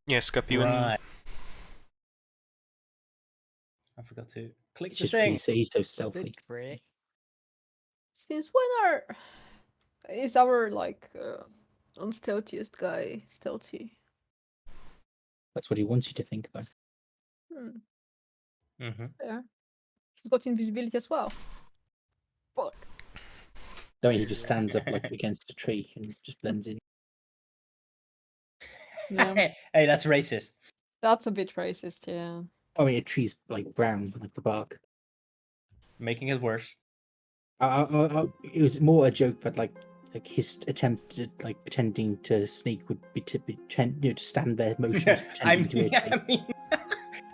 Yeah, Scuppy Right. I forgot to click It's the just thing. because he's so stealthy. Since when is our unstealthiest guy stealthy? That's what he wants you to think about. Yeah. He's got invisibility as well. Fuck. No, he just stands up like against a tree and just blends in. Yeah. Hey, that's racist. That's a bit racist, yeah. Oh, a tree's like brown, like the bark. Making it worse. It was more a joke that like his attempt at like pretending to sneak would be to stand there motionless pretending to be a tree. I mean,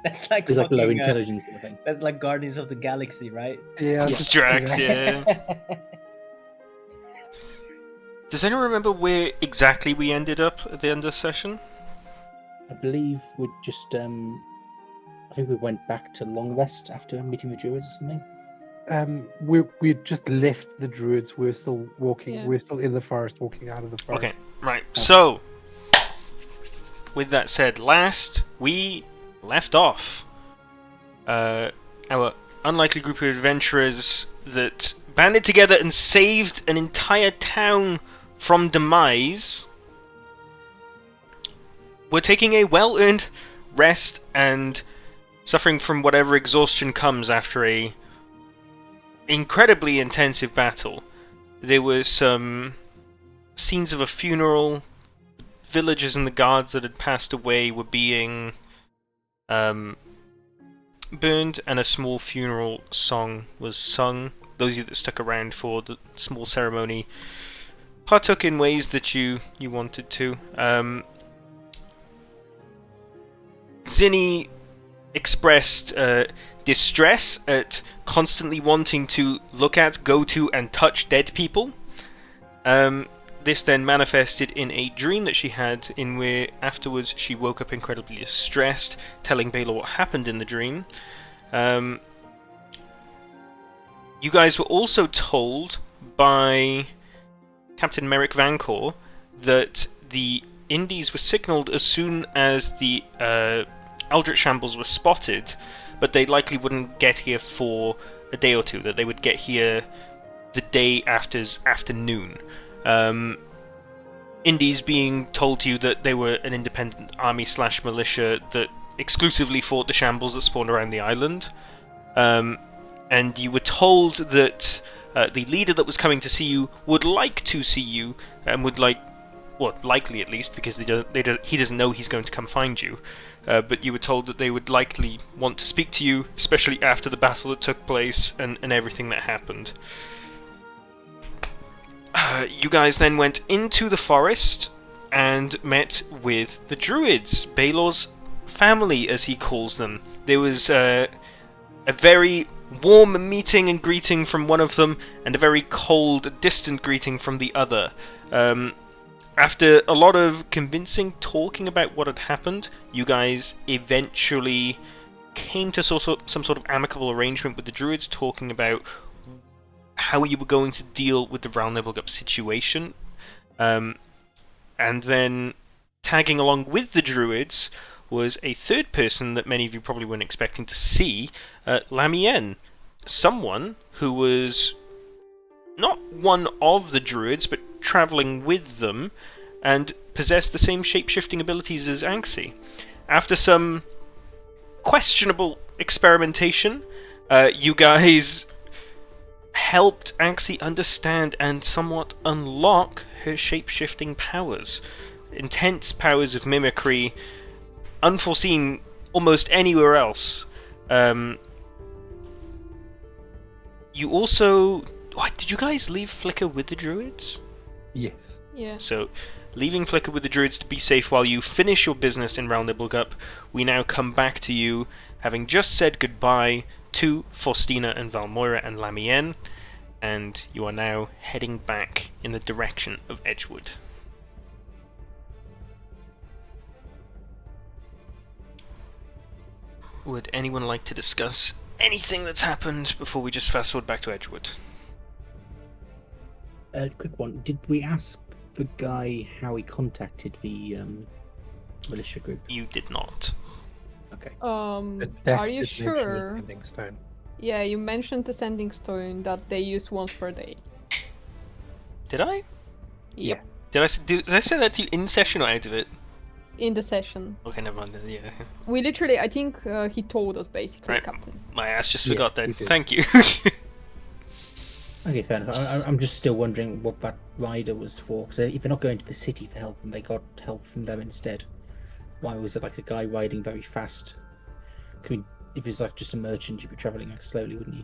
that's like It's like low fucking, intelligence sort of thing. That's like Guardians of the Galaxy, right? Yeah, It's Drax, yeah. Does anyone remember where exactly we ended up at the end of the session? I believe we just I think we went back to Long Rest after meeting the druids or something. We just left the druids. We're still walking. Yeah. We're still in the forest, walking out of the forest. Okay, right. So, with that said, last we left off, our unlikely group of adventurers that banded together and saved an entire town from demise were taking a well-earned rest and suffering from whatever exhaustion comes after a incredibly intensive battle. There were some scenes of a funeral. Villagers and the guards that had passed away were being burned, and a small funeral song was sung. Those of you that stuck around for the small ceremony partook in ways that you wanted to. Zinni expressed distress at constantly wanting to look at, go to, and touch dead people. This then manifested in a dream that she had, in where afterwards she woke up incredibly distressed, telling Baylor what happened in the dream. You guys were also told by Captain Merrick Vancor that the Indies were signalled as soon as the Eldritch Shambles were spotted, but they likely wouldn't get here for a day or two, that they would get here the day after's afternoon. Indies being told to you that they were an independent army / militia that exclusively fought the shambles that spawned around the island. And you were told that the leader that was coming to see you would like to see you, and would like, well, likely at least, because he doesn't know he's going to come find you. But you were told that they would likely want to speak to you, especially after the battle that took place and everything that happened. You guys then went into the forest and met with the druids, Baylor's family, as he calls them. There was a very warm meeting and greeting from one of them, and a very cold, distant greeting from the other. After a lot of convincing talking about what had happened, you guys eventually came to some sort of amicable arrangement with the druids, talking about how you were going to deal with the Realm Level Up situation. And then tagging along with the druids was a third person that many of you probably weren't expecting to see, Lamien. Someone who was not one of the druids, but travelling with them, and possessed the same shape-shifting abilities as Anxi. After some questionable experimentation, you guys helped Anxi understand and somewhat unlock her shape-shifting powers. Intense powers of mimicry, unforeseen almost anywhere else. You also... Did you guys leave Flicker with the druids? Yes. Yeah. So, leaving Flicker with the druids to be safe while you finish your business in Realm Nibblegup, we now come back to you, having just said goodbye to Faustina and Valmoira and Lamien, and you are now heading back in the direction of Edgewood. Would anyone like to discuss anything that's happened before we just fast forward back to Edgewood? Quick one. Did we ask the guy how he contacted the militia group? You did not. Okay. But Dex Are you did mention the sure? Sending stone. Yeah, you mentioned the sending stone that they use once per day. Did I? Yep. Did I say that to you in session or out of it? In the session. Okay, never mind then, yeah. We literally, I think he told us basically, Right. Captain. My ass just Yeah, forgot then. you did. Thank you. Okay, fair enough. I'm just still wondering what that rider was for. Because if they're not going to the city for help and they got help from them instead, why was it like a guy riding very fast? I mean, if it's like just a merchant, you'd be traveling like slowly, wouldn't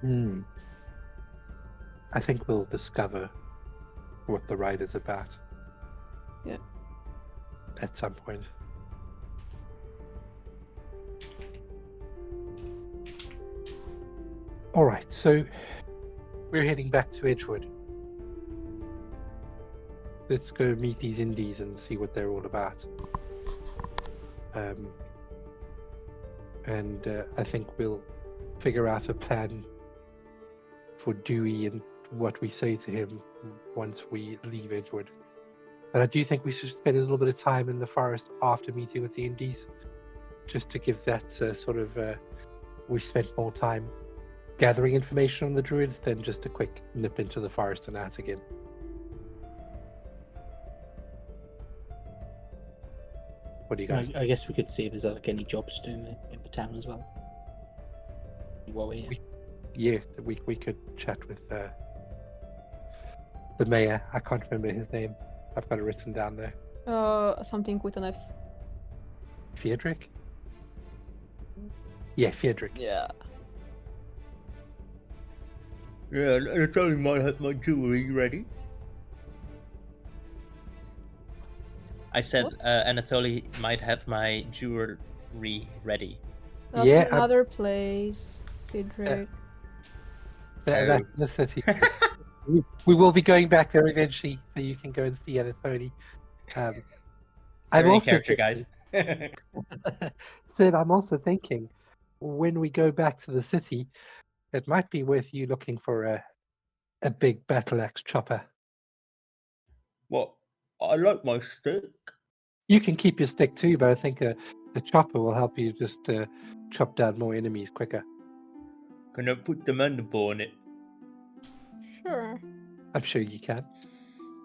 you? I think we'll discover what the rider's about. Yeah. At some point. All right, so we're heading back to Edgewood. Let's go meet these indies and see what they're all about. I think we'll figure out a plan for Dewey and what we say to him once we leave Edgewood. And I do think we should spend a little bit of time in the forest after meeting with the indies, just to give that we spent more time gathering information on the druids than just a quick nip into the forest and out again. What do you guys? I guess we could see if there's like any jobs to do in the town as well. While we're here. Yeah, we could chat with the mayor. I can't remember his name. I've got it written down there. Something with an F. Friedrich? Yeah, Friedrich. Yeah. Yeah, Anatoly might have my jewelry ready. I said What? Anatoly might have my jewelry ready. That's Yeah, another place. Cedric. That's the city. we will be going back there eventually, so you can go and see Anatoly. I'm Very also character, guys. Sid, I'm also thinking when we go back to the city, it might be worth you looking for a big battle axe chopper. What? I like my stick. You can keep your stick too, but I think the chopper will help you just chop down more enemies quicker. Can I put the mandible on it? Sure. I'm sure you can.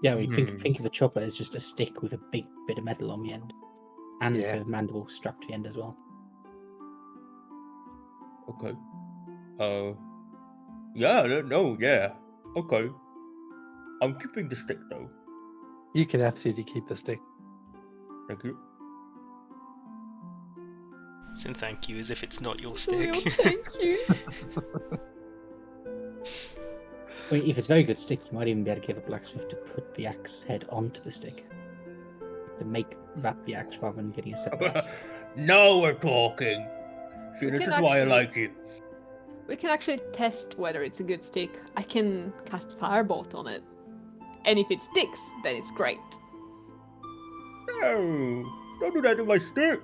Yeah, I mean, think of a chopper as just a stick with a big bit of metal on the end, and Yeah. a mandible strapped to the end as well. Okay. Yeah, no, yeah. Okay. I'm keeping the stick though. You can absolutely keep the stick. Thank you. And thank you, as if it's not your Real stick. thank you. I mean, if it's a very good stick, you might even be able to get a blacksmith to put the axe head onto the stick to make that the axe rather than getting a separate axe. Now we're talking. See, We this can is why I actually- like you. We can actually test whether it's a good stick. I can cast Firebolt on it. And if it sticks, then it's great. No, don't do that to my stick.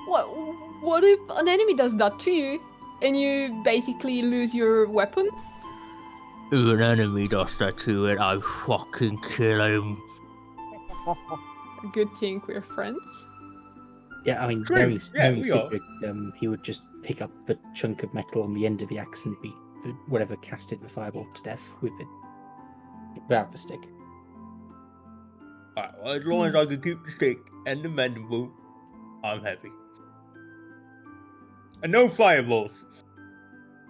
What if an enemy does that to you? And you basically lose your weapon? If an enemy does that to it, I fucking kill him. Good thing we're friends. Yeah, I mean, True, knowing yeah, we are. Cedric, he would just pick up the chunk of metal on the end of the axe and be whatever casted the fireball to death with it, without the stick. Alright, well, as long as I can keep the stick and the mandible, I'm happy. And no fireballs.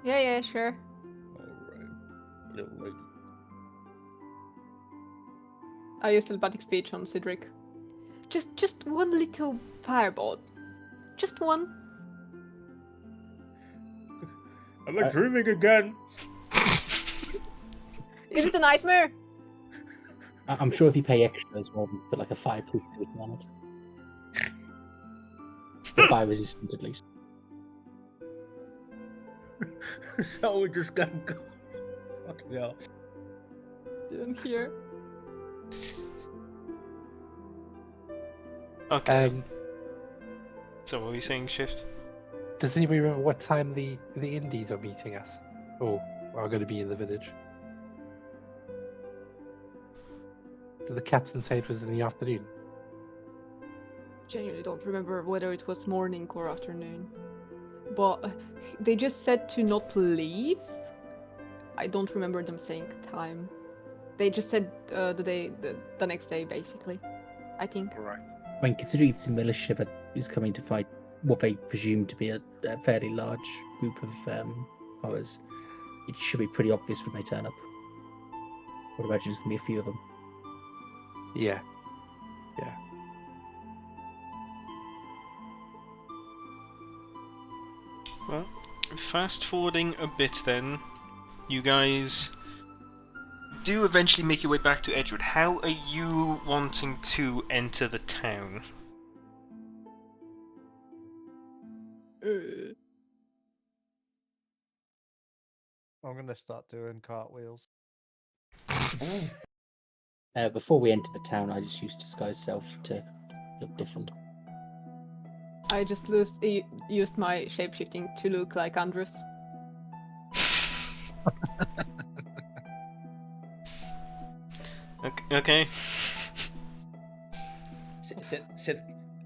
Yeah, sure. Alright, little lady. I used telepathic speech on Cedric. Just one little firebolt. Just one. Am I dreaming again? Is it a nightmare? I'm sure if you pay extra as well, you put like a fireproof coating on it. Or fire resistant at least. So we're just gonna go. Fucking hell. Didn't hear. Okay. So what were we saying, Shift? Does anybody remember what time the indies are meeting us? Or are going to be in the village? Did the captain say it was in the afternoon? Genuinely don't remember whether it was morning or afternoon. But they just said to not leave. I don't remember them saying time. They just said the next day, basically. I think. All right. I mean, considering it's a militia that is coming to fight what they presume to be a fairly large group of horrors, it should be pretty obvious when they turn up. I would imagine there's going to be a few of them. Yeah. Yeah. Well, fast forwarding a bit then, you guys do eventually make your way back to Edgewood. How are you wanting to enter the town? I'm gonna start doing cartwheels. Before we enter the town, I just used disguise self to look different. I just used my shapeshifting to look like Andrus. Okay. Sith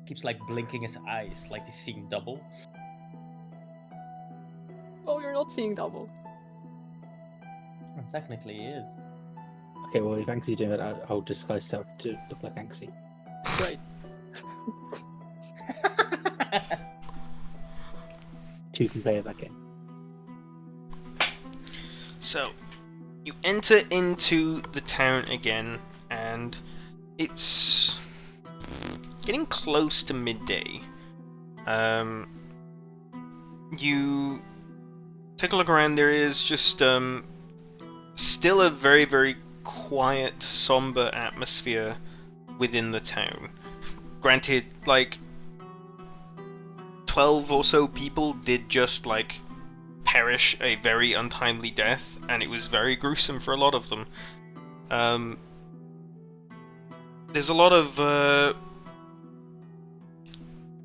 keeps like blinking his eyes, like he's seeing double. Oh, you're not seeing double. Well, technically, he is. Okay, well, if Anxi's doing that, I'll disguise self to look like Anxi. Great. 2 can play that game. So, you enter into the town again, and it's getting close to midday. You take a look around. There is just still a very, very quiet, somber atmosphere within the town. Granted, like 12 or so people did just like perish a very untimely death, and it was very gruesome for a lot of them. There's a lot of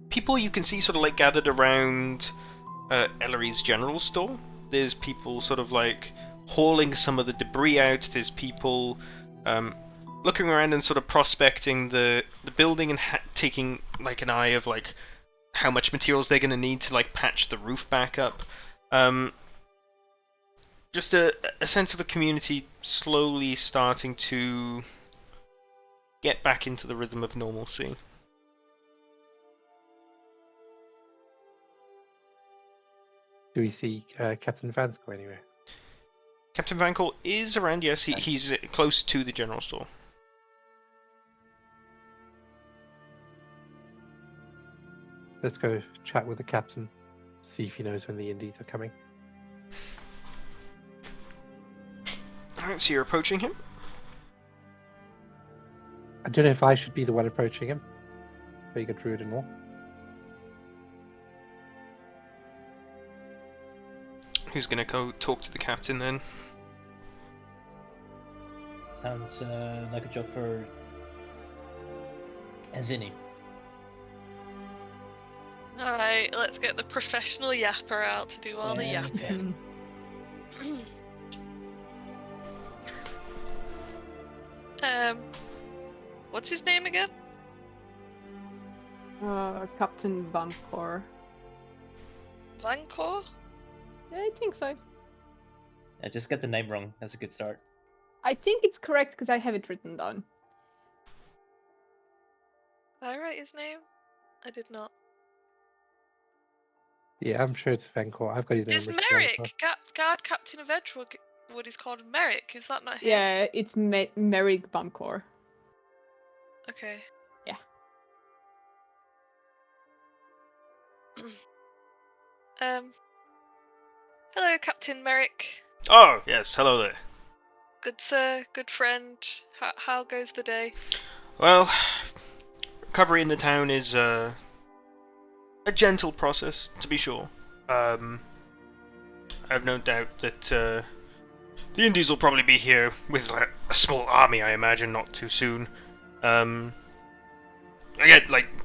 people you can see sort of like gathered around Ellery's general store. There's people sort of like hauling some of the debris out. There's people looking around and sort of prospecting the building and taking like an eye of like how much materials they're going to need to like patch the roof back up. Just a sense of a community slowly starting to get back into the rhythm of normalcy. Do we see Captain Vance go anywhere? Captain Vancore is around, yes. He's close to the general store. Let's go chat with the captain, see if he knows when the Indies are coming. Alright, so you're approaching him? I don't know if I should be the one approaching him. Being a druid and all. Who's gonna go talk to the captain then? Sounds like a job for Zinni. Alright, let's get the professional yapper out to do all the Yeah, yapping. What's his name again? Captain Vancor. Vancor? Yeah, I think so. Yeah, just get the name wrong. That's a good start. I think it's correct because I have it written down. Did I write his name? I did not. Yeah, I'm sure it's Vancor. I've got his name Is written down as Merrick, guard captain of Edgewood, what is called Merrick? Is that not him? Yeah, it's Merrick Vancor. Okay. Yeah. Hello, Captain Merrick. Oh, yes, hello there. Good sir, good friend. How goes the day? Well, recovery in the town is a gentle process, to be sure. I have no doubt that the Indies will probably be here with a small army, I imagine, not too soon. Again,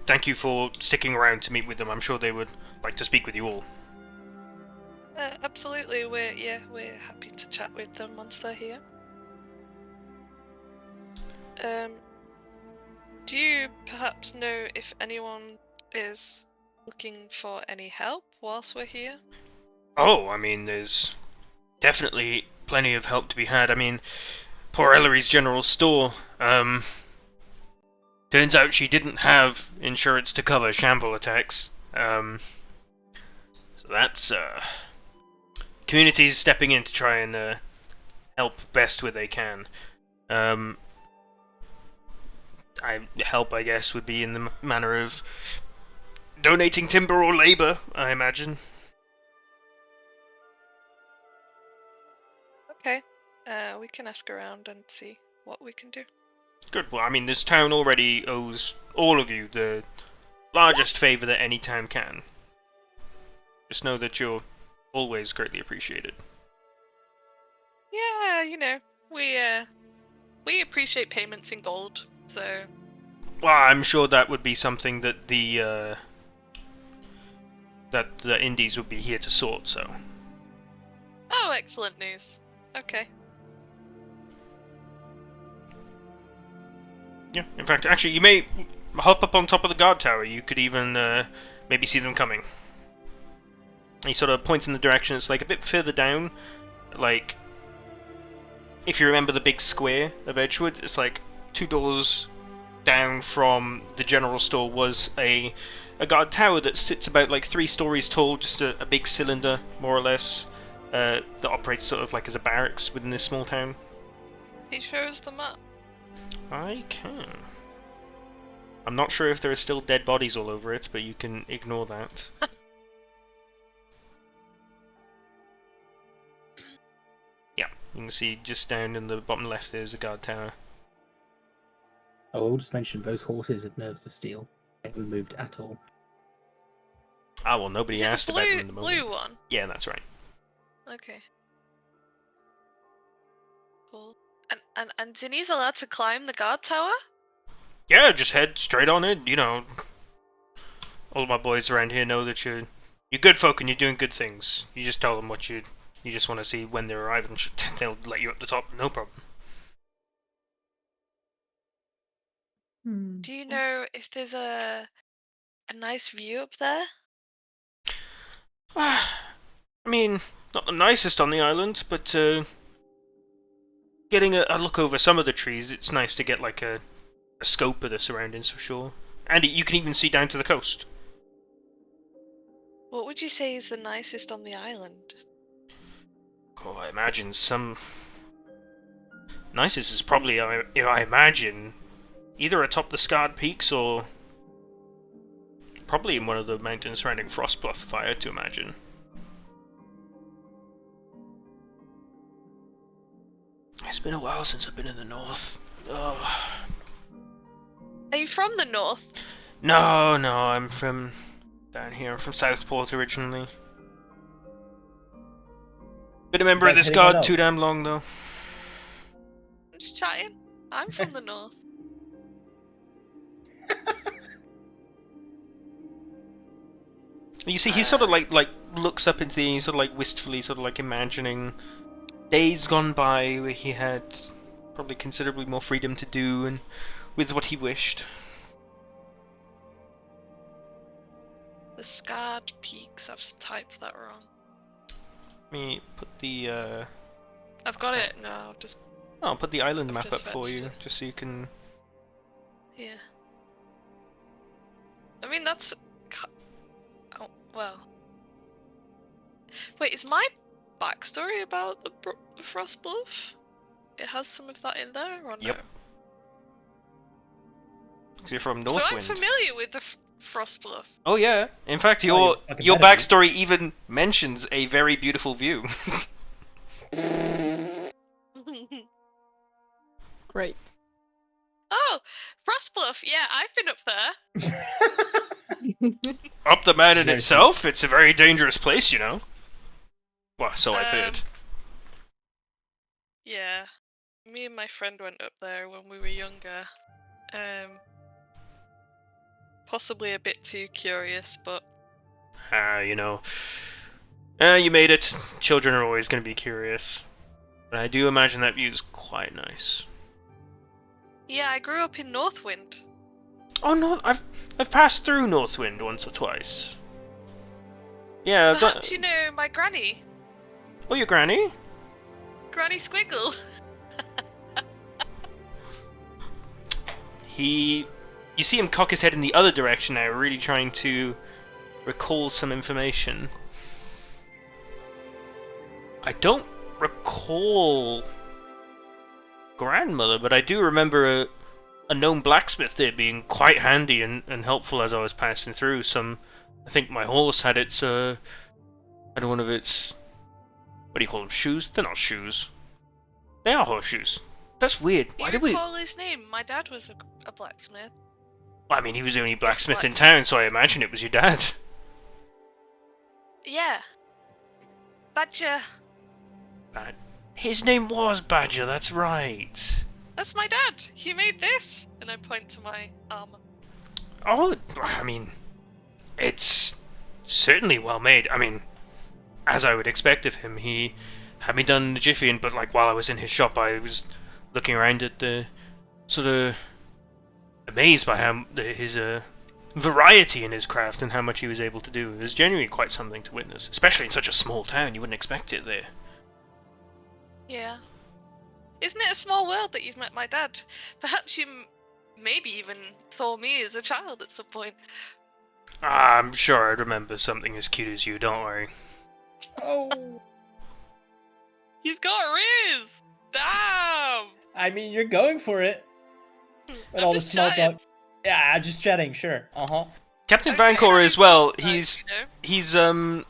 thank you for sticking around to meet with them. I'm sure they would like to speak with you all. Absolutely, we're happy to chat with them once they're here. Do you perhaps know if anyone is looking for any help whilst we're here? Oh, I mean, there's definitely plenty of help to be had. I mean, poor Ellery's general store. Turns out she didn't have insurance to cover shamble attacks. So that's communities stepping in to try and help best where they can. Help, I guess, would be in the manner of donating timber or labor, I imagine. Okay. We can ask around and see what we can do. Good. Well, I mean, this town already owes all of you the largest favor that any town can. Just know that you're always greatly appreciated. Yeah, you know, we appreciate payments in gold, so... Well, I'm sure that would be something that the Indies would be here to sort, so... Oh, excellent news. Okay. Yeah, in fact, actually, you may hop up on top of the guard tower. You could even maybe see them coming. He sort of points in the direction. It's like a bit further down. Like, if you remember the big square of Edgewood, it's like 2 doors down from the general store was a guard tower that sits about like 3 stories tall, just a big cylinder, more or less, that operates sort of like as a barracks within this small town. He shows them up. I can. I'm not sure if there are still dead bodies all over it, but you can ignore that. Yeah, you can see just down in the bottom left there's a guard tower. I will just mention both horses have nerves of steel. They haven't moved at all. Ah, well, nobody Is it asked the about blue, them in the moment. blue one? Yeah, that's right. Okay. Cool. And Zinni's allowed to climb the guard tower? Yeah, just head straight on it. You know, all my boys around here know that you're good folk and you're doing good things. You just tell them what you just want to see when they arrive, and they'll let you up the top, no problem. Do you know if there's a nice view up there? I mean, not the nicest on the island, but getting a look over some of the trees, it's nice to get like a scope of the surroundings for sure. And you can even see down to the coast. What would you say is the nicest on the island? Oh, I imagine some... Nicest is probably, I imagine, either atop the scarred peaks or probably in one of the mountains surrounding Frostbluff, if I had to imagine. It's been a while since I've been in the north. Oh. Are you from the north? No, I'm from down here. I'm from Southport originally. Been a member of this guard too damn long, though. I'm just chatting. I'm from the north. You see, he sort of like looks up into the, sort of like wistfully, sort of like imagining days gone by where he had probably considerably more freedom to do and with what he wished. The scarred peaks. I've typed that wrong. Let me put the I've got it. No, I've just... I'll put the island I've map up just for fetched you, it. just so you can... Yeah. I mean, that's... Oh, well... Wait, is my backstory about the Frostbluff? It has some of that in there, or no? Yep. 'Cause you're from So I'm Northwind. familiar with the Frostbluff. Oh yeah. In fact, you're your fucking your better, dude. backstory even mentions a very beautiful view. Great. Oh, Frostbluff. Yeah, I've been up there. Up the mountain Very itself, it's a very dangerous place, you know. Well, so I've heard. Yeah. Me and my friend went up there when we were younger. Possibly a bit too curious, but... You know. You made it. Children are always going to be curious. But I do imagine that view is quite nice. Yeah, I grew up in Northwind. Oh no, I've passed through Northwind once or twice. Yeah, I've Perhaps got. you know my granny, Oh, your granny? Granny Squiggle. You see him cock his head in the other direction now, really trying to recall some information. I don't recall grandmother, but I do remember a known blacksmith there being quite handy and helpful as I was passing through. I think my horse had had one of its, what do you call them, shoes? They're not shoes. They are horseshoes. That's weird. Why You did we? recall his name? My dad was a blacksmith. I mean, he was the only blacksmith in blacksmith. town, so I imagine it was your dad. Yeah. Badger. His name was Badger, that's right. That's my dad. He made this. And I point to my armor. Oh, I mean, it's certainly well made. I mean, as I would expect of him, he had me done in a jiffy, but like while I was in his shop, I was looking around at the sort of amazed by how his variety in his craft and how much he was able to do. It was genuinely quite something to witness, especially in such a small town. You wouldn't expect it there. Yeah. Isn't it a small world that you've met my dad? Perhaps you maybe even saw me as a child at some point. I'm sure I'd remember something as cute as you, don't worry. Oh, He's got a riz! Damn! I mean, you're going for it. With I'm all the just small chatting. talk. Yeah, I'm just chatting, sure. Uh-huh. Captain Okay, Vancor as well, like, he's you know.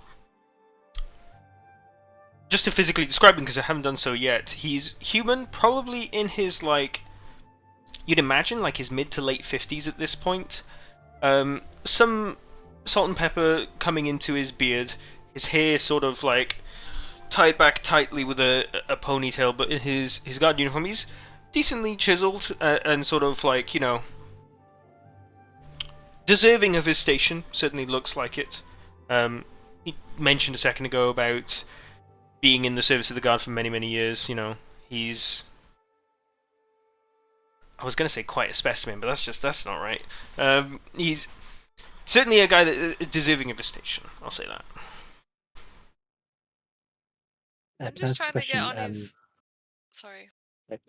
just to physically describe him, because I haven't done so yet, he's human, probably in his, like, you'd imagine, like, his mid to late 50s at this point. Some salt and pepper coming into his beard, his hair sort of, like, tied back tightly with a ponytail, but in his guard uniform, he's decently chiseled, and sort of, like, you know, deserving of his station, certainly looks like it. He mentioned a second ago about being in the service of the guard for many, many years. You know, he's, I was going to say quite a specimen, but that's not right. He's certainly a guy that is deserving of his station, I'll say that. I'm Can I just ask a trying to get question? on his. Sorry.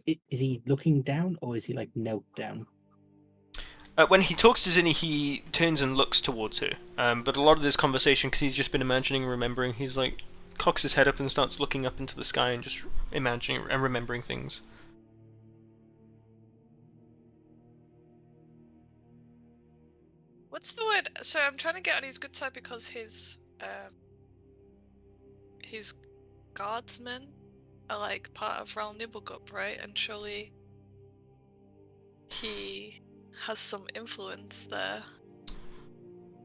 Is he looking down or is he like knelt down? When he talks to Zinni, he turns and looks towards her. But a lot of this conversation, because he's just been imagining and remembering, he's like, cocks his head up and starts looking up into the sky and just imagining and remembering things. What's the word? So I'm trying to get on his good side because his guardsmen are like part of Ral Nibblegup, right? And surely he has some influence there.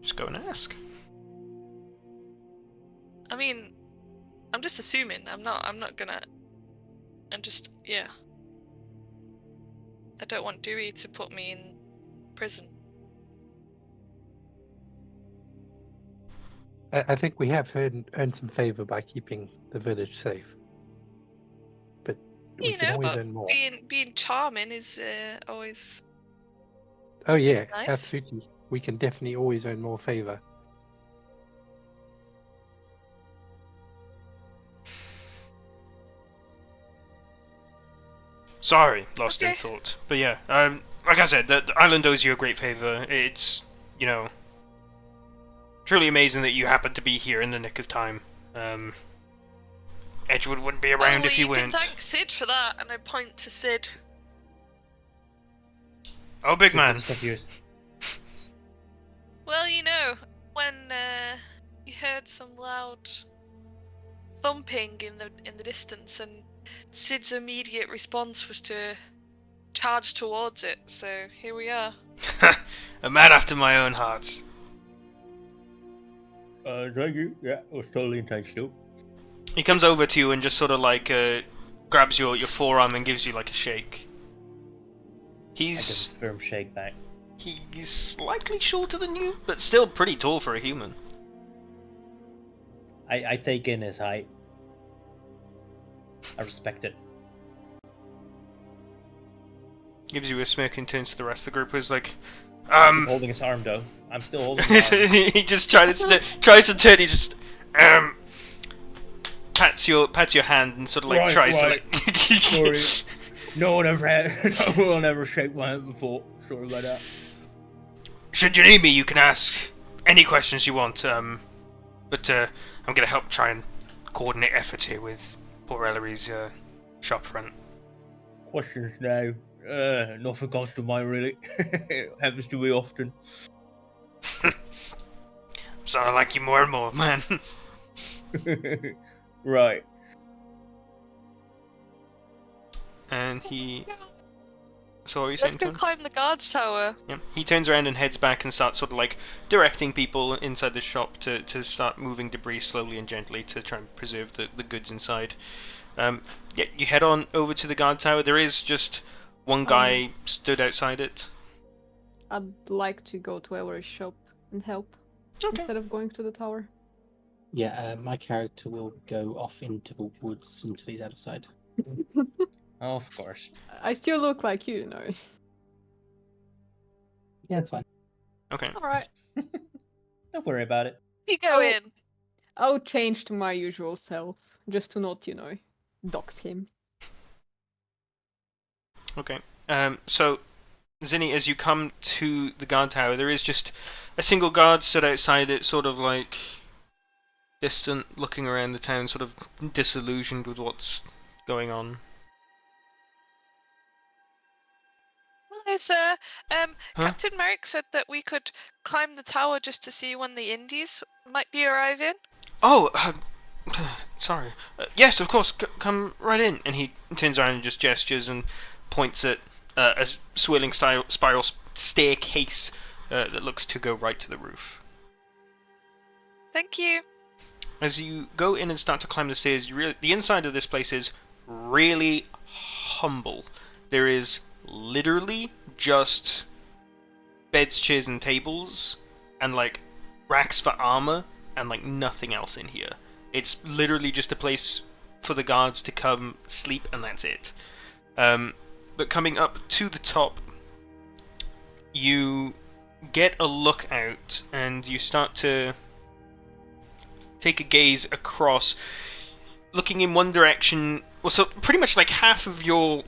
Just go and ask. I mean, I'm just assuming. I'm not gonna. I'm just, yeah. I don't want Dewey to put me in prison. I think we have earned some favor by keeping the village safe. But we You can know, always but earn more. being charming is always Oh yeah, nice. absolutely. We can definitely always earn more favor. Sorry, lost in Okay. thought. But yeah, like I said, the island owes you a great favor. It's, you know, truly amazing that you happened to be here in the nick of time. Edgewood wouldn't be around if you can weren't. thank Sid for that, and I point to Sid. Oh, big man. It's confused. Well, you know, when you heard some loud thumping in the distance, and Sid's immediate response was to charge towards it. So here we are. A man after my own heart. Thank you. Yeah, it was totally intentional. He comes over to you and just sort of like grabs your forearm and gives you like a shake. I He's just firm shake back. he's slightly shorter than you, but still pretty tall for a human. I take in his height. I respect it. Gives you a smirk and turns to the rest of the group. Who's like, I'm holding his arm though. I'm still holding his arm. he just tries to turn. He just pats your hand and sort of like tries to like. Sorry. No one ever shake my hand before. Sorry about that. Should you need me, you can ask any questions you want. But I'm gonna help try and coordinate efforts here with poor Ellery's shopfront. Questions now. Nothing comes to mind really. It happens to me often. Sounding like you more and more, man. Right. And he. So what are you saying Let's to go him? climb the guard's tower. Yeah. He turns around and heads back and starts sort of like directing people inside the shop to start moving debris slowly and gently to try and preserve the goods inside. Yeah, you head on over to the guard tower. There is just one guy stood outside it. I'd like to go to our shop and help instead of going to the tower. Yeah, my character will go off into the woods until he's out of sight. Oh, of course. I still look like you know. Yeah, it's fine. Okay. Alright. Don't worry about it. You go in. I'll change to my usual self, just to not, dox him. Okay. So, Zinni, as you come to the guard tower, there is just a single guard stood outside it, sort of like distant, looking around the town, sort of disillusioned with what's going on. Hello, sir. Captain Merrick said that we could climb the tower just to see when the Indies might be arriving. Oh, sorry. Yes, of course. Come right in. And he turns around and just gestures and points at a swirling spiral staircase that looks to go right to the roof. Thank you. As you go in and start to climb the stairs, the inside of this place is really humble. There is literally just beds, chairs, and tables, and like racks for armor, and like nothing else in here. It's literally just a place for the guards to come sleep, and that's it. But coming up to the top, you get a look out, and you start to take a gaze across, looking in one direction. Well, so pretty much like half of your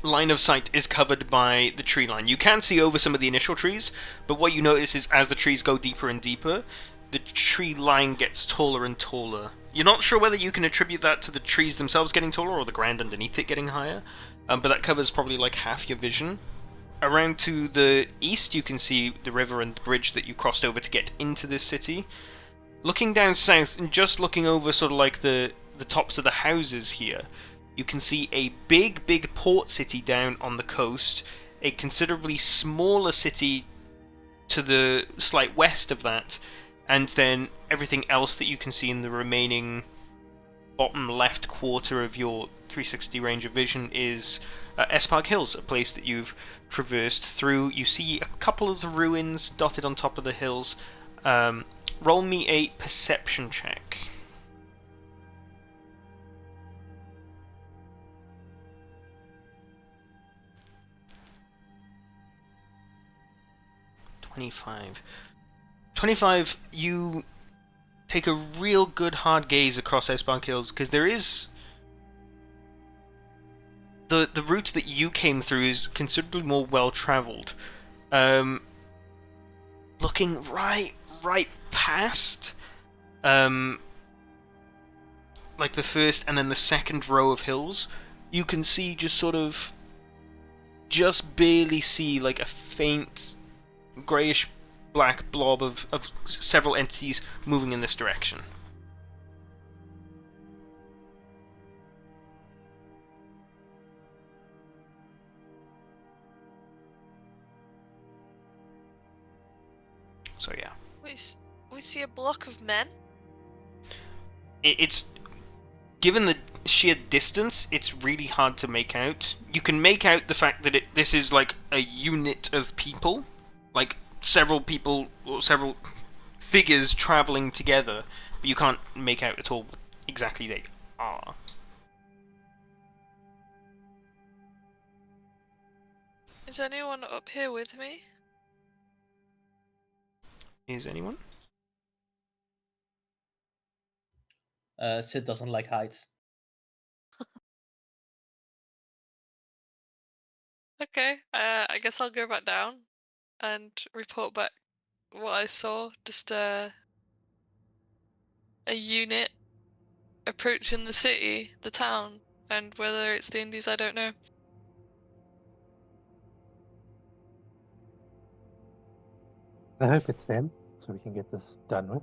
line of sight is covered by the tree line. You can see over some of the initial trees, but what you notice is as the trees go deeper and deeper, the tree line gets taller and taller. You're not sure whether you can attribute that to the trees themselves getting taller or the ground underneath it getting higher, but that covers probably like half your vision. Around to the east, you can see the river and the bridge that you crossed over to get into this city. Looking down south and just looking over sort of like the tops of the houses here, you can see a big port city down on the coast, a considerably smaller city to the slight west of that, and then everything else that you can see in the remaining bottom left quarter of your 360 range of vision is Espark Hills, a place that you've traversed through. You see a couple of the ruins dotted on top of the hills. Roll me a perception check. $25. You take a real good hard gaze across Espark Hills, because there is the route that you came through is considerably more well travelled. Looking right past like the first and then the second row of hills, you can see just barely see like a faint greyish black blob of several entities moving in this direction. So yeah. We see a block of men. It's given the sheer distance, it's really hard to make out. You can make out the fact that this is like a unit of people, like several people or several figures traveling together, but you can't make out at all what exactly they are. Is anyone up here with me? Is anyone? Sid doesn't like heights. Okay, I guess I'll go back down and report back what I saw. Just a unit approaching the city, the town, and whether it's the Indies, I don't know. I hope it's them, so we can get this done with.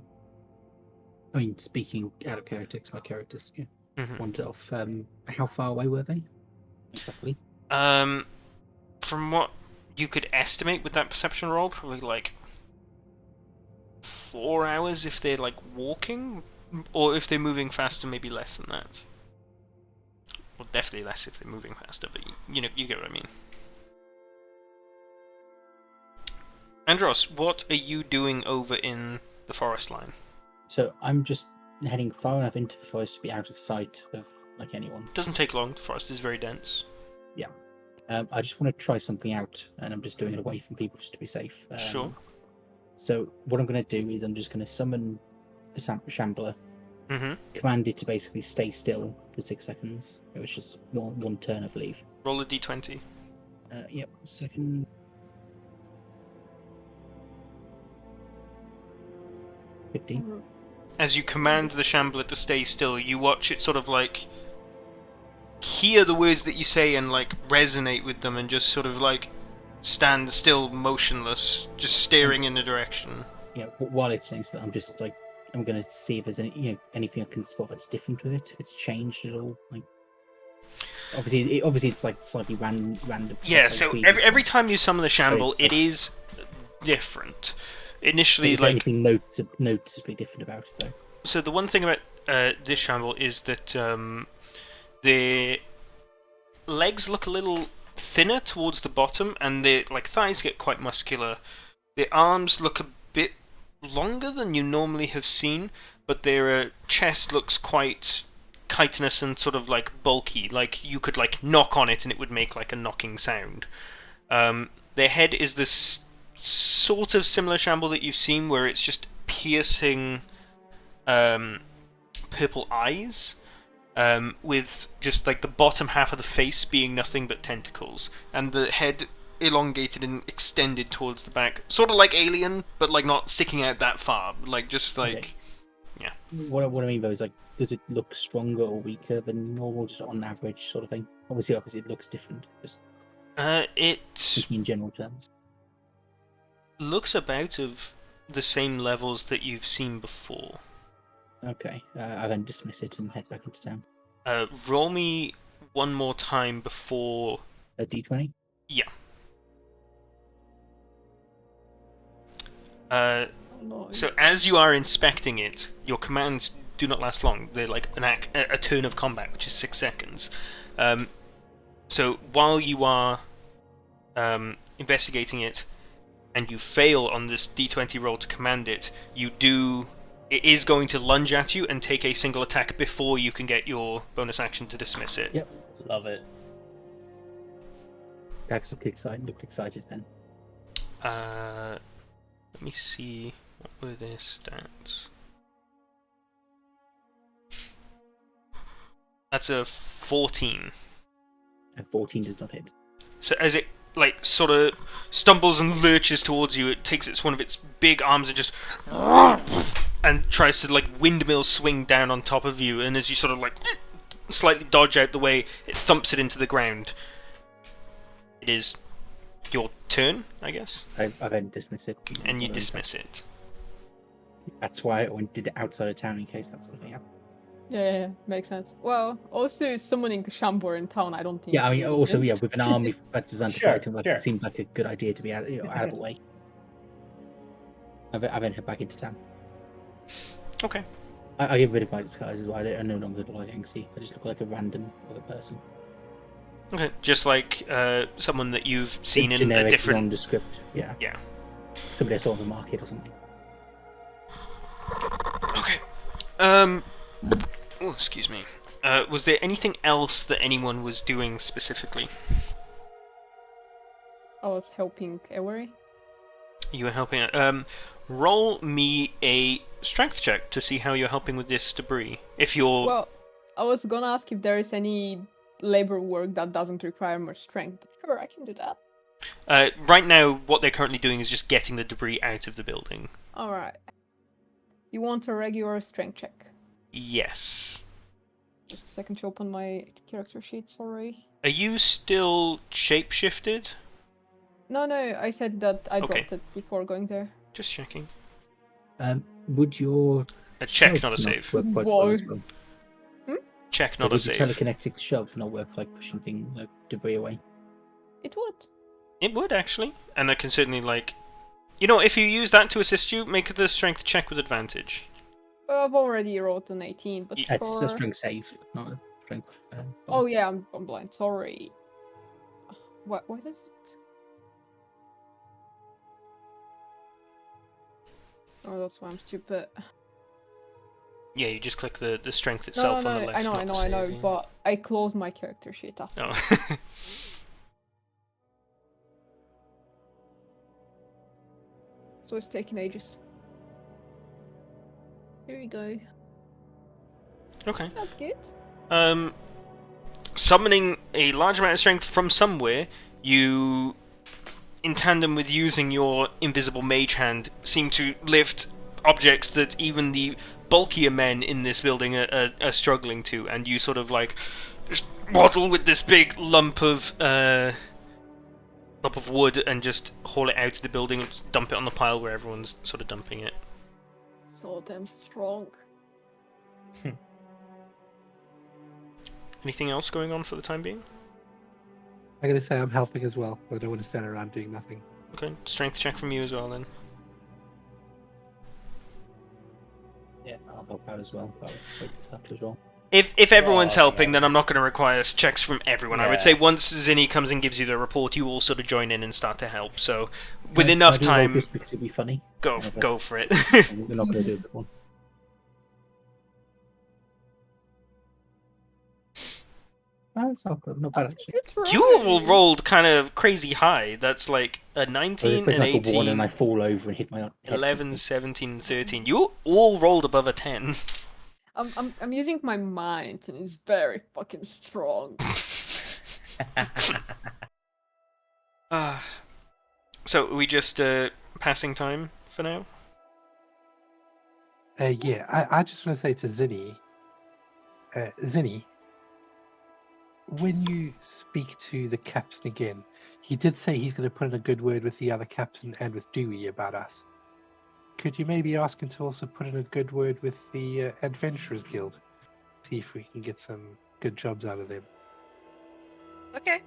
I mean, speaking out of character, 'cause my characters Mhm. wandered off. How far away were they? Roughly. From what you could estimate with that perception roll, probably like 4 hours if they're like walking, or if they're moving faster, maybe less than that. Well, definitely less if they're moving faster, but you know, you get what I mean. Andros, what are you doing over in the forest line? So I'm just heading far enough into the forest to be out of sight of like anyone. Doesn't take long. The forest is very dense. Yeah. I just want to try something out, and I'm just doing it away from people just to be safe. Sure. So what I'm going to do is I'm just going to summon the Shambler, Mm-hmm. command it to basically stay still for 6 seconds, which is one turn, I believe. Roll a d20. Yep, second. 15. As you command the shambler to stay still, you watch it sort of like hear the words that you say and like resonate with them, and just sort of like stand still, motionless, just staring in a direction. While it's saying that, I'm just like, I'm going to see if there's any, anything I can spot that's different with it. If it's changed at all. Like, obviously, it's like slightly random. Yeah. like So previous every ones. time you summon the shamble, it's it like- is different. Initially, Is there like anything noticeably different about it though? so, the one thing about this shamble is that the legs look a little thinner towards the bottom, and the like thighs get quite muscular. The arms look a bit longer than you normally have seen, but their chest looks quite chitinous and sort of like bulky. Like you could like knock on it and it would make like a knocking sound. Their head is this sort of similar shamble that you've seen, where it's just piercing purple eyes, with just like the bottom half of the face being nothing but tentacles, and the head elongated and extended towards the back, sort of like Alien, but like not sticking out that far, like just like Okay. What I mean though is like, does it look stronger or weaker than normal, just on average sort of thing? Obviously, it looks different. Just it thinking in general terms. looks about of the same levels that you've seen before. Okay, I then dismiss it and head back into town. Roll me one more time before. A D20. Yeah. No. So as you are inspecting it, your commands do not last long. They're like a turn of combat, which is 6 seconds. So while you are investigating it, and you fail on this D20 roll to command it, it is going to lunge at you and take a single attack before you can get your bonus action to dismiss it. Yep. Love it. Dax looked excited then. Let me see, what were their stats? That's a 14. And 14 does not hit. So as it like sort of stumbles and lurches towards you, it takes one of its big arms and just and tries to like windmill swing down on top of you, and as you sort of like slightly dodge out the way, it thumps it into the ground. It is your turn, I guess, I then dismiss it. and you dismiss it. That's why I did it outside of town in case that sort of thing happened. Yeah, makes sense. Well, also summoning Shambler in town, I don't think. Yeah, I mean, also, yeah, with an army that's designed to Sure, fight him, like, sure. it seemed like a good idea to be out of the way. I then head back into town. Okay. I get rid of my disguise as well. I no longer look like Angsty. I just look like a random other person. Okay, just like someone that you've seen in a Generic, different. nondescript. Yeah. Yeah. Somebody I saw on the market or something. Okay. Oh, excuse me. Was there anything else that anyone was doing specifically? I was helping Ewery. You were helping. Roll me a strength check to see how you're helping with this debris. If you're Well, I was gonna ask if there is any labor work that doesn't require much strength. But sure, I can do that. right now, what they're currently doing is just getting the debris out of the building. Alright. You want a regular strength check? Yes. Just a second to open my character sheet, sorry. Are you still shapeshifted? No, I said that I Okay. dropped it before going there. Just checking. Would your A check, shove not a save. work quite well as well? Check, Or not a would your save. telekinetic shove not work for like pushing debris away? It would. It would actually, and that can certainly if you use that to assist you, make the strength check with advantage. I've already rolled an 18, but It's sure. a strength save, not a strength. Oh yeah, I'm blind. Sorry. What is it? Oh, that's why I'm stupid. Yeah, you just click the strength itself No, on the left. I know, not the save, yeah. but I closed my character sheet after. Oh. So it's taking ages. Here we go. Okay. That's good. Summoning a large amount of strength from somewhere, you, in tandem with using your invisible mage hand, seem to lift objects that even the bulkier men in this building are struggling to, and you sort of just waddle with this big lump of wood and just haul it out of the building and just dump it on the pile where everyone's sort of dumping it. So damn strong. Anything else going on for the time being? I'm gonna say I'm helping as well. I don't want to stand around doing nothing. Okay, strength check from you as well then. Yeah, I'll help out as well. But I'll wait after as well. If everyone's Oh, helping, yeah. then I'm not going to require checks from everyone. I would Yeah. say once Zinni comes and gives you the report, you all sort of join in and start to help. So with I enough do roll time, just because it'd be funny. go Okay. go for it. We're not going to do a good one. Oh, it's not bad actually. Good try. You all rolled kind of crazy high. That's like a I 19, just an like a one 18, and I fall over and hit my head. 11, 17, 13. You all rolled above a 10. I'm using my mind and it's very fucking strong. So are we just passing time for now? Yeah, I just want to say to Zinni, Zinni, when you speak to the captain again, he did say he's going to put in a good word with the other captain and with Dewey about us. Could you maybe ask him to also put in a good word with the Adventurers Guild? See if we can get some good jobs out of them. Okay.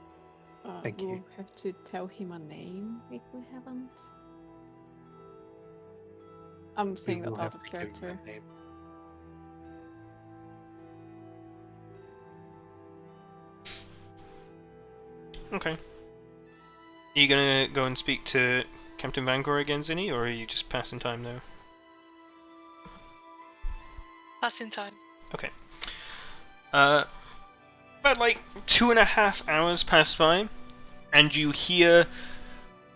Thank We'll you. have to tell him a name if we haven't. I'm saying We will that out have of to give him character. that name. Okay. Are you gonna go and speak to Captain Vangor again, Zinni, or are you just passing time now? Passing time. Okay. About 2.5 hours pass by, and you hear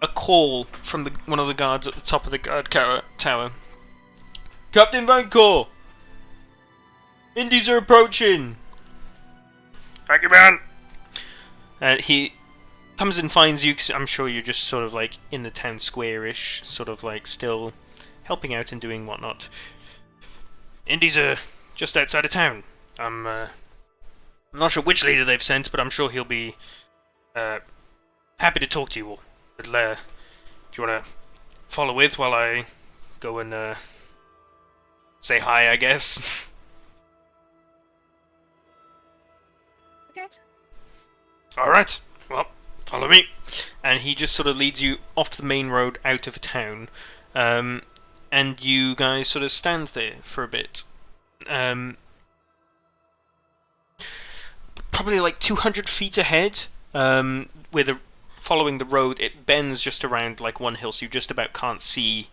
a call from one of the guards at the top of the guard tower. Captain Vancor! Indies are approaching! Thank you, man! And he comes and finds you, 'cause I'm sure you're just sort of in the town square-ish, sort of still helping out and doing whatnot. Indies are just outside of town. I'm not sure which leader they've sent, but I'm sure he'll be happy to talk to you all. But, do you want to follow with while I go and say hi, I guess? Okay. Alright, well, follow me. And he just sort of leads you off the main road out of town. And you guys sort of stand there for a bit. Probably 200 feet ahead, following the road, it bends just around one hill, so you just about can't see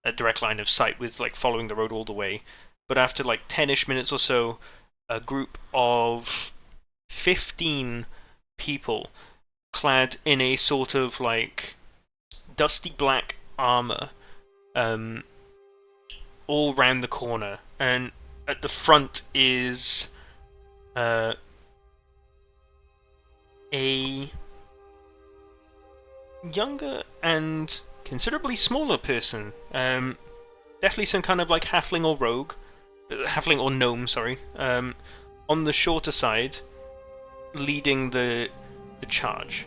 a direct line of sight with following the road all the way. But after 10ish minutes or so, a group of 15 people clad in a sort of like dusty black armor, all round the corner, and at the front is a younger and considerably smaller person. Definitely some kind of like halfling or rogue, halfling or gnome, sorry. On the shorter side, leading the charge.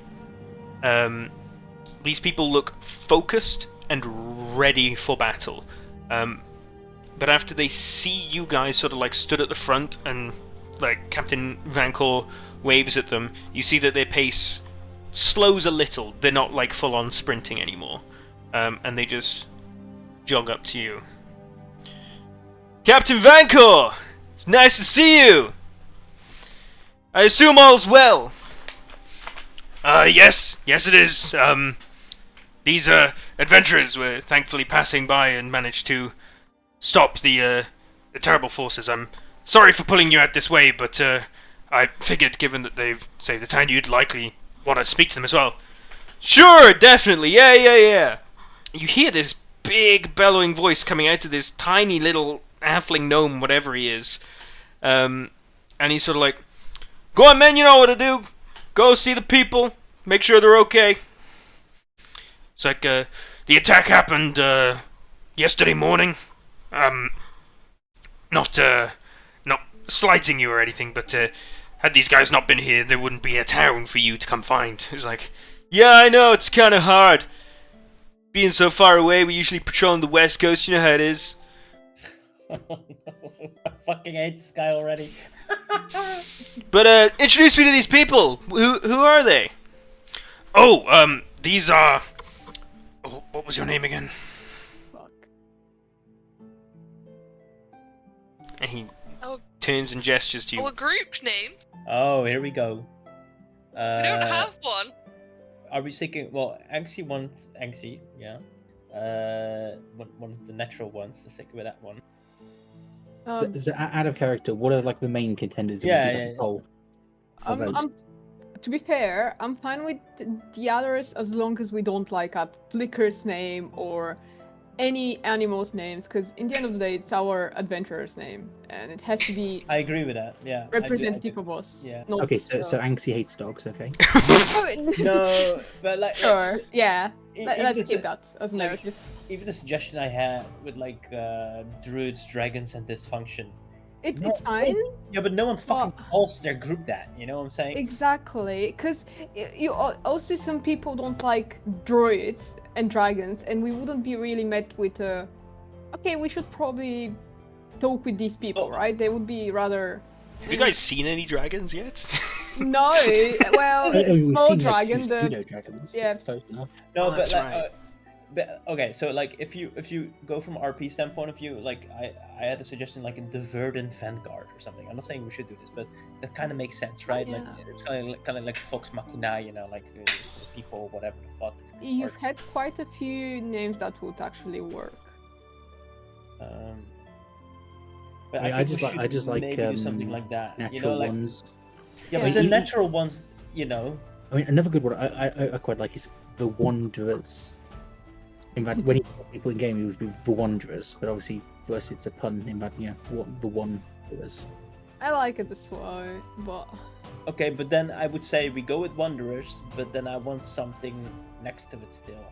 These people look focused and ready for battle. But after they see you guys sort of like stood at the front and like Captain Vancor waves at them, you see that their pace slows a little. They're not like full on sprinting anymore. And they just jog up to you. Captain Vancor! It's nice to see you! I assume all's well. Yes it is. These adventurers were thankfully passing by and managed to stop the terrible forces. I'm sorry for pulling you out this way, but I figured given that they've saved the town, you'd likely want to speak to them as well. Sure, definitely, yeah. You hear this big bellowing voice coming out of this tiny little halfling gnome, whatever he is. And he's sort of like, go on, men, you know what to do. Go see the people, make sure they're okay. It's like, the attack happened, yesterday morning. Not slighting you or anything, but, had these guys not been here, there wouldn't be a town for you to come find. It's like, yeah, I know, it's kinda hard. Being so far away, we usually patrol on the west coast, you know how it is. I fucking hate this guy already. But, introduce me to these people. Who are they? Oh, these are... Oh, what was your name again? Fuck. And he Oh. turns and gestures to you. Our group name? Oh, here we go. We don't have one. Are we sticking? Well, Anxie wants Anxie, yeah. One of the natural ones. Let's stick with that one. So out of character, what are like the main contenders? That Yeah, we do yeah, that poll? To be fair, I'm fine with the others as long as we don't like a Flicker's name or any animals' names, because in the end of the day, it's our adventurer's name, and it has to be I agree with that. Yeah. I do. representative of us. Yeah. Not, Okay, so Anxie hates dogs. Okay. No, but like. Sure. Yeah. even Let's the keep su- that as a like, narrative. Even the suggestion I had with like druids, dragons, and dysfunction. It's fine. Yeah, but no one fucking Well- calls their group that. You know what I'm saying? Exactly, because you also some people don't like droids and dragons, and we wouldn't be really met with okay, we should probably talk with these people, Oh. right? They would be rather Have you guys seen any dragons yet? no. Well, We've small seen, like, dragon, two the pseudo dragons. yeah. It's close enough. No, Oh, but that's like, right. but okay, so like if you go from RP standpoint of view, like I had a suggestion like the Verdant Vanguard or something. I'm not saying we should do this, but that kind of makes sense, right? Like Yeah. it's kind of like Fox Machina, you know, like for the people, whatever the fuck. You've had quite a few names that would actually work. But Yeah, think we should maybe do something like that. Natural You know, like ones. yeah, Yeah. but the Even- natural ones, you know. I mean, another good one I quite like is the Wanderers. In fact, when you put people in game, it would be the Wanderers, but obviously, first it's a pun. In fact, yeah, the Wanderers. I like it this way, but Okay, but then I would say we go with Wanderers, but then I want something next to it still.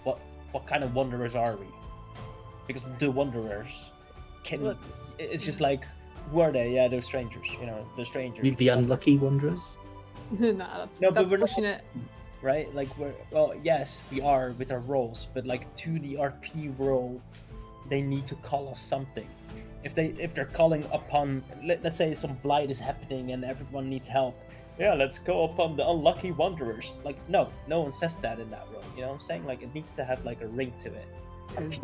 What kind of Wanderers are we? Because the Wanderers can. let's. It's just like, who are they? Yeah, they're strangers. You know, they're strangers. The unlucky Wanderers. Nah, that's No, but that's we're not- pushing it. Right? Like yes, we are with our roles, but like to the RP world, they need to call us something. If they're calling upon, let's say some blight is happening and everyone needs help. Yeah, let's go upon the unlucky wanderers. Like no one says that in that world. You know what I'm saying? Like it needs to have like a ring to it.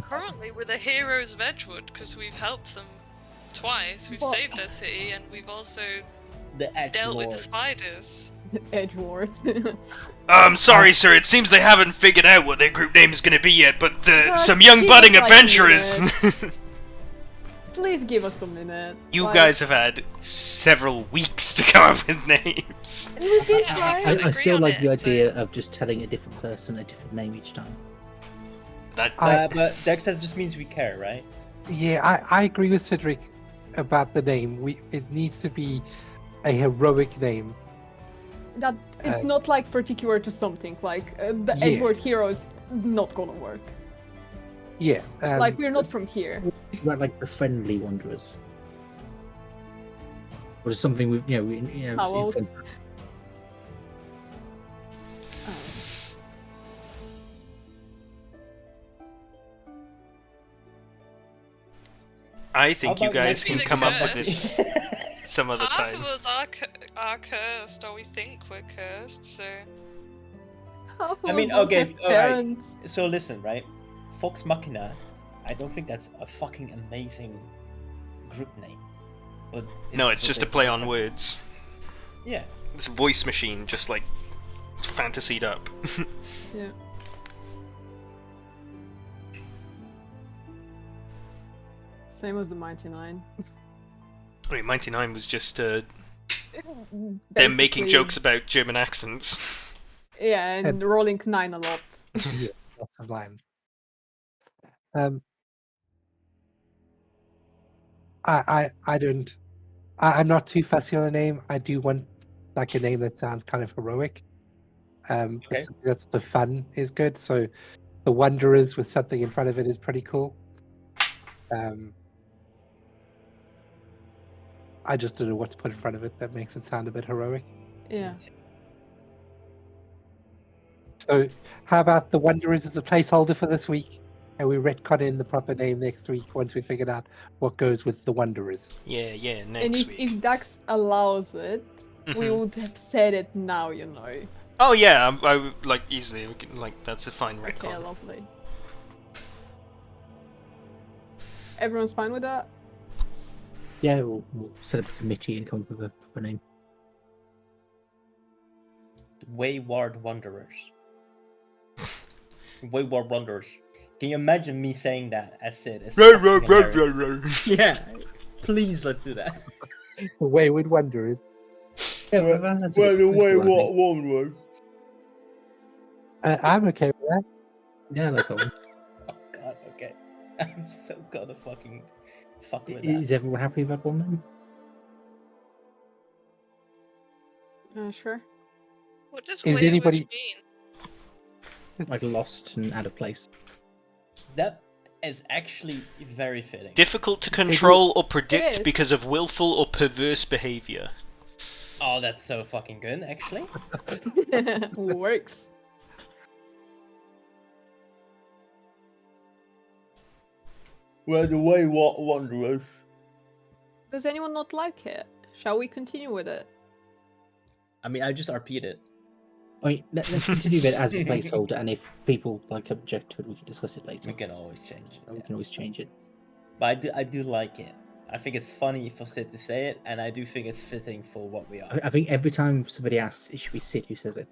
Currently, we're the heroes of Edgewood because we've helped them twice. We've Well- saved their city, and we've also The edge dealt with the lords. spiders. Edge wars. Sorry, sir. It seems they haven't figured out what their group name is going to be yet, but No, some it's young still budding like adventurers. Please give us a minute. You Like, guys have had several weeks to come up with names. and we've been Yeah. trying. I agree still on like it, the so- idea of just telling a different person a different name each time. That But Dex, that just means we care, right? Yeah, I agree with Cedric about the name. It needs to be a heroic name. That it's Uh, not like particular to something. Like the Yeah. Edward hero is not gonna work. Yeah. Like we're not from here. Right, like the friendly wanderers. Or just something with How old? I think How you about guys next can week? come up with Curse? this some other Half time. of us are cursed, or we think we're cursed, so... Half of I mean, us don't okay, have alright. parents. So listen, right? Fox Machina, I don't think that's a fucking amazing group name. But No, it's what just a they play call on it. words. Yeah. This voice machine just like fantasied up. Yeah. Same as the Mighty Nine. I mean, 99 was just them making Basically- jokes about German accents. Yeah, and rolling 9 a lot. Yeah, lots of lines. I don't. I'm not too fussy on a name. I do want like a name that sounds kind of heroic. But Okay. something that's the fun is good. So the Wanderers with something in front of it is pretty cool. I just don't know what to put in front of it that makes it sound a bit heroic. Yeah. So how about the Wanderers as a placeholder for this week? And we retcon in the proper name next week once we figured out what goes with the Wanderers. Yeah, And next if, week. if Dax allows it, we Mhm. would have said it now, you know. Oh yeah, I would, like easily. We can, like that's a fine Okay, retcon. lovely. Everyone's fine with that? Yeah, we'll set up a committee and come up with a proper name. Wayward Wanderers. Wayward Wanderers. Can you imagine me saying that as Sid? It's fucking hilarious. Yeah, please let's do that. The Wayward Wanderers. Yeah, that's a good one, Wanderers? I'm okay with that. Yeah, I like that one. Oh god, okay. I'm so gonna fucking fuck with that. Is everyone happy with that one then? Sure. What does Is wayward anybody- mean? Like lost and out of place. That is actually very fitting. Difficult to control or is. predict because of willful or perverse behavior. Oh, that's so fucking good, actually. Works. Well, the Wayward Wanderers. Does anyone not like it? Shall we continue with it? I mean, I just RP'd it. I mean, let's continue it as a placeholder, and if people like object to it, we can discuss it later. We can always change it. We yeah. can always change it. But I do like it. I think it's funny for Sid to say it, and I do think it's fitting for what we are. I think every time somebody asks, it should be Sid who says it.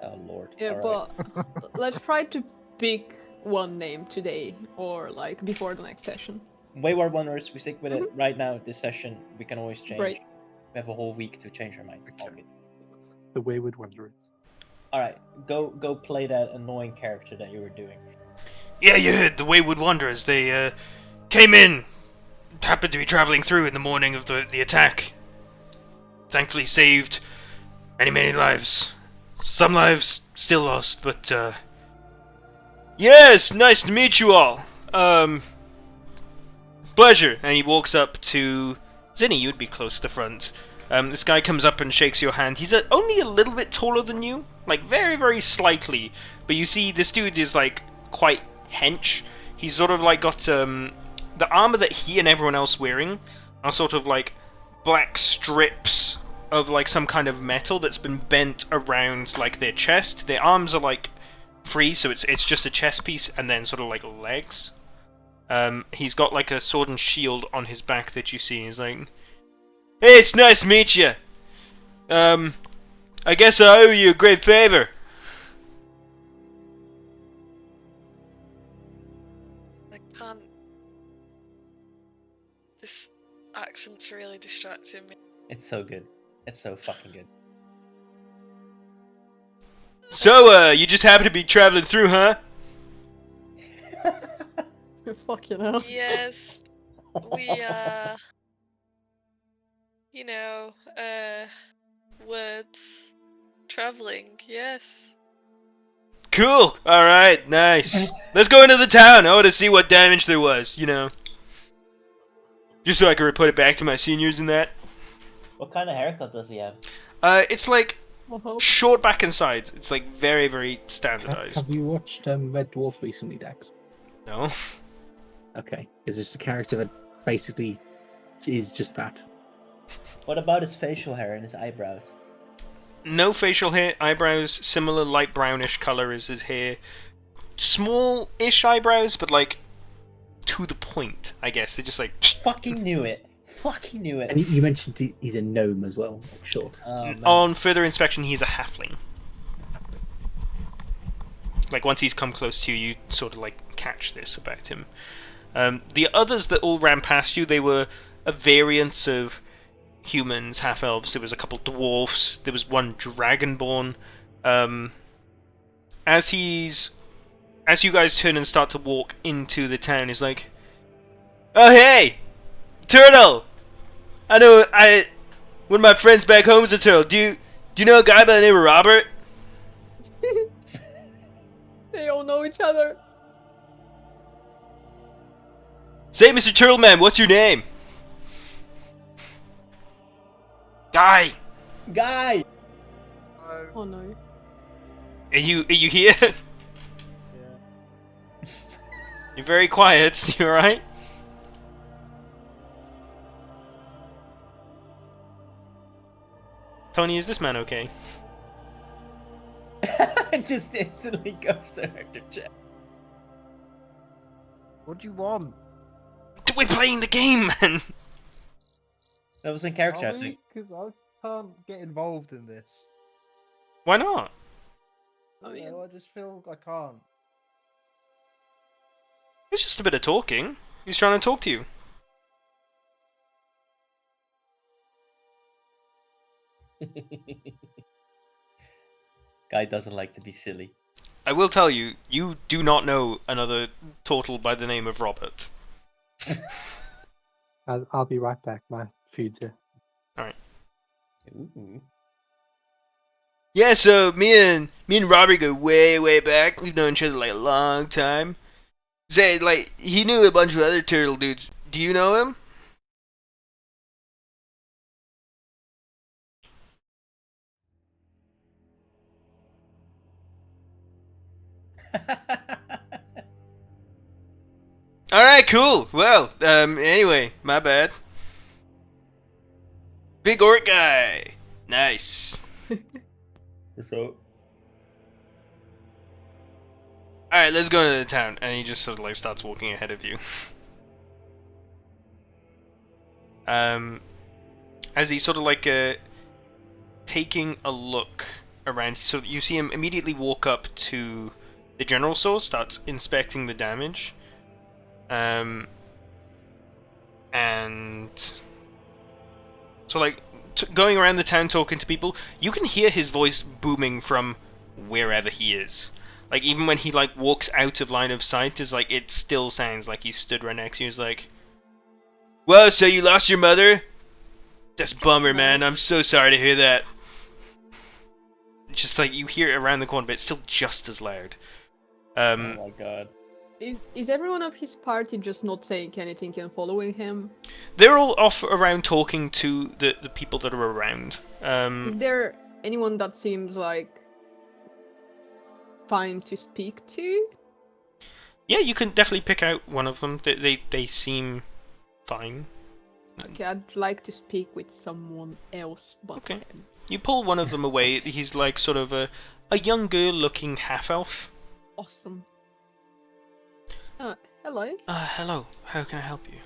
Oh lord. Yeah, Alright. but let's try to pick one name today or like before the next session. Wayward Wanderers, we stick with it right now. This session, we can always change. Great. We have a whole week to change our mind. All good. The Wayward Wanderers. All right, go play that annoying character that you were doing. Yeah, you heard the Wayward Wanderers. They came in, happened to be traveling through in the morning of the attack. Thankfully saved many lives. Some lives still lost, but yes, nice to meet you all. Pleasure. And he walks up to Zinni. You'd be close to the front. This guy comes up and shakes your hand. He's only a little bit taller than you, like very slightly. But you see, this dude is like quite hench. He's sort of like got the armor that he and everyone else wearing are sort of like black strips of like some kind of metal that's been bent around like their chest. Their arms are like free, so it's just a chest piece and then sort of like legs. He's got like a sword and shield on his back that you see. He's like, "Hey, it's nice to meet you. I guess I owe you a great favor." I can't This accent's really distracting me. It's so good. It's so fucking good. So, you just happen to be traveling through, huh? Fucking hell. Yes, we you know, words traveling. Yes. Cool. All right. Nice. Let's go into the town. I want to see what damage there was. You know, just so I can report it back to my seniors and that. What kind of haircut does he have? It's like Uh-huh. short back and sides. It's like very, very Have standardized. you watched Red Dwarf recently, Dax? No. Okay. Is this a character that basically is just that? What about his facial hair and his eyebrows? No facial hair, eyebrows, similar light brownish color as his hair. Small-ish eyebrows, but like to the point, I guess. They're just like. Fucking knew it. Fucking knew it. And you mentioned he's a gnome as well, short. Oh, man. On further inspection, he's a halfling. Like once he's come close to you, you sort of like catch this about him. The others that all ran past you, they were a variance of humans, half-elves. There was a couple dwarfs. There was one dragonborn. As you guys turn and start to walk into the town, he's like, "Oh hey, turtle! I know one of my friends back home is a turtle. Do you know a guy by the name of Robert?" They all know each other. "Say, Mr. Turtleman, what's your name?" "Guy, Guy! Oh no. are you here?" Yeah. You're very quiet. You alright? Tony, is this man okay? Just instantly goes to her to check. What do you want? We're playing the game, man! That was in character, I think. Because I can't get involved in this. Why not? I mean, I just feel I can't. It's just a bit of talking. He's trying to talk to you. Guy doesn't like to be silly. I will tell you, you do not know another turtle by the name of Robert. I'll be right back. My food's here. Ooh. Yeah, so me and Robbie go way, way back. We've known each other like a long time. Say, like, he knew a bunch of other turtle dudes. Do you know him? Alright, cool. Well, anyway, my bad. Big orc guy. Nice. So, Alright, let's go into the town. And he just sort of like starts walking ahead of you. As he's sort of like taking a look around, so you see him immediately walk up to the general store, starts inspecting the damage. And so like going around the town talking to people, you can hear his voice booming from wherever he is. Like even when he like walks out of line of sight, is like it still sounds like he stood right next to you. He's like, "Whoa, so you lost your mother? That's a bummer, man. I'm so sorry to hear that." Just like you hear it around the corner, but it's still just as loud. oh my god. is everyone of his party just not saying anything and following him? They're all off around talking to the people that are around. Is there anyone that seems like fine to speak to? Yeah, you can definitely pick out one of them. They seem fine. Okay, I'd like to speak with someone else but Okay. him. You pull one of them away. He's like sort of a young girl-looking half-elf. Awesome. Hello. Hello. How can I help you?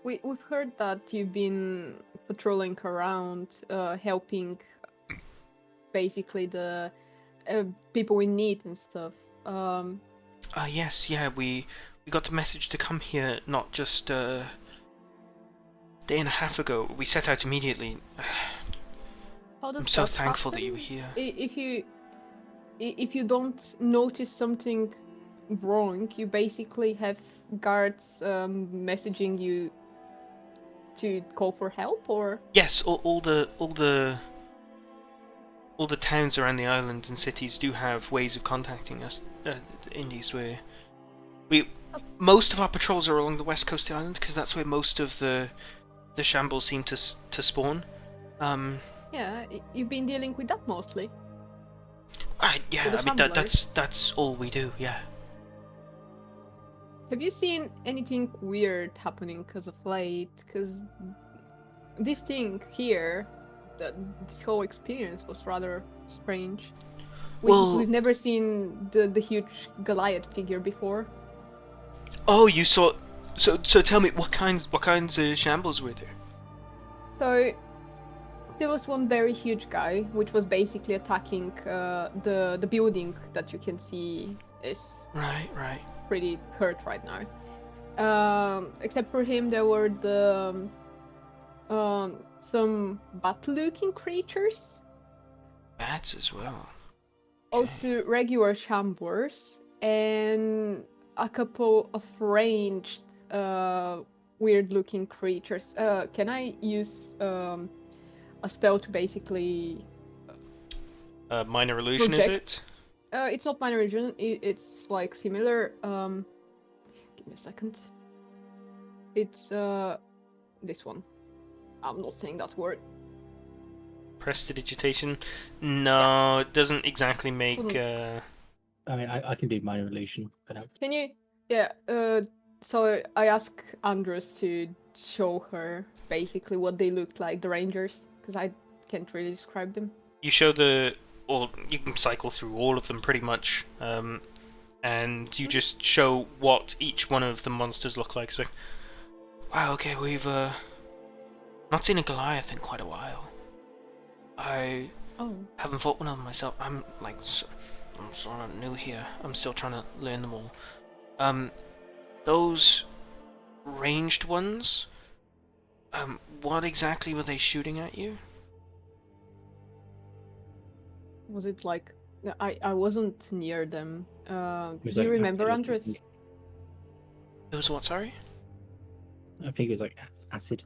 We've heard that you've been patrolling around, helping basically the people in need and stuff. Yes, yeah. We got the message to come here, not just day and a half ago. We set out immediately. How does I'm so that thankful that happen? you were here. If you don't notice something wrong, you basically have guards messaging you to call for help, or Yes, all the towns around the island and cities do have ways of contacting us. Indies, most of our patrols are along the west coast of the island because that's where most of the shambles seem to spawn. yeah, you've been dealing with that mostly. Yeah, the I mean shamblers. that's all we do. Yeah. Have you seen anything weird happening because of late? Because this thing here, this whole experience was rather strange. Well- We've never seen the huge Goliath figure before. Oh, you saw. So tell me, what kinds of shambles were there? So there was one very huge guy, which was basically attacking the building that you can see is Right. pretty hurt right now. Except for him, there were some bat-looking creatures, Bats as well. also regular shamblers, and a couple of ranged weird-looking creatures. Can I use a spell to basically Minor illusion, project? is it? It's not minor illusion. It's like similar. Give me a second. It's this one. I'm not saying that word. Prestidigitation? No, it doesn't exactly make. I mean, I can do minor illusion, but Can you? Yeah. So I asked Andres to show her basically what they looked like, the rangers, because I can't really describe them. You show or you can cycle through all of them pretty much, and you just show what each one of the monsters look like. So, wow, okay, we've not seen a Goliath in quite a while. I haven't fought one of them myself. I'm sort of new here. I'm still trying to learn them all. Those ranged ones. What exactly were they shooting at you? Was it like? I wasn't near them. was Do you like remember, acid or Andres? something. It was what? Sorry. I think it was like acid.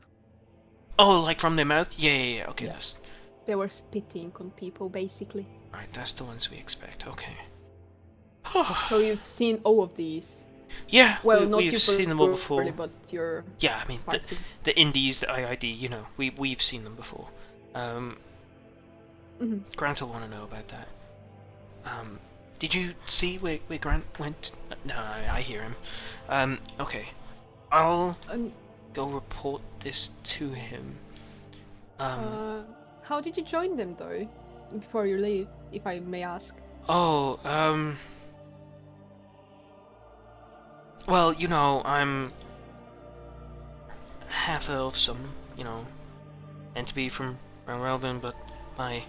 Oh, like from their mouth? Yeah. Okay, Yeah. that's They were spitting on people, basically. right. That's the ones we expect. Okay. So you've seen all of these. Yeah, Well, not we've you seen them all before. personally, but your Yeah, I mean party. the indies, the IID. You know, we've seen them before. Grant will want to know about that. Did you see where Grant went? No, I hear him. Okay. I'll go report this to him. How did you join them, though? Before you leave, if I may ask. Oh, well, you know, I'm half elf, some, you know, meant to be from Relvin, but my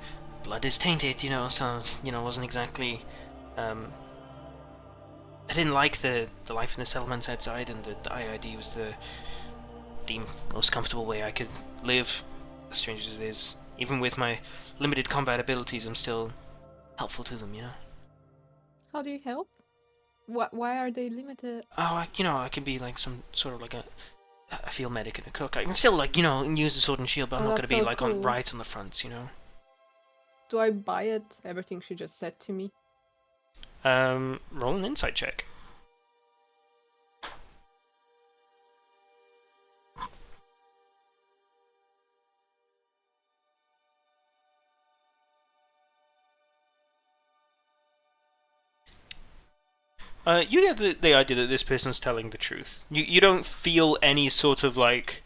blood is tainted, you know, so, you know, wasn't exactly, I didn't like the life in the settlements outside, and the IID was the most comfortable way I could live, as strange as it is. Even with my limited combat abilities, I'm still helpful to them, you know? How do you help? Why are they limited? Oh, I can be like some sort of like a field medic and a cook. I can still like, you know, use the sword and shield, but I'm not going to that's be so like cool. right on the fronts, you know? Do I buy it? Everything she just said to me. Roll an insight check. You get the idea that this person's telling the truth. You don't feel any sort of like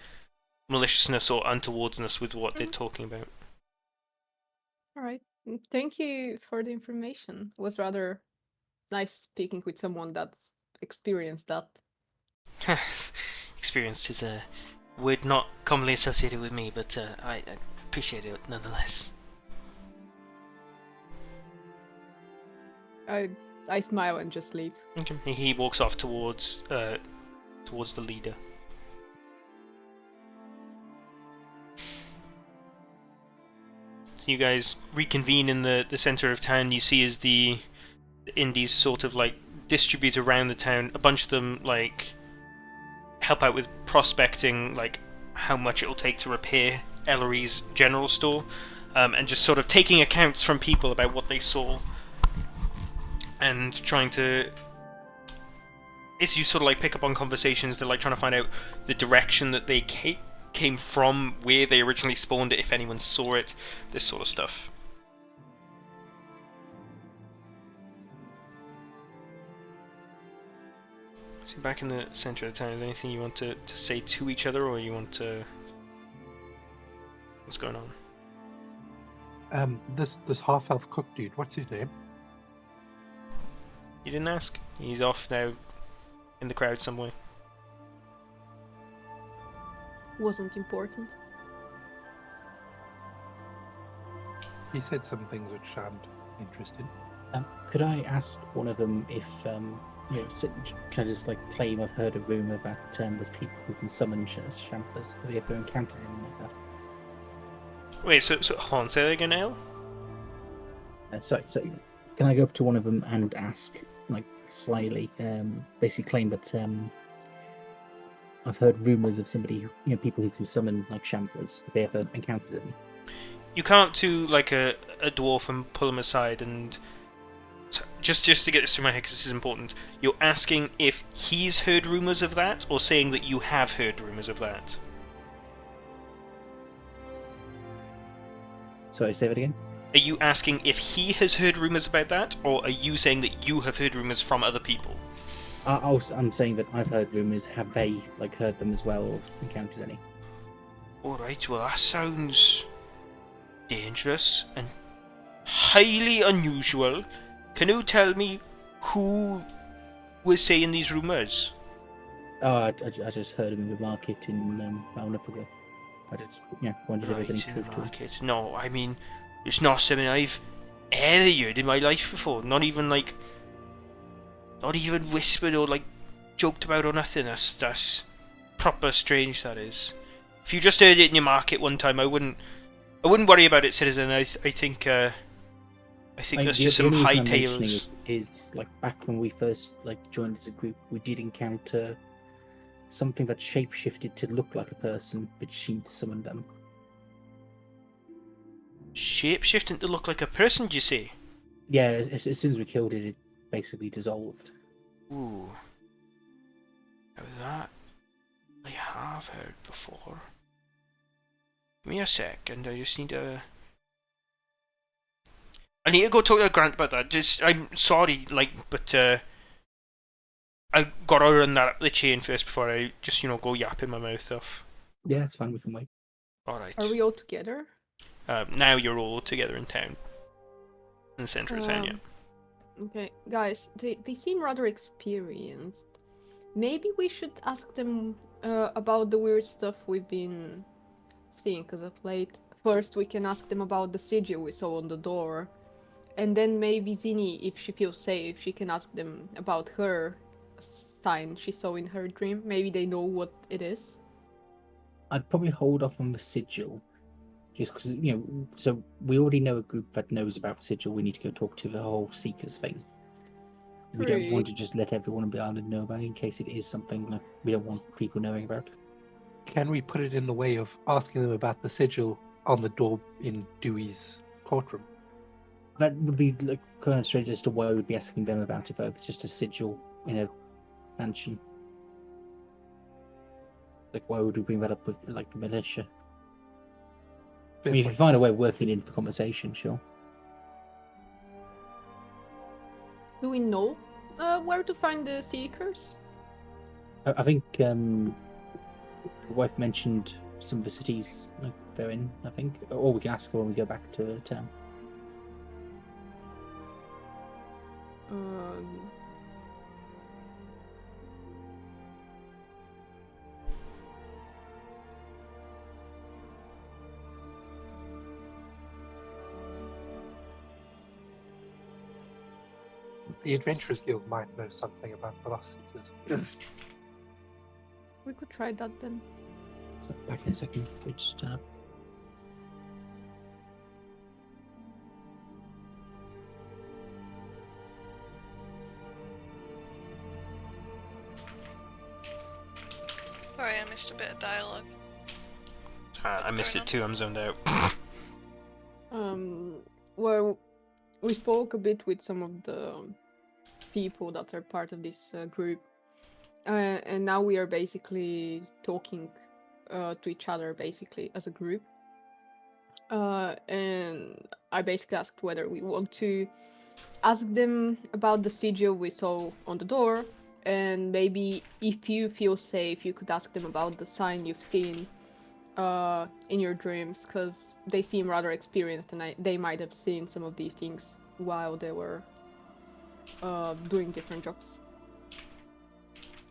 maliciousness or untowardness with what they're talking about. All right. Thank you for the information. It was rather nice speaking with someone that's experienced that. Experienced is a word not commonly associated with me, but I appreciate it nonetheless. I smile and just leave. Okay. He walks off towards the leader. you guys reconvene in the center of town. You see as the indies sort of like distribute around the town. A bunch of them like help out with prospecting, like how much it'll take to repair Ellery's general store, and just sort of taking accounts from people about what they saw, and trying to. As you sort of like pick up on conversations, they're like trying to find out the direction that they came from, where they originally spawned it, if anyone saw it, this sort of stuff. So back in the center of the town, is there anything you want to say to each other, or you want to... What's going on? This half-elf cook dude, what's his name? You didn't ask? He's off now in the crowd somewhere. Wasn't important. He said some things which aren't interesting. Could I ask one of them if, you know, can I just like claim I've heard a rumor that there's people who can summon shamblers? Have you ever encountered anything like that? Wait, so hold on, say that again, Ale? So can I go up to one of them and ask, like, slyly, basically claim that I've heard rumors of somebody, people who can summon like shamblers. Have they ever encountered any? You can't do like a dwarf and pull him aside and... Just to get this through my head, because this is important, you're asking if he's heard rumours of that, or saying that you have heard rumours of that? Sorry, say that again? Are you asking if he has heard rumours about that, or are you saying that you have heard rumours from other people? I'm saying that I've heard rumours. Have they like heard them as well, or encountered any? Alright, well that sounds dangerous and highly unusual. Can you tell me who was saying these rumours? Oh, I just heard them in the market in round up ago. I just wondered if there's any truth to it. No, I mean, it's not something I've ever heard in my life before. Not even whispered or like joked about or nothing. That's proper strange. That is. If you just heard it in your market one time, I wouldn't worry about it, citizen. I think that's just some high tales. Is like back when we first joined as a group, we did encounter something that shapeshifted to look like a person, which seemed to summon them. Shapeshifting to look like a person, do you say? Yeah, as soon as we killed it, it basically dissolved. Ooh. Now that I have heard before. Give me a second, I just need to... I need to go talk to Grant about that. I'm sorry, but I gotta run that up the chain first before I just, go yapping my mouth off. Yeah, it's fine, we can wait. Alright. Are we all together? Now you're all together in town. In the centre of town, yeah. Okay, guys, they seem rather experienced. Maybe we should ask them about the weird stuff we've been seeing as of late. First, we can ask them about the sigil we saw on the door. And then maybe Zinni, if she feels safe, she can ask them about her sign she saw in her dream. Maybe they know what it is. I'd probably hold off on the sigil. Just because, so we already know a group that knows about the sigil. We need to go talk to the whole Seekers thing. We don't want to just let everyone on the island know about it in case it is something that we don't want people knowing about. Can we put it in the way of asking them about the sigil on the door in Dewey's courtroom? That would be kind of strange as to why we'd be asking them about it, though, if it's just a sigil in a mansion. Why would we bring that up with, the militia? I mean, if you find a way of working into the conversation, sure. Do we know where to find the Seekers? I think the wife mentioned some of the cities they're in, I think. Or we can ask her when we go back to town. The Adventurers Guild might know something about the Lost Seekers. We could try that then. So back in a second, we just Sorry, I missed a bit of dialogue. I missed it too. I'm zoned out. Well, we spoke a bit with some of the people that are part of this group, and now we are basically talking to each other, basically as a group. And I basically asked whether we want to ask them about the sigil we saw on the door, and maybe if you feel safe, you could ask them about the sign you've seen in your dreams, because they seem rather experienced, and they might have seen some of these things while they were doing different jobs.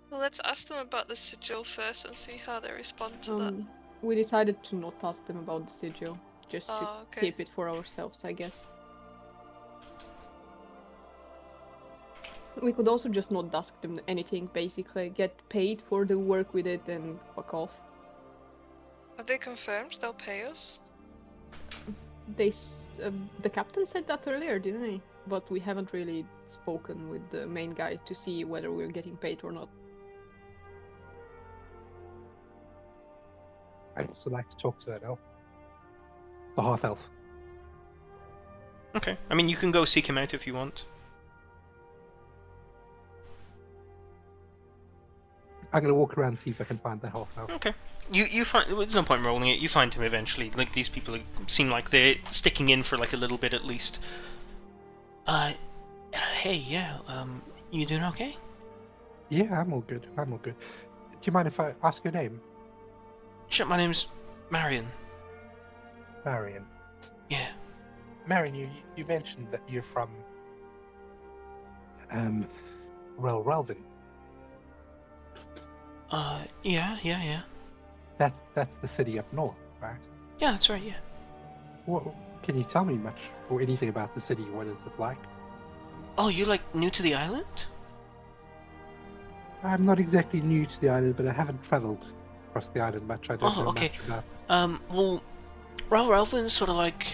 Well, let's ask them about the sigil first and see how they respond to that. We decided to not ask them about the sigil, just to Okay. keep it for ourselves, I guess. We could also just not ask them anything, basically. Get paid for the work we did and fuck off. Have they confirmed they'll pay us? The captain said that earlier, didn't he? But we haven't really spoken with the main guy to see whether we're getting paid or not. I'd also like to talk to that elf. The half elf. Okay. I mean, you can go seek him out if you want. I'm gonna walk around and see if I can find the half elf. Okay. You find there's no point rolling it. You find him eventually. Like these people seem like they're sticking in for like a little bit at least. Hey, yeah. You doing okay? Yeah, I'm all good. I'm all good. Do you mind if I ask your name? Sure. My name's Marion. Marion. Yeah. Marion, you mentioned that you're from Relvin. Yeah. That's the city up north, right? Yeah, that's right. Yeah. What can you tell me much or anything about the city? What is it like? Oh, you like new to the island? I'm not exactly new to the island, but I haven't travelled across the island much. I don't know okay. much about. Well, Relvin's sort of like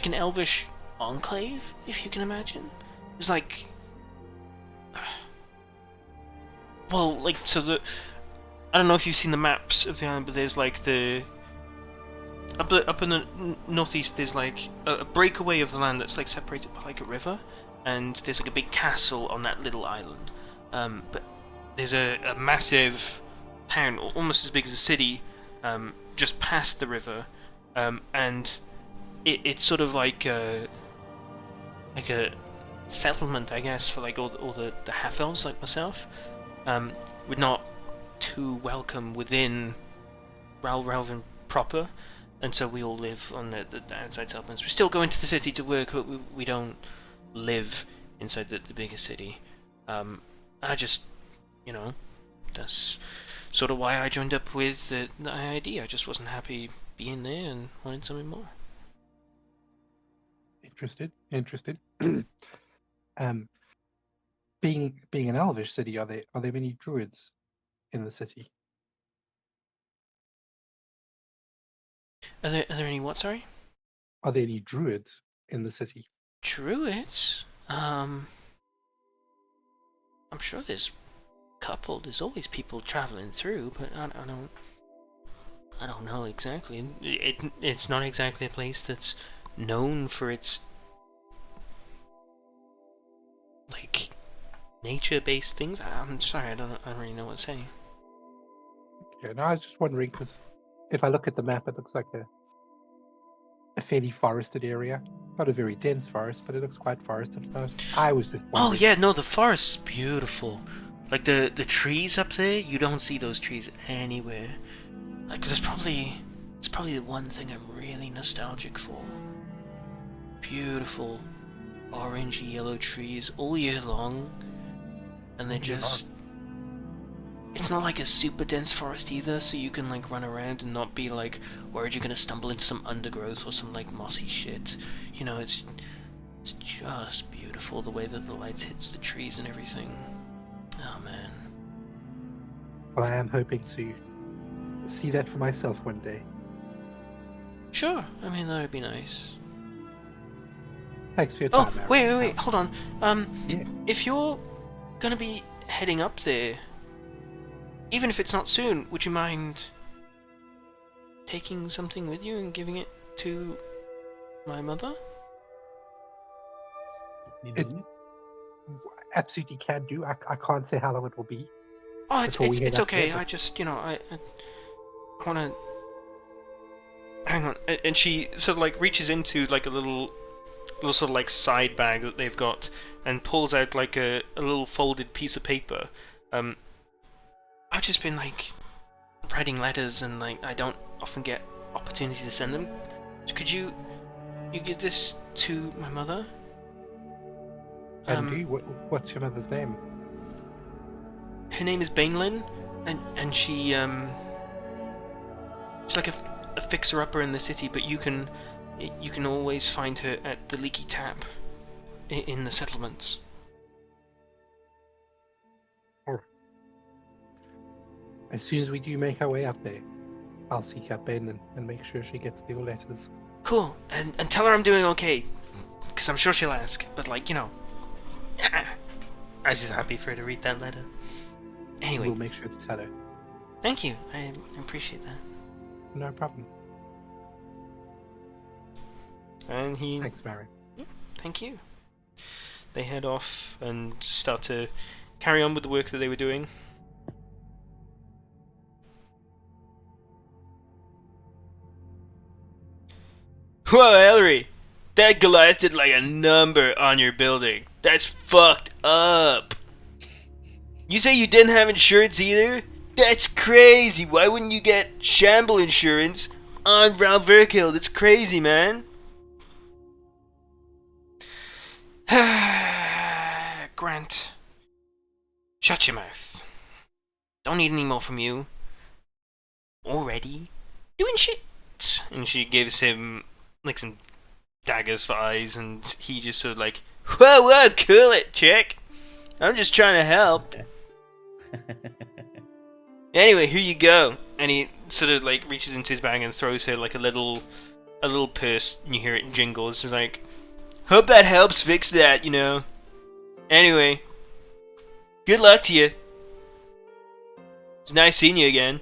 an elvish enclave, if you can imagine. It's like, well, like so I don't know if you've seen the maps of the island, but there's like up in the northeast. There's like a breakaway of the land that's like separated by like a river, and there's like a big castle on that little island. But there's a massive town, almost as big as a city, just past the river, and it's sort of like a settlement, I guess, for like all the half elves like myself. We're not too welcome within Relvin proper, and so we all live on the outside settlements. We still go into the city to work, but we don't live inside the bigger city. I just, that's sort of why I joined up with the ID. I just wasn't happy being there and wanted something more. Interested. Being an elvish city, are there many druids in the city? Are there any what? Sorry. Are there any druids in the city? Druids? I'm sure there's a couple. There's always people traveling through, but I don't know exactly. It's not exactly a place that's known for its like nature-based things. I'm sorry, I don't really know what to say. Yeah, no, I was just wondering because if I look at the map, it looks like a fairly forested area. Not a very dense forest, but it looks quite forested. I was just wondering. Oh yeah, no, the forest's beautiful. Like the trees up there, you don't see those trees anywhere. Like it's probably the one thing I'm really nostalgic for. Beautiful orange yellow trees all year long, and they're just. It's not like a super dense forest either, so you can like run around and not be like worried you're gonna stumble into some undergrowth or some like mossy shit. It's just beautiful the way that the light hits the trees and everything. Oh man. Well, I am hoping to see that for myself one day. Sure, I mean that would be nice. Thanks for your time, Oh, Aaron. wait, hold on. Yeah. If you're gonna be heading up there, even if it's not soon, would you mind taking something with you and giving it to my mother? Maybe. Absolutely can do. I can't say how long it will be. Oh, it's before we head it's up okay. there, I just, I want to. Hang on. And she sort of like reaches into like a little sort of like side bag that they've got and pulls out like a little folded piece of paper. I've just been like writing letters and like I don't often get opportunities to send them. Could you give this to my mother? Andy, what's your mother's name? Her name is Bainlin, and she's like a fixer-upper in the city, but you can always find her at the Leaky Tap in the settlements. As soon as we do make our way up there, I'll seek out Ben and make sure she gets the letters. Cool, and tell her I'm doing okay, because I'm sure she'll ask, but like, I'm just happy for her to read that letter. Anyway. We'll make sure to tell her. Thank you, I appreciate that. No problem. And he... Thanks, Mary. Thank you. They head off and start to carry on with the work that they were doing. Whoa, Ellery! That Goliath did like a number on your building. That's fucked up. You say you didn't have insurance either? That's crazy. Why wouldn't you get shamble insurance on Valverkill? That's crazy, man. Grant, shut your mouth. Don't need any more from you. Already doing shit. And she gives him like some daggers for eyes, and he just sort of like, whoa, cool it, chick. I'm just trying to help. Anyway, here you go. And he sort of like reaches into his bag and throws her like a little purse, and you hear it jingle. It's just like, hope that helps fix that, Anyway, good luck to you. It's nice seeing you again.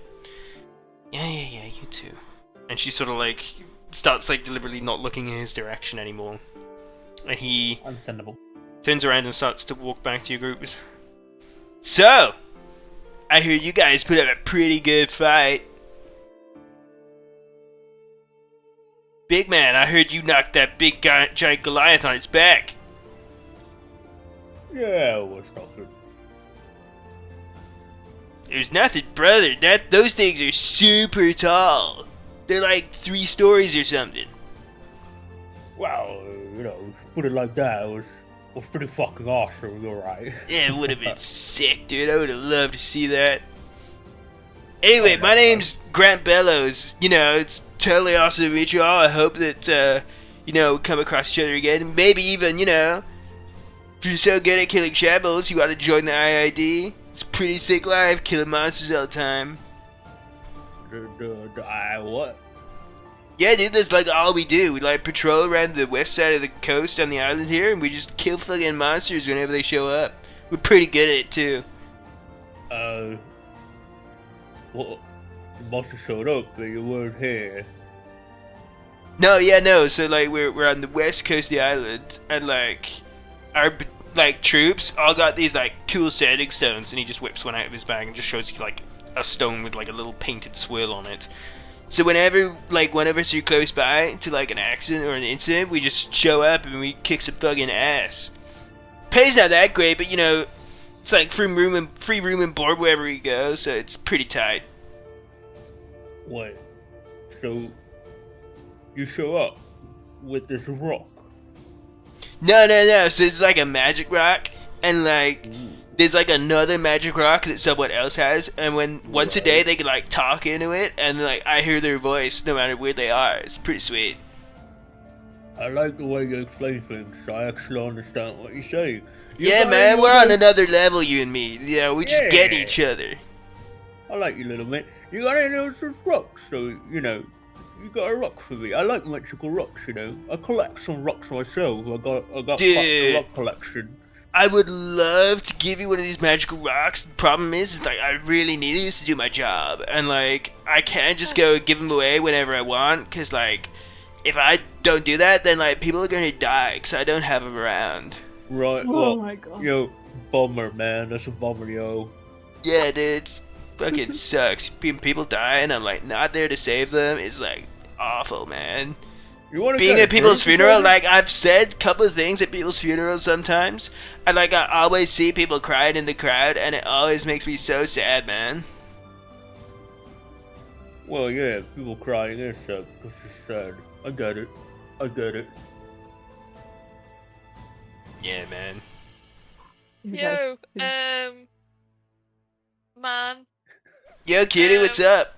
Yeah, you too. And she sort of like starts like deliberately not looking in his direction anymore. And he Understandable. turns around and starts to walk back to your groups. So, I heard you guys put up a pretty good fight. Big man, I heard you knocked that big giant Goliath on its back. Yeah, what's nothing? There's nothing, brother. Those things are super tall. They're like 3 stories or something. Well, put it like that, it was pretty fucking awesome, you're right. Yeah, it would have been sick, dude. I would have loved to see that. Anyway, my name's Grant Bellows. It's totally awesome to meet you all. I hope that, we come across each other again. And maybe even, if you're so good at killing shambles, you want to join the IID. It's a pretty sick life, killing monsters all the time. What? Yeah, dude, that's like all we do. We like patrol around the west side of the coast on the island here, and we just kill fucking monsters whenever they show up. We're pretty good at it too. Well, you must have showed up, but you weren't here. No. So like we're on the west coast of the island, and like our troops all got these like cool sanding stones, and he just whips one out of his bag and just shows you like a stone with like a little painted swirl on it. So whenever like one of us are close by to like an accident or an incident, we just show up and we kick some fucking ass. Pay's not that great, but it's like free room and board wherever we go, so it's pretty tight. Wait, so you show up with this rock? No. So it's like a magic rock, and like there's like another magic rock that someone else has, and once a day they can like talk into it, and like I hear their voice no matter where they are. It's pretty sweet. I like the way you explain things. I actually understand what you say. Yeah, man, we're on another level, you and me. We just get each other. I like you, little mate. You got any of those rocks? So you got a rock for me. I like magical rocks. I collect some rocks myself. I got quite a rock collection. I would love to give you one of these magical rocks. The problem is like I really need these to do my job, and like I can't just go give them away whenever I want, cause like if I don't do that, then like people are gonna die, cause I don't have them around. Right. Oh Well, my god. yo, bummer, man. That's a bummer, yo. Yeah, dude, it's fucking sucks. People die, and I'm like not there to save them. It's like awful, man. You want to Being at people's funeral, like I've said a couple of things at people's funerals sometimes, and like I always see people crying in the crowd, and it always makes me so sad, man. Well, yeah, people crying is sad because it's sad. I get it. I get it. Yeah, man. You guys- Yo, man. Yo, kitty, what's up?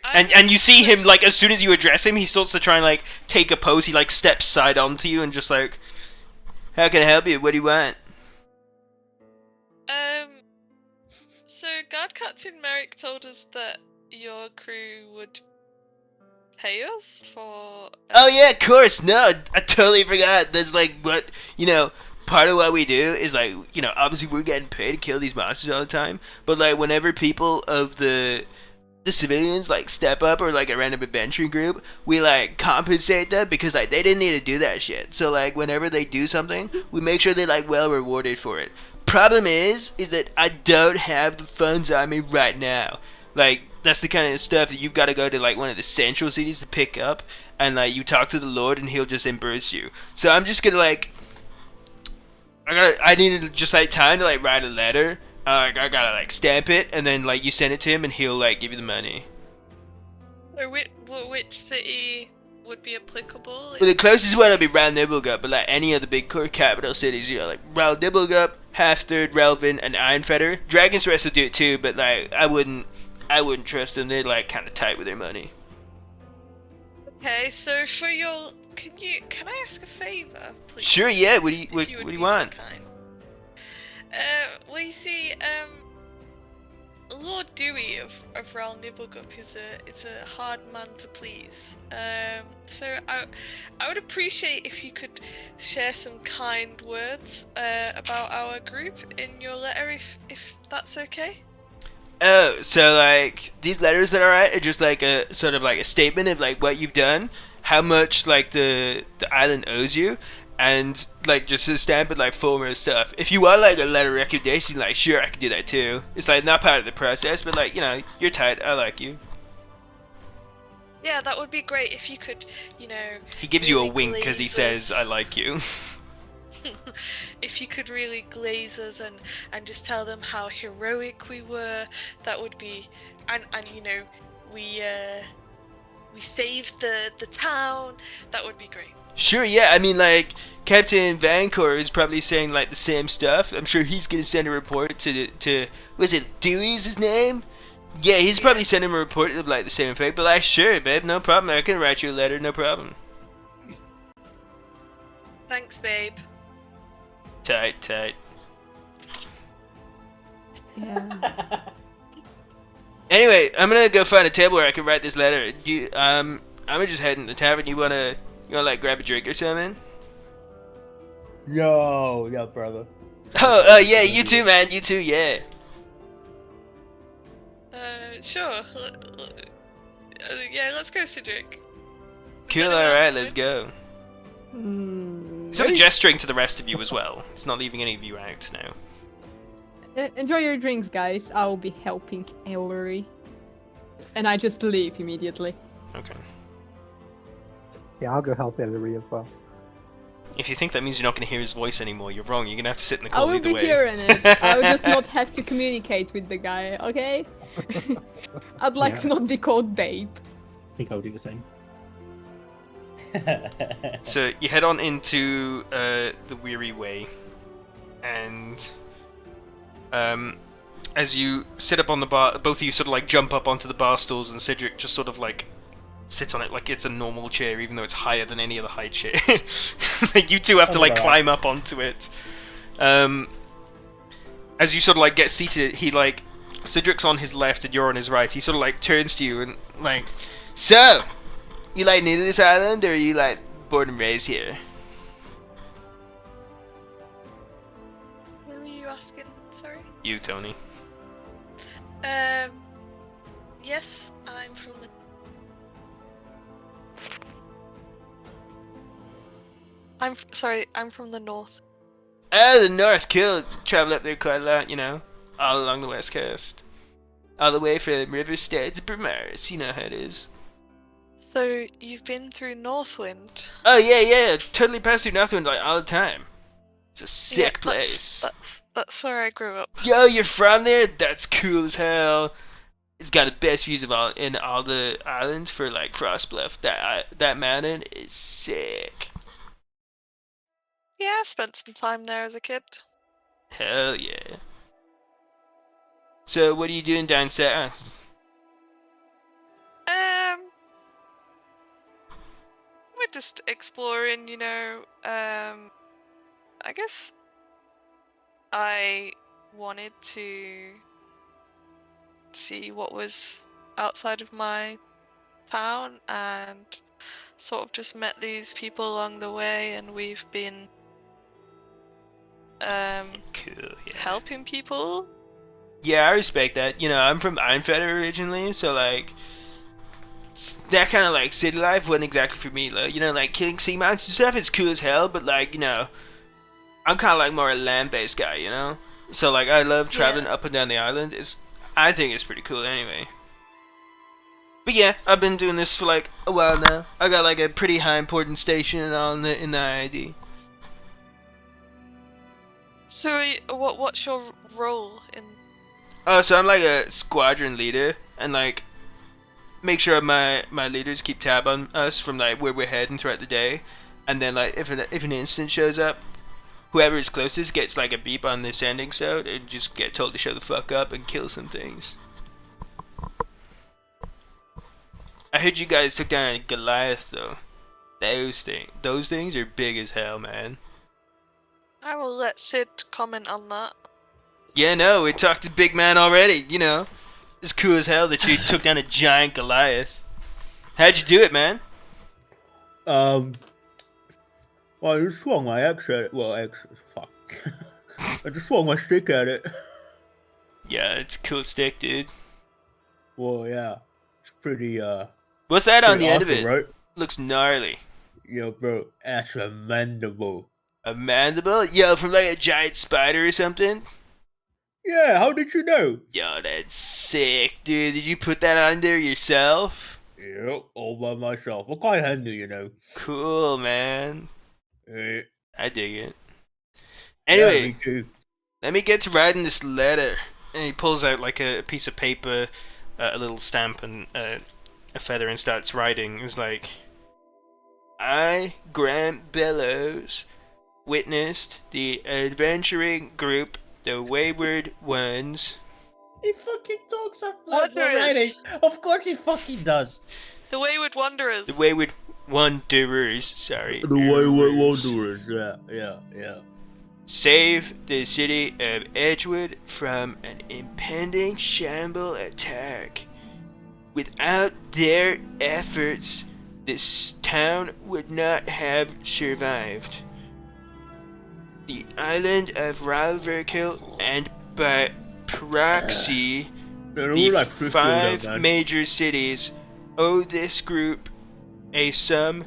I- And you see him like as soon as you address him, he starts to try and like take a pose. He like steps side onto you and just like, how can I help you? What do you want? So Guard Captain Merrick told us that your crew would pay us for. Oh yeah, of course. No, I totally forgot. There's like what part of what we do is like obviously we're getting paid to kill these monsters all the time, but like whenever people of the civilians like step up or like a random adventuring group, we like compensate them because like they didn't need to do that shit. So like whenever they do something, we make sure they're like well rewarded for it. Problem is that I don't have the funds on me right now. Like that's the kind of stuff that you've got to go to like one of the central cities to pick up, and like you talk to the Lord and he'll just embrace you. So I'm just gonna like I needed just like time to like write a letter. I gotta like stamp it, and then like you send it to him, and he'll like give you the money. So which city would be applicable? Well, the closest one will be Ral Nibblegut, but like any of the big core capital cities, like Ral Nibblegut, Half-Third, Relvin, and Ironfeather. Dragon's Rest will do it too, but like I wouldn't trust them. They're like kind of tight with their money. Okay, so for your, can I ask a favor, please? Sure, yeah. What do you If would you be so want? kind. Well, you see, Lord Dewey of Ral Nibblegup is a hard man to please. So I would appreciate if you could share some kind words about our group in your letter, if that's okay. Oh, so like these letters that I write are just like a sort of like a statement of like what you've done, how much like the island owes you, and like just a stamp of like former stuff. If you want like a letter of recommendation, like sure I can do that too. It's like not part of the process, but like you're tight. I like you. Yeah, that would be great if you could, He gives you a really wink because he glaze says us. I like you. If you could really glaze us and just tell them how heroic we were, that would be, and we saved the town. That would be great. Sure, yeah. I mean, like Captain Vancouver is probably saying like the same stuff. I'm sure he's gonna send a report to was it Dewey's his name? Yeah, he's probably sending a report of like the same effect. But like, sure, babe, no problem. I can write you a letter, no problem. Thanks, babe. Tight. Yeah. Anyway, I'm gonna go find a table where I can write this letter. I'm gonna just head in the tavern. You wanna like grab a drink or something? Yo, yeah, brother. Oh, yeah, you too, man. You too, yeah. Sure. Yeah, let's go, Cedric. Cool. All right, let's go. Sort of gesturing to the rest of you as well. It's not leaving any of you out now. Enjoy your drinks, guys. I'll be helping Ellery. And I just leave immediately. Okay. Yeah, I'll go help Ellery as well. If you think that means you're not going to hear his voice anymore, you're wrong. You're going to have to sit in the I call will either be way. hearing it. I'll just not have to communicate with the guy, okay? I'd like to not be called babe. I think I would do the same. So you head on into the Weary Way, and as you sit up on the bar, both of you sort of like jump up onto the bar stools, and Cedric just sort of like sits on it like it's a normal chair, even though it's higher than any other high chair. Like you two have to like climb up onto it. As you sort of like get seated, he like Cedric's on his left and you're on his right. He sort of like turns to you and like, so you like new to this island, or are you like born and raised here? asking? Sorry. You, Tony. Yes, I'm from the. Sorry, I'm from the north. Oh, the North, cool. Travel up there quite a lot, you know, all along the west coast. All the way from Riverstead to Primaris, you know how it is. So you've been through Northwind. Oh, yeah, totally pass through Northwind like all the time. It's a sick Yeah, place. That's where I grew up. Yo, you're from there? That's cool as hell. It's got the best views of all in all the islands for like Frostbluff. That mountain is sick. Yeah, I spent some time there as a kid. Hell yeah. So what are you doing down south? We're just exploring, you know. I guess I wanted to see what was outside of my town and sort of just met these people along the way, and we've been Cool, yeah. helping people. Yeah, I respect that. You know, I'm from Einfetter originally, so like that kind of like city life wasn't exactly for me. Like, you know, like killing sea monsters and stuff, it's cool as hell, but like, you know, I'm kind of like more a land-based guy, you know. So like, I love traveling up and down the island. I think it's pretty cool anyway. But yeah, I've been doing this for like a while now. I got like a pretty high important station and all in the ID. So what's your role in? Oh, so I'm like a squadron leader, and like make sure my leaders keep tab on us from like where we're heading throughout the day, and then like if an incident shows up, whoever is closest gets like a beep on their sending sound and just get told to shut the fuck up and kill some things. I heard you guys took down a Goliath though. Those things are big as hell, man. I will let Sid comment on that. Yeah, no, we talked to Big Man already. You know, it's cool as hell that you took down a giant Goliath. How'd you do it, man? Well, I just swung my axe at it. Well, fuck. I just swung my stick at it. Yeah, it's a cool stick, dude. Well, yeah, it's pretty. What's that on the end of awesome, it? right? Looks gnarly. Yo, bro, that's a mandible. A mandible? Yo, from like a giant spider or something? Yeah, how did you know? Yo, that's sick, dude. Did you put that on there yourself? Yep, all by myself. I'm quite handy, you know. Cool, man. Yeah, I dig it. yeah, Anyway, me too. let me get to writing this letter. And he pulls out like a piece of paper, a little stamp, and a feather, and starts writing. It's like, I, Grant Bellows, witnessed the adventuring group, the Wayward Ones. He fucking talks up like we're Wanderers. writing. Of course he fucking does. The Wayward Wanderers. The Wayward Wanderers, sorry. The Wayward Wanderers, yeah. Save the city of Edgewood from an impending shamble attack. Without their efforts, this town would not have survived. The island of Ralverkill, and by proxy, the 5 major cities owe this group a sum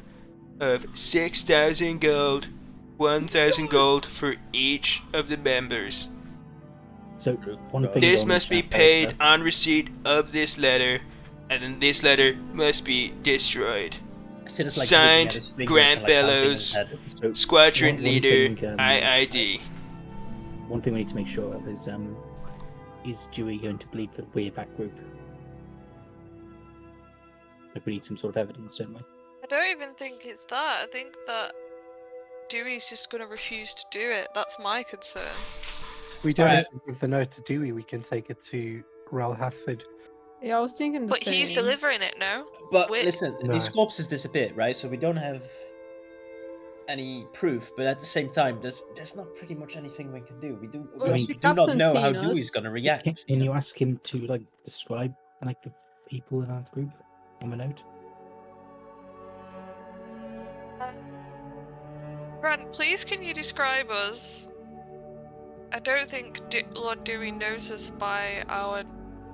of 6,000 gold, 1,000 gold for each of the members. So one thing. This must be paid on receipt of this letter, and then this letter must be destroyed. Signed, Grant Bellows, Squadron Leader, IID. One thing we need to make sure of is Dewey going to bleed for the Weirback group? Like, we need some sort of evidence, don't we? I don't even think it's that. I think that Dewey's just going to refuse to do it. That's my concern. We don't have to give the note to Dewey. We can take it to Ral Hafford. Yeah, I was thinking the But same. he's delivering it now. But Wait. listen, No. these corpses disappeared, right? So we don't have any proof. But at the same time, there's not pretty much anything we can do. We do the do not captain's know how seen Dewey's us. gonna react. Can you ask him to like describe like the people in our group on the note? Grant, please can you describe us? I don't think Lord Dewey knows us by our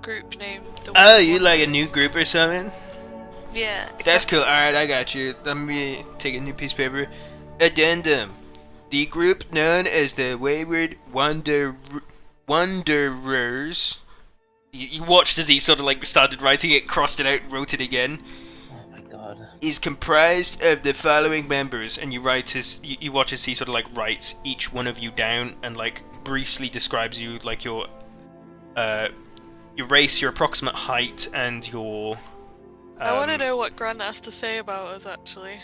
group name. Oh, you like a new group or something? Yeah. That's cool. Alright, I got you. Let me take a new piece of paper. Addendum. The group known as the Wayward Wanderers. You watched as he sort of like started writing it, crossed it out, wrote it again. Oh my god. Is comprised of the following members, and you write as you watch as he sort of like writes each one of you down and like briefly describes you, like your race, your approximate height, and your. I want to know what Grant has to say about us, actually.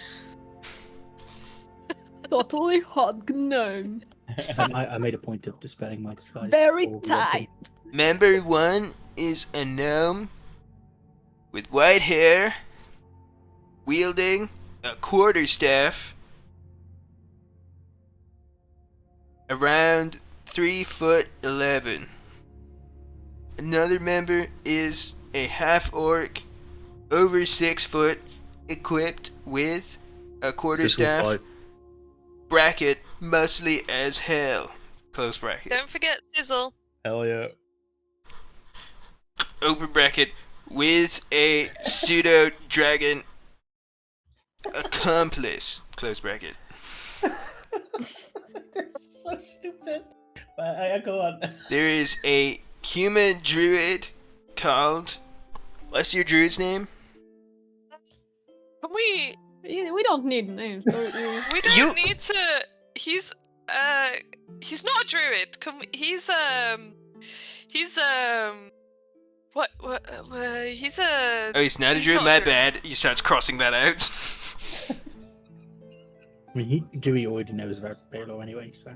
Totally hot gnome. I made a point of dispelling my disguise. Very before we tight. Member 1 is a gnome with white hair, wielding a quarterstaff, around 3'11". Another member is a half-orc, over 6 foot, equipped with a quarterstaff, bracket, muscly as hell, close bracket. Don't forget Sizzle. Hell yeah. Open bracket, with a pseudo dragon accomplice, close bracket. That's so stupid. But I go on. There is a human druid called. What's your druid's name? Can we? We don't need names, don't we? We don't You- need to. He's not a druid. He's what he's a. Oh, he's not a druid. not My bad. You starts crossing that out. I mean, Dewey already knows about Baylor anyway, so.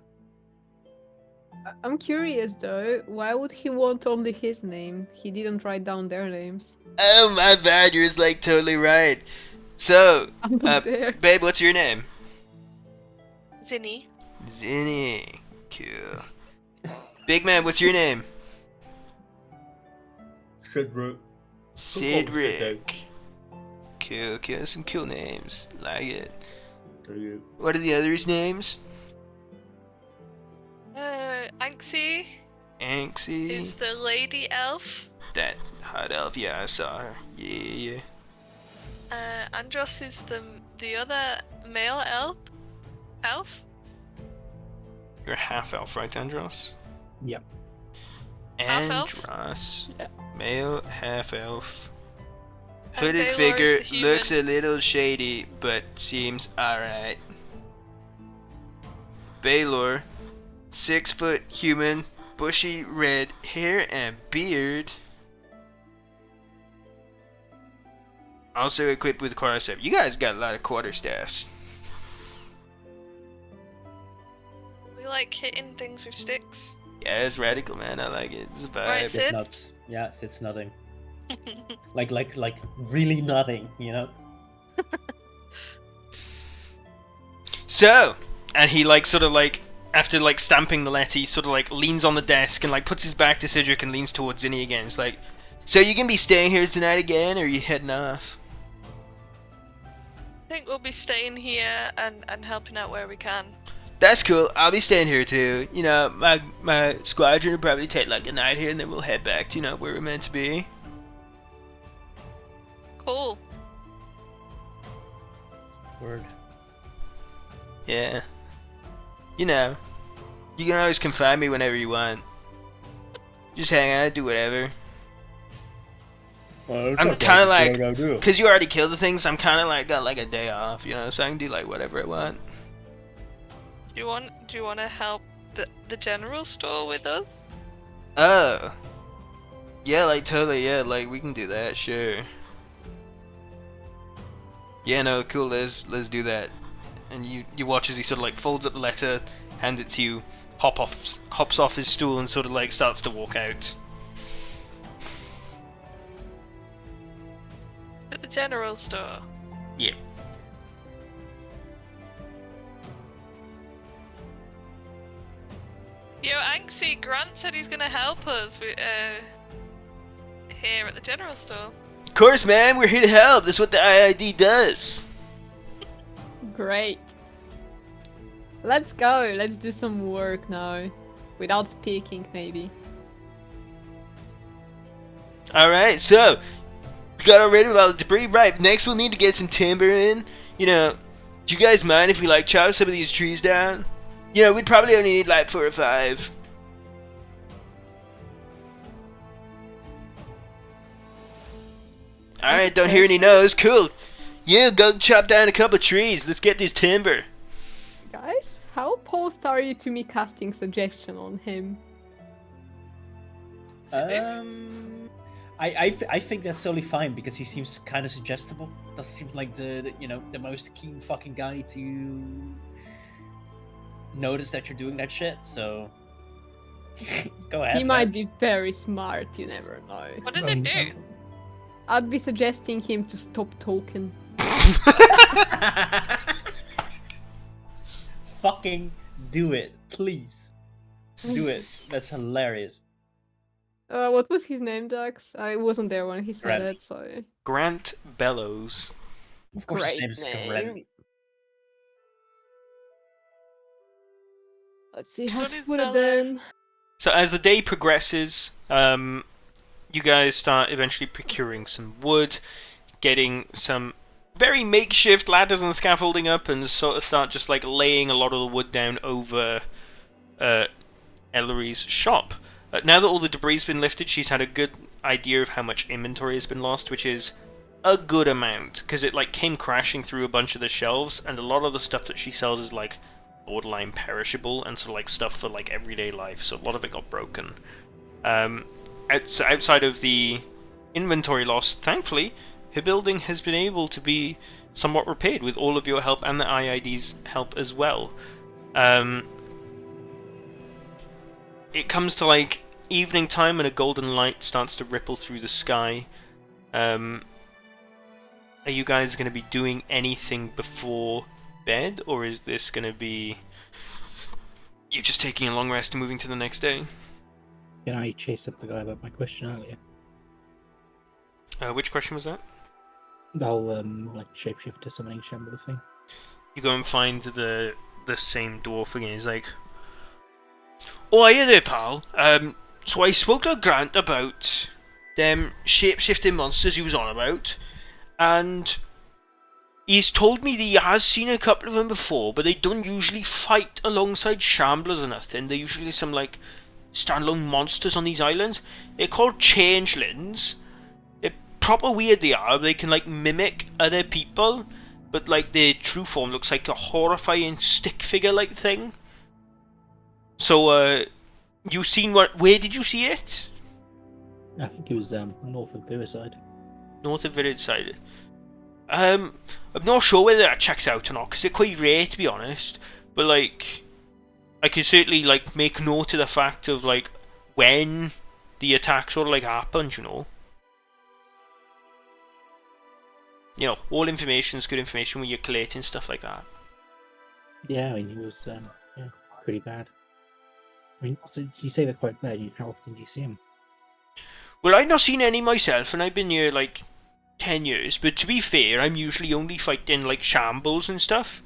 I'm curious though, why would he want only his name? He didn't write down their names. Oh, my bad. You're like totally right. So, I'm not there. babe, what's your name? Zinni. Zinni. Cool. Big man, what's your name? Cedric. Cedric. Cool, cool. Some cool names. Like it. What are the others' names? Anxie Anxie. is the lady elf. That hot elf, yeah, I saw her. Yeah. Andros is the other male elf. You're half elf, right, Andros? Yep. Half elf? Andros. Yeah. Male, half elf. And Hooded Baylor figure, is the human. looks a little shady, but seems alright. Baylor, 6 foot human, bushy red hair and beard. Also equipped with quarterstaff. You guys got a lot of quarterstaffs. We like hitting things with sticks. Yeah, it's radical, man. I like it. It's a vibe. Right, It's Sid? nuts. Yeah, it's nothing. Like really nothing, you know? So, and he like sort of like after like stamping the letter, he sort of like leans on the desk and like puts his back to Cedric and leans towards Zinni again. It's like, so you gonna be staying here tonight again, or are you heading off? I think we'll be staying here and helping out where we can. That's cool. I'll be staying here too. You know, my squadron will probably take like a night here, and then we'll head back to, you know, where we're meant to be. Cool. Word. Yeah. You know, you can always come find me whenever you want. Just hang out, do whatever. Well, I'm kind of like, do. cause you already killed the things. I'm kind of like got like a day off, you know, so I can do like whatever I want. Do you want to help the general store with us? Oh. Yeah, like totally. Yeah, like we can do that. Sure. Yeah, no, cool. Let's do that. And you watch as he sort of like folds up the letter, hands it to you, hops off his stool, and sort of like starts to walk out. At the general store. Yeah. Yo, Anxie, Grant said he's gonna help us with, here at the general store. Of course, man. We're here to help. That's what the IID does. Great. Let's go. Let's do some work now. Without speaking, maybe. Alright, so we got already about the debris. Right, next we'll need to get some timber in. You know, do you guys mind if we like chop some of these trees down? You know, we'd probably only need like 4 or 5. Alright, don't hear any no's. Cool. You go chop down a couple of trees. Let's get this timber. Guys, how opposed are you to me casting suggestion on him? I think that's totally fine because he seems kind of suggestible. Doesn't seem like the the most keen fucking guy to notice that you're doing that shit. So go ahead. He might be very smart. You never know. What does it do? I'd be suggesting him to stop talking. Fucking do it, please. Do it. That's hilarious. What was his name, Dax? I wasn't there when he said Grant. it, so... Grant Bellows. Of course, his Great name's name. Grant. Let's see how to Good put it fella. in. So as the day progresses, you guys start eventually procuring some wood, getting some very makeshift ladders and scaffolding up, and sort of start just like laying a lot of the wood down over Ellery's shop. Now that all the debris has been lifted, she's had a good idea of how much inventory has been lost, which is a good amount, because it like came crashing through a bunch of the shelves, and a lot of the stuff that she sells is like borderline perishable and sort of like stuff for like everyday life, so a lot of it got broken. Outside of the inventory loss, thankfully, her building has been able to be somewhat repaired with all of your help and the IID's help as well. It comes to like evening time and a golden light starts to ripple through the sky. Are you guys going to be doing anything before bed, or is this going to be you just taking a long rest and moving to the next day? Can I chase up the guy about my question earlier? Which question was that? The whole like shapeshifter summoning shambles thing. You go and find the same dwarf again. He's like, "Oh, hiya there, pal. So I spoke to Grant about them shape-shifting monsters he was on about, and he's told me that he has seen a couple of them before, but they don't usually fight alongside shamblers or nothing. They're usually some like standalone monsters on these islands. They're called changelings. They're proper weird. They are. They can like mimic other people, but like their true form looks like a horrifying stick figure like thing. So you seen what? Where did you see it? I think it was north of Riverside. North of Riverside. I'm not sure whether that checks out or not, because they're quite rare to be honest. But like, I can certainly like make note of the fact of like when the attack sort of like happened, you know. You know, all information is good information when you're collating stuff like that. Yeah, I mean, it was yeah, pretty bad. I mean, so you say they're quite bad. How often do you see them? Well, I've not seen any myself, and I've been here like 10 years. But to be fair, I'm usually only fighting like shambles and stuff.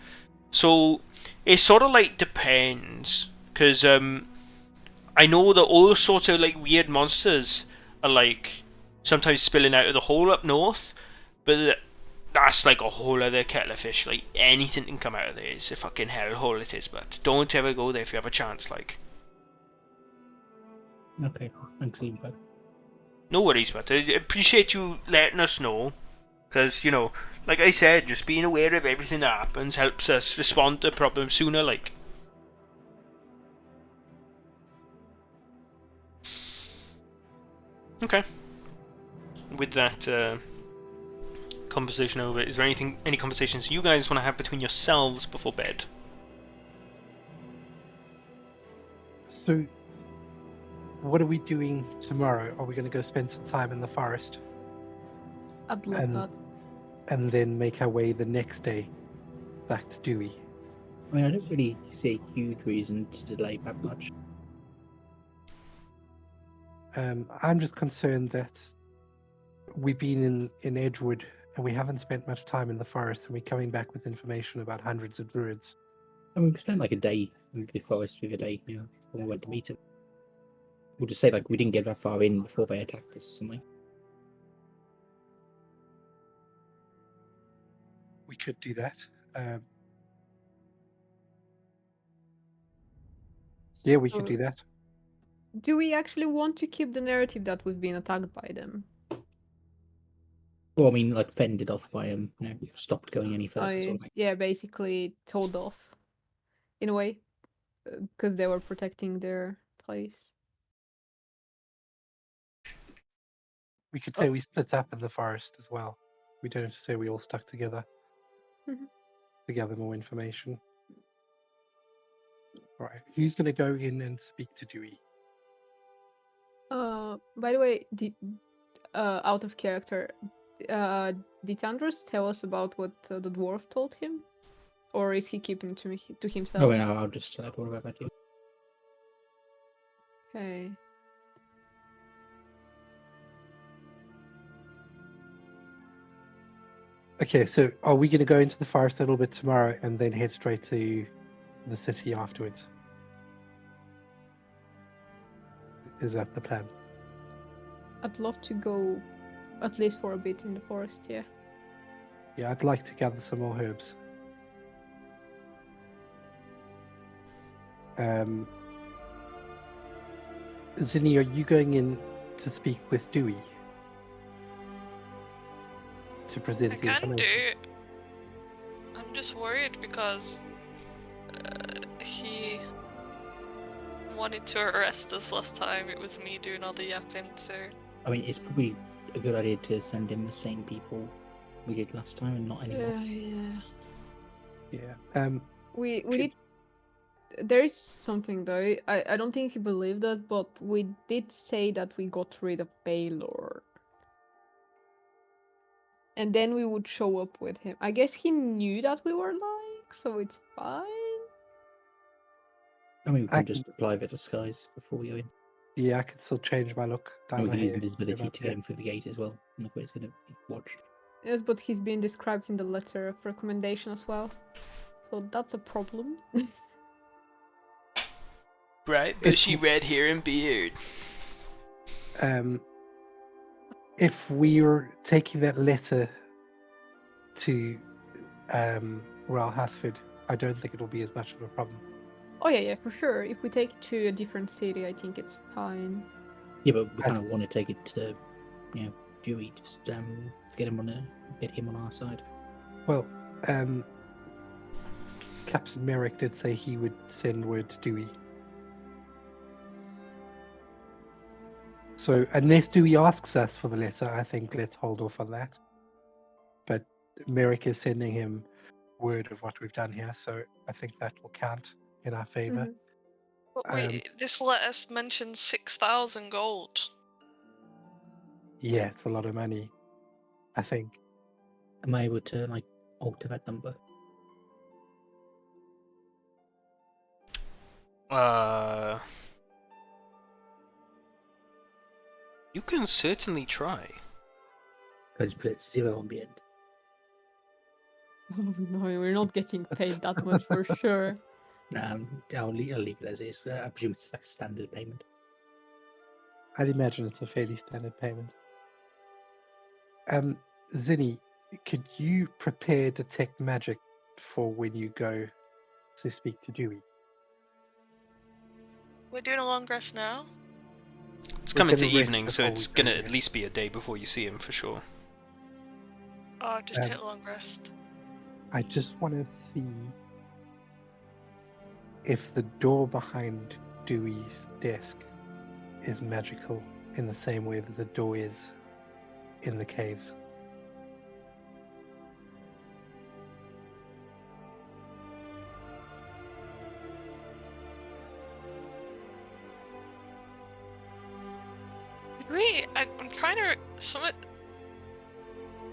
So it sort of like depends, because I know that all sorts of like weird monsters are like sometimes spilling out of the hole up north, but that's like a whole other kettle of fish. Like anything can come out of there. It's a fucking hellhole it is. But don't ever go there if you have a chance. Like, Okay, thanks, Ian. no worries, but I appreciate you letting us know, because you know, like I said, just being aware of everything that happens helps us respond to problems sooner. Like, okay. With that conversation over, is there any conversations you guys want to have between yourselves before bed? So, what are we doing tomorrow? Are we going to go spend some time in the forest I'd love And- that. and then make our way the next day back to Dewey? I mean, I don't really see a huge reason to delay that much. I'm just concerned that we've been in Edgewood and we haven't spent much time in the forest, and we're coming back with information about hundreds of druids. I mean, we spent like a day in the forest the other day, you know, when we went to meet him. We'll just say like we didn't get that far in before they attacked us or something. We could do that. Yeah, we could do that. Do we actually want to keep the narrative that we've been attacked by them? Well, I mean, like fended off by stopped going any further. Sort of thing. Yeah, basically told off, in a way, because they were protecting their place. We could say we split up in the forest as well. We don't have to say we all stuck together Mhm. to gather more information. All right, who's going to go in and speak to Dewey? By the way, out of character, did Andros tell us about what the dwarf told him, or is he keeping to Oh, himself? no, I'll just worry about that. Okay. Okay, so are we going to go into the forest a little bit tomorrow and then head straight to the city afterwards? Is that the plan? I'd love to go, at least for a bit in the forest. Yeah. Yeah, I'd like to gather some more herbs. Zinni, are you going in to speak with Dewey? To present I the can information? do. I'm just worried because he wanted to arrest us last time. It was me doing all the yapping, so. I mean, it's probably a good idea to send in the same people we did last time and not anyone. Yeah. Yeah. We Could- did. There is something though. I don't think he believed us, but we did say that we got rid of Baylor. And then we would show up with him. I guess he knew that we were lying, so it's fine. I mean, we I can just apply the disguise before we go in. Yeah, I can still change my look. Dye And we my can use hair, invisibility go to up get him through the gate as well. Look where it's going to be watched. Yes, but he's been described in the letter of recommendation as well. So that's a problem. Right, bushy red hair and beard. If we're taking that letter to Royal Hathford, I don't think it'll be as much of a problem. Oh yeah, for sure. If we take it to a different city, I think it's fine. Yeah, but we kind of want to take it to, Dewey, just to get him on our side. Well, Captain Merrick did say he would send word to Dewey. So unless Dewey asks us for the letter, I think let's hold off on that. But Merrick is sending him word of what we've done here, so I think that will count in our favor. But wait, this letter mentions 6,000 gold. Yeah, it's a lot of money, I think. Am I able to alter that number? You can certainly try. I just put it 0 on the end. Oh no, we're not getting paid that much for sure. I'll leave it as is. I presume it's like standard payment. I'd imagine it's a fairly standard payment. Zinni, could you prepare detect magic for when you go to speak to Dewey? We're doing a long rest now. It's We're coming to gonna rest evening, so before it's we go gonna there. at least be a day before you see him for sure. Oh, just hit a long rest. I just want to see if the door behind Dewey's desk is magical in the same way that the door is in the caves. Did we? I'm trying to.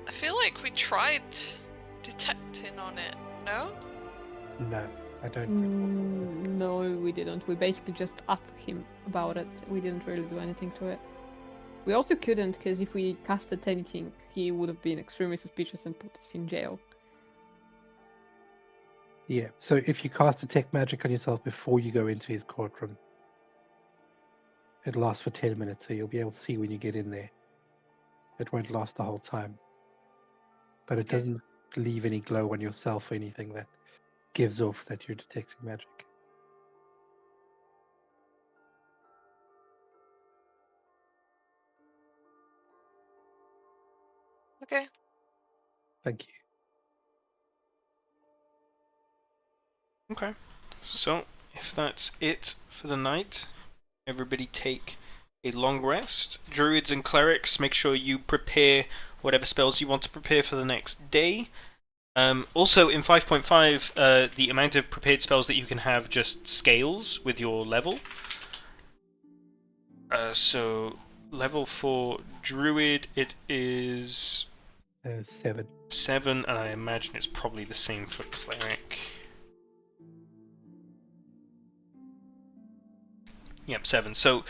I feel like we tried detecting on it. No? No, I don't think. No, we didn't. We basically just asked him about it. We didn't really do anything to it. We also couldn't, because if we casted anything, he would have been extremely suspicious and put us in jail. Yeah, so if you cast detect magic on yourself before you go into his courtroom, It lasts for 10 minutes, so you'll be able to see when you get in there. It won't last the whole time. But it Okay. doesn't leave any glow on yourself or anything that gives off that you're detecting magic. Okay. Thank you. Okay. So, if that's it for the night, everybody take a long rest. Druids and clerics, make sure you prepare whatever spells you want to prepare for the next day. Also, in 5.5, the amount of prepared spells that you can have just scales with your level. So, level for Druid, it is 7. 7, and I imagine it's probably the same for Cleric. Yep, 7. So,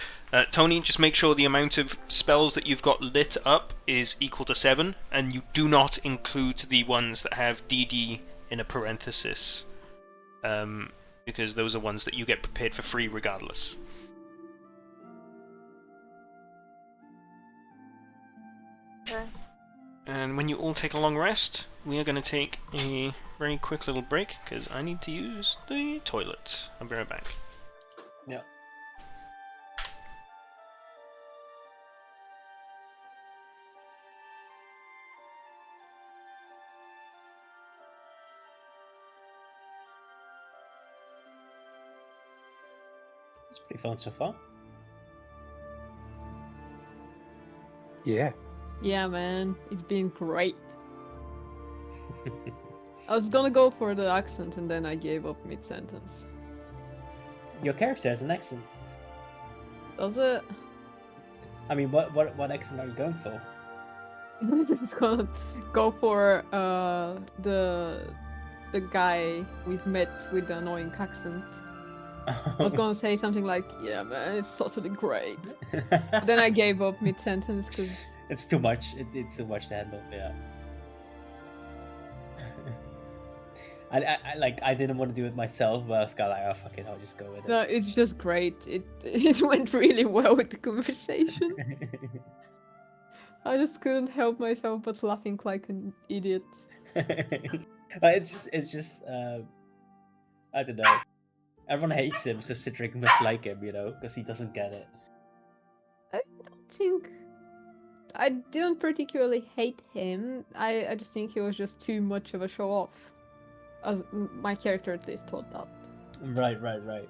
Tony, just make sure the amount of spells that you've got lit up is equal to 7, and you do not include the ones that have DD in a parenthesis, because those are ones that you get prepared for free regardless. Okay. And when you all take a long rest, we are going to take a very quick little break, because I need to use the toilet. I'll be right back. Yeah. It's pretty fun so far. Yeah. Yeah, man, it's been great. I was gonna go for the accent and then I gave up mid-sentence. Your character has an accent. Does it? I mean, what accent are you going for? I was gonna go for the guy we've met with the annoying accent. I was gonna say something like, "Yeah, man, it's totally great." But then I gave up mid-sentence because It's too much. It's too much to handle. Yeah. I didn't want to do it myself, but I was kind of like, oh fuck it, I'll just go with no, it's just great. It went really well with the conversation. it. I just couldn't help myself but laughing like an idiot. But it's just I don't know. Everyone hates him, so Citric must like him, because he doesn't get it. I didn't particularly hate him. I just think he was just too much of a show off. As my character at least thought that. Right.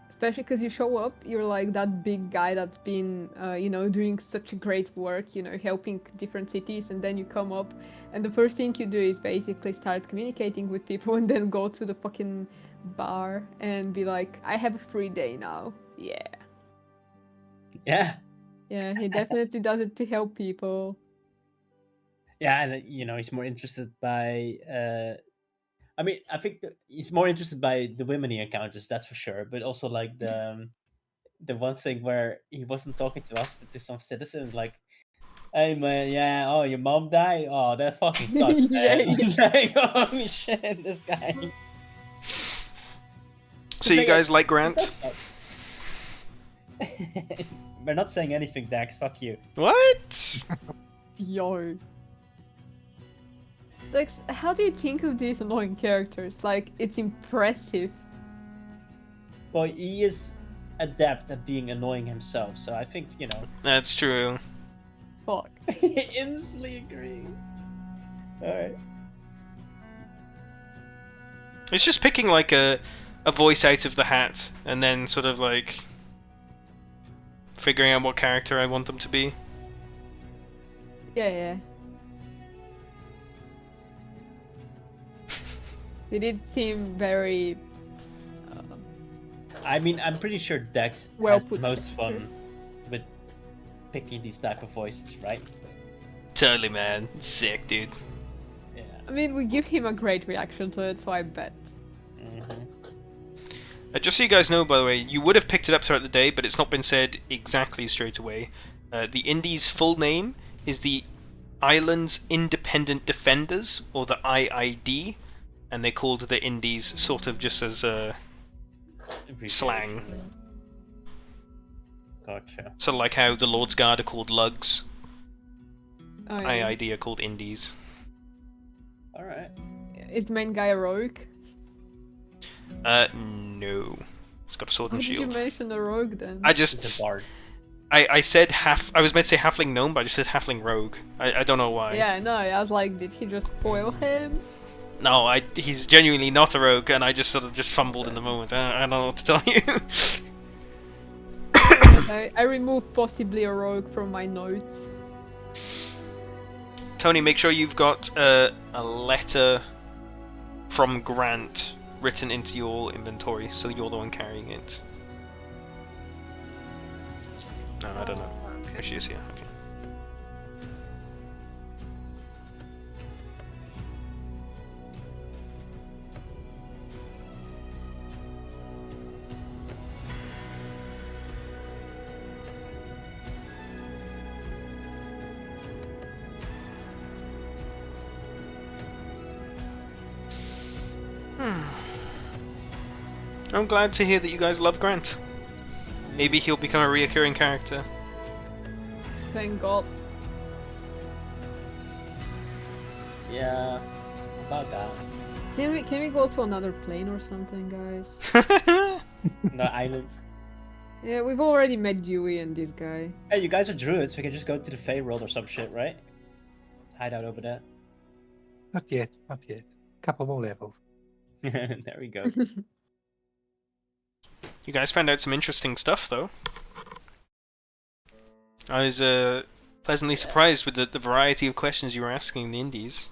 Especially because you show up, you're like that big guy that's been, doing such great work, helping different cities, and then you come up, and the first thing you do is basically start communicating with people, and then go to the fucking bar and be like, I have a free day now. Yeah. Yeah. Yeah, he definitely does it to help people. Yeah, and he's more interested by. I mean, I think he's more interested by the women he encounters. That's for sure. But also like the one thing where he wasn't talking to us, but to some citizens, like, "Hey man, yeah, oh your mom died. Oh, that fucking sucks, Yeah, man." yeah. Like, holy shit, this guy. So you guys like It Grant? does suck. We're not saying anything, Dax. Fuck you. What? Yo. Like, how do you think of these annoying characters? Like, it's impressive. Well, he is adept at being annoying himself, so I think That's true. Fuck. instantly agree. All right. It's just picking like a voice out of the hat, and then sort of like figuring out what character I want them to be. Yeah. They did seem very I mean, I'm pretty sure Dex Well has the put most together. fun with picking these type of voices, right? Totally, man. Sick, dude. Yeah. I mean, we give him a great reaction to it, so I bet. Mm-hmm. Just so you guys know, by the way, you would have picked it up throughout the day, but it's not been said exactly straight away. The Indies' full name is the Islands Independent Defenders, or the IID, and they called the Indies sort of just as a slang. Gotcha. Sort of like how the Lord's Guard are called lugs. Oh, yeah. IID are called indies. All right. Is the main guy a rogue? No. He's got a sword Why and did you shield. mention a rogue then? I He's a just... bard. I said I was meant to say halfling gnome, but I just said halfling rogue. I don't know why. Yeah, no, I was like, did he just spoil him? No, he's genuinely not a rogue, and I just sort of just fumbled in the moment. I don't know what to tell you. I removed possibly a rogue from my notes. Tony, make sure you've got a letter from Grant written into your inventory, so you're the one carrying it. No, I don't know. Okay. Oh, she is here. Okay. I'm glad to hear that you guys love Grant. Maybe he'll become a reoccurring character. Thank God. Yeah. About that. Can we go to another plane or something, guys? No island. Yeah, we've already met Dewey and this guy. Hey, you guys are druids. We can just go to the Fey world or some shit, right? Hide out over there. Not yet, not yet. Couple more levels. There we go. You guys found out some interesting stuff, though. I was pleasantly surprised with the variety of questions you were asking in the Indies.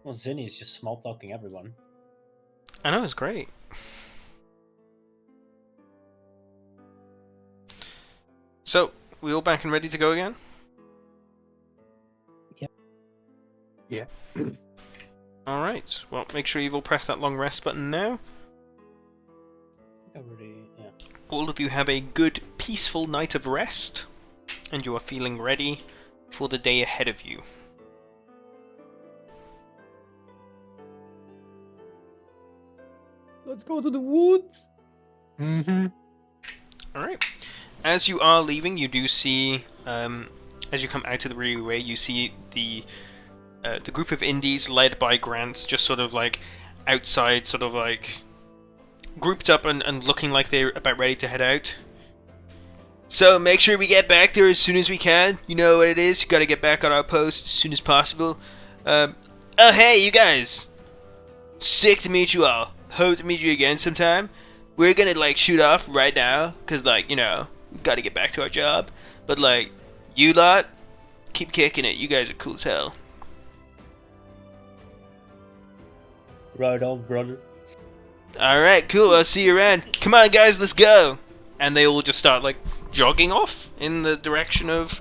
Well, Zinni is just small talking everyone. I know, it's great. So, we all back and ready to go again? Yeah. Alright, well, make sure you've all pressed that long rest button now. Yeah. All of you have a good, peaceful night of rest, and you are feeling ready for the day ahead of you. Let's go to the woods! Mm-hmm. Alright. As you are leaving, you do see, as you come out of the rearway, you see the group of indies led by Grant just sort of like outside, sort of like grouped up and looking like they're about ready to head out. So make sure we get back there as soon as we can. You know what it is, you gotta get back on our post as soon as possible. Oh hey, you guys! Sick to meet you all. Hope to meet you again sometime. We're gonna like shoot off right now, cause like, you know, we gotta get back to our job. But like, you lot, keep kicking it. You guys are cool as hell. Right on, brother. Alright, cool, I'll see you around. Come on guys, let's go! And they all just start like jogging off in the direction of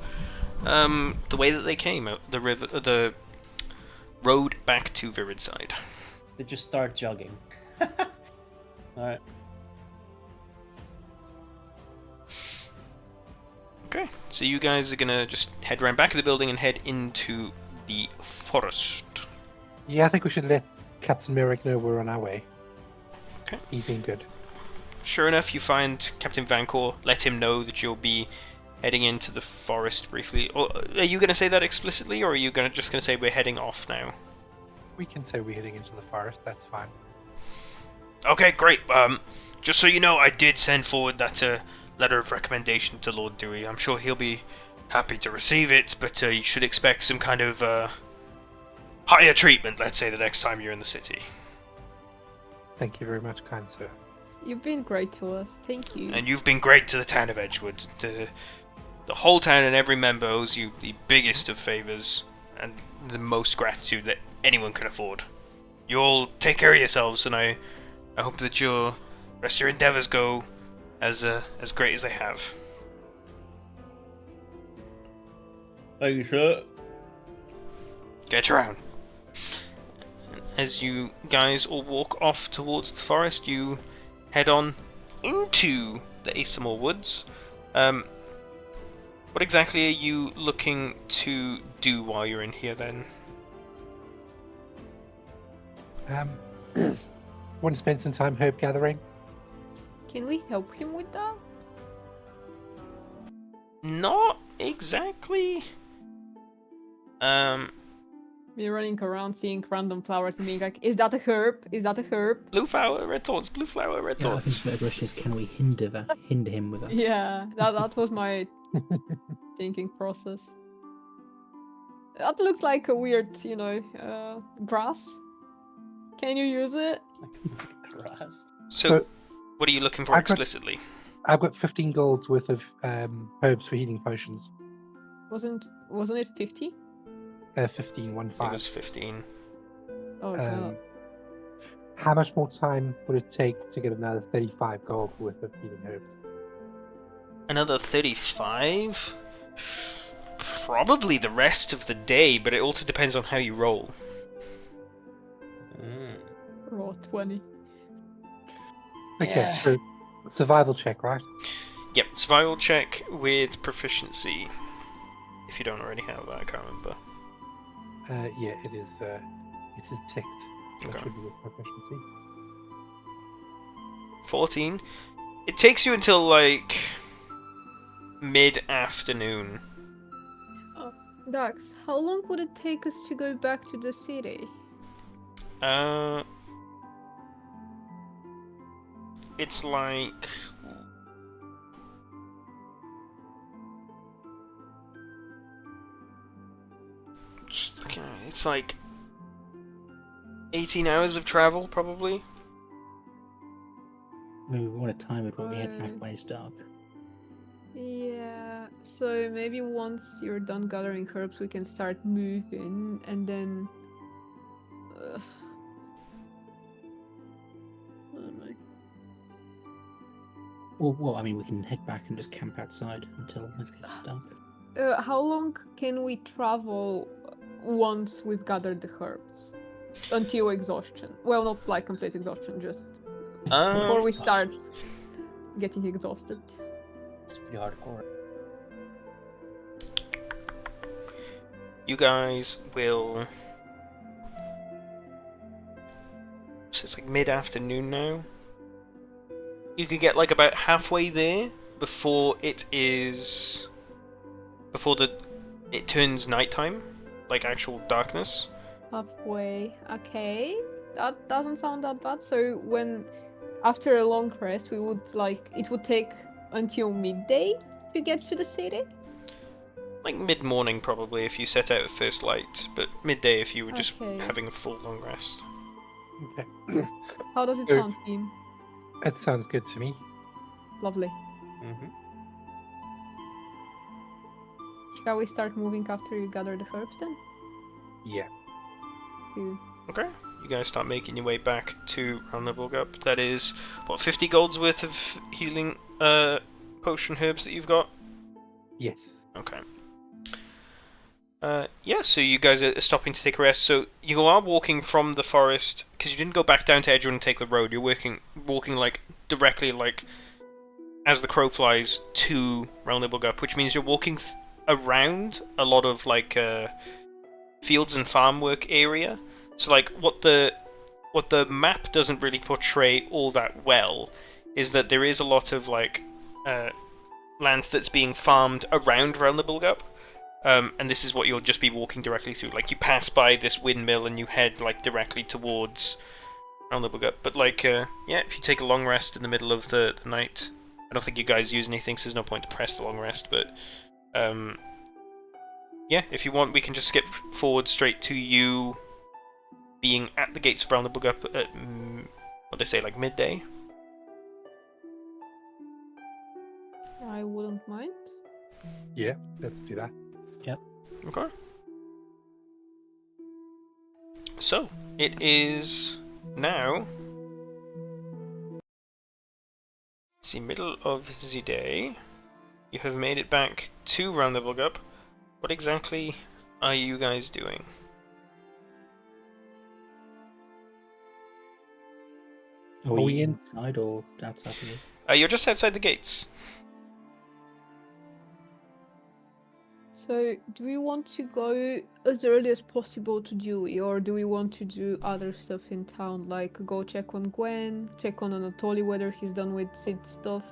the way that they came, the road back to Viridside. They just start jogging. Alright. Okay, so you guys are gonna just head around back of the building and head into the forest. Yeah, I think we should let Captain Merrick know we're on our way. Okay. He's been good. Sure enough, you find Captain Vancor, let him know that you'll be heading into the forest briefly. Or, are you going to say that explicitly, or are you just going to say we're heading off now? We can say we're heading into the forest, that's fine. Okay, great. Just so you know, I did send forward that letter of recommendation to Lord Dewey. I'm sure he'll be happy to receive it, but you should expect some kind of higher treatment, let's say, the next time you're in the city. Thank you very much, kind sir. You've been great to us, thank you. And you've been great to the town of Edgewood. The whole town and every member owes you the biggest of favours and the most gratitude that anyone can afford. You all take care of yourselves, and I hope that your rest of your endeavours go as great as they have. Thank you, sir. Get around. As you guys all walk off towards the forest, you head on into the Asamore Woods. What exactly are you looking to do while you're in here then? Want to spend some time herb gathering? Can we help him with that? Not exactly. Me running around seeing random flowers and being like, is that a herb? Is that a herb? Blue flower, red thorns. Blue flower, red Yeah, I think thorns. the question is, can we hinder him with that? Yeah, that was my thinking process. That looks like a weird, grass. Can you use it? Grass. So, what are you looking for I've got- explicitly? I've got 15 golds worth of herbs for healing potions. Wasn't it 50? 15, 1 It 5. was 15. Oh god. Um, how much more time would it take to get another 35 gold worth of healing herbs? Another 35? Probably the rest of the day, but it also depends on how you roll. Raw 20. Okay, Yeah. so survival check, right? Yep, survival check with proficiency. If you don't already have that, I can't remember. Yeah, it is ticked. So Okay. that should be with proficiency. 14. It takes you until, like, mid-afternoon. Dax, how long would it take us to go back to the city? It's like... Just looking at it, it's like 18 hours of travel, probably. Maybe we want to time it when we head back Right. when it's dark. Yeah, so maybe once you're done gathering herbs, we can start moving, and then... I don't know. Well, I mean, we can head back and just camp outside until it gets dark. How long can we travel once we've gathered the herbs? Until exhaustion. Well, not like complete exhaustion, just before we start getting exhausted. It's pretty hardcore. You guys will... So it's like mid-afternoon now. You could get like about halfway there before it is... Before it turns nighttime. Like actual darkness. Halfway. Okay. That doesn't sound that bad. So after a long rest, it would take until midday to get to the city? Like mid-morning probably if you set out at first light. But midday if you were just Okay. having a full long rest. Okay. How does it So- sound, team? That sounds good to me. Lovely. Mm-hmm. Shall we start moving after you gather the herbs then? Yeah. Cool. Okay. You guys start making your way back to Roundnibelgup. That is, what, 50 gold's worth of healing potion herbs that you've got? Yes. Okay. Yeah, so you guys are stopping to take a rest. So you are walking from the forest, because you didn't go back down to Edgewood and take the road. You're walking like directly, like, as the crow flies to Roundnibelgup, which means you're walking around a lot of, like, fields and farm work area. So, like, what the map doesn't really portray all that well is that there is a lot of, like, land that's being farmed around Roundnibelgup. And this is what you'll just be walking directly through. Like, you pass by this windmill and you head, like, directly towards Roundnibelgup. But, like, yeah, if you take a long rest in the middle of the night, I don't think you guys use anything, so there's no point to press the long rest, but, yeah, if you want, we can just skip forward straight to you being at the gates of Roundnibelgup at, what they say, like, midday? I wouldn't mind. Yeah, let's do that. Okay. So, it is now the middle of the day. You have made it back to Roundnibelgup. What exactly are you guys doing? Are we we in- inside or outside the gate? You're just outside the gates. So, do we want to go as early as possible to Dewey, or do we want to do other stuff in town, like go check on Gwen, check on Anatoly whether he's done with Sid's stuff?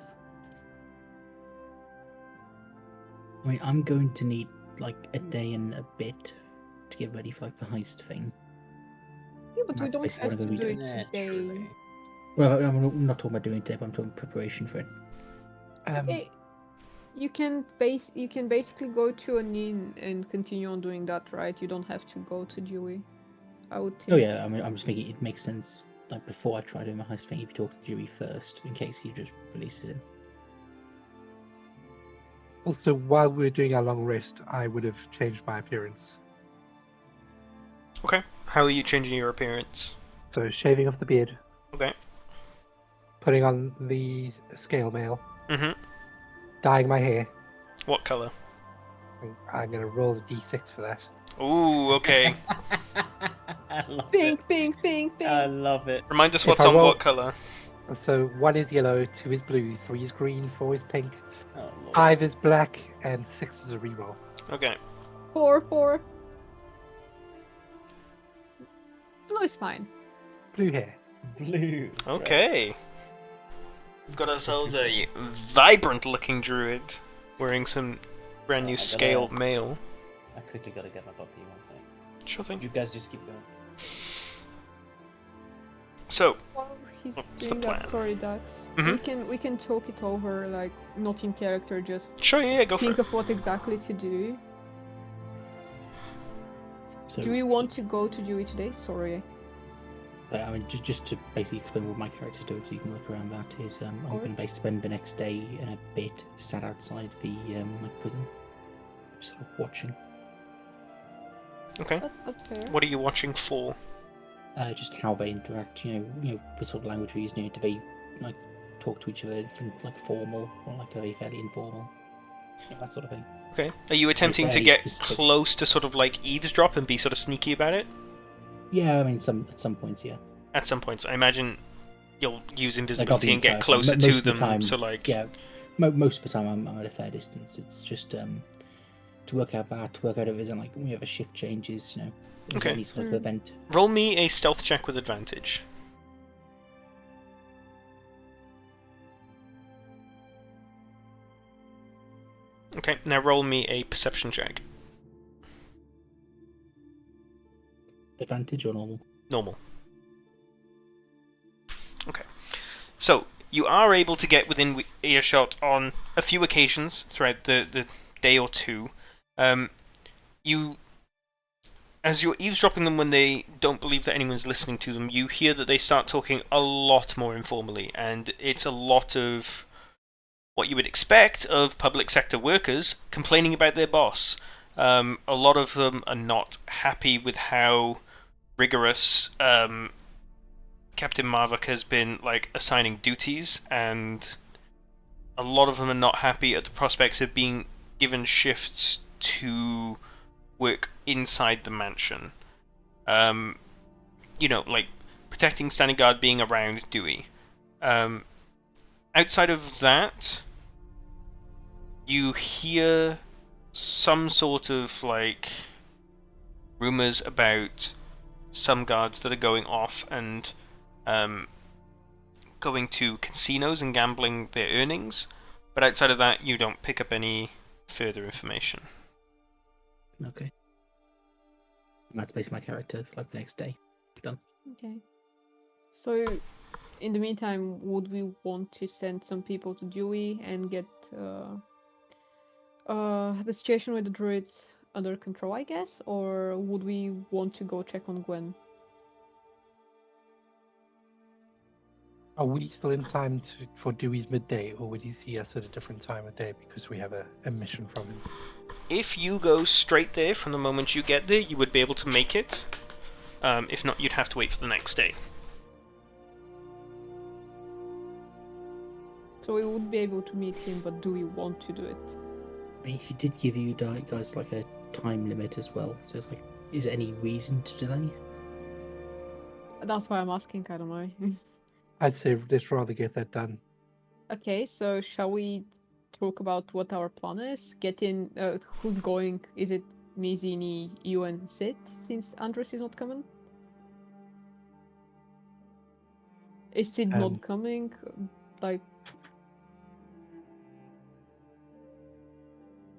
I mean, I'm going to need like a day and a bit to get ready for like the heist thing. Yeah, but we That's don't basically what have I'm to gonna do be it Naturally. today. Well, I'm not talking about doing it today, but I'm talking preparation for it. Okay. You can basically go to an inn and continue on doing that, right? You don't have to go to Dewey. I would think. Oh yeah, I mean, I'm just thinking it makes sense. Like before I try doing my heist thing, if you talk to Dewey first, in case he just releases him. Also, while we were doing our long rest, I would have changed my appearance. Okay. How are you changing your appearance? So shaving off the beard, Okay. putting on the scale mail, Mm-hmm. dyeing my hair. What color? I'm gonna roll the d6 for that. Ooh, okay. I love Pink, it. pink, pink, I pink. love it. Remind us If what's I on roll- what color. So 1 is yellow, 2 is blue, 3 is green, 4 is pink, Oh, Lord. 5 is black, and 6 is a reroll. Okay. 4. Blue is fine. Blue hair. Blue. Okay. We've got ourselves a vibrant-looking druid wearing some brand new I gotta- scaled mail. I quickly gotta get my puppy one second. Sure thing. You guys just keep going. So, While he's What's the doing that, plan? sorry, Dax. Mhm. We can talk it over, like not in character, just sure, yeah, go for think it. of what exactly to do. So, Do we want to go to Dewey today? Sorry. I mean, just to basically explain what my character's doing, so you can work around that. Is I'm going to Alright. basically spend the next day and a bit sat outside the like prison, sort of watching. Okay. That's fair. What are you watching for? Just how they interact, you know, the sort of language we use. Do they like talk to each other from like formal or like are they fairly informal? Yeah, that sort of thing. Okay. Are you attempting to very get specific. close to sort of like eavesdrop and be sort of sneaky about it? Yeah, I mean, at some points, yeah. At some points, I imagine you'll use Like, invisibility not and the get entire time. closer Most to of the them. time, So like, Yeah, most of the time I'm at a fair distance. It's just to work out that, to work out if there's like we have a shift changes, you know, if there's Okay. any sort of Mm. event. roll me a stealth check with advantage. Okay, now roll me a perception check. Advantage or normal? Normal. Okay. So, you are able to get within earshot on a few occasions throughout the day or two. As you're eavesdropping them when they don't believe that anyone's listening to them, you hear that they start talking a lot more informally, and it's a lot of what you would expect of public sector workers complaining about their boss. A lot of them are not happy with how rigorous Captain Marvok has been like assigning duties, and a lot of them are not happy at the prospects of being given shifts to work inside the mansion. You know, like protecting standing guard, being around Dewey. Outside of that, you hear some sort of like rumors about some guards that are going off and going to casinos and gambling their earnings, but outside of that, you don't pick up any further information. Okay. That's basically my character for like the next day. Done. Okay. So, in the meantime, would we want to send some people to Dewey and get the situation with the druids under control, I guess? Or would we want to go check on Gwen? Are we still in time for Dewey's midday, or would he see us at a different time of day because we have a mission from him? If you go straight there from the moment you get there, you would be able to make it. If not, you'd have to wait for the next day. So we would be able to meet him, but do we want to do it? I mean, he did give you guys like a time limit as well, so it's like, is there any reason to delay? That's why I'm asking, I don't know. I'd say let's rather get that done. Okay, so shall we talk about what our plan is? Get in. Who's going? Is it me, Zini, you, and Sid? Since Andres is not coming. Is Sid not coming? Like,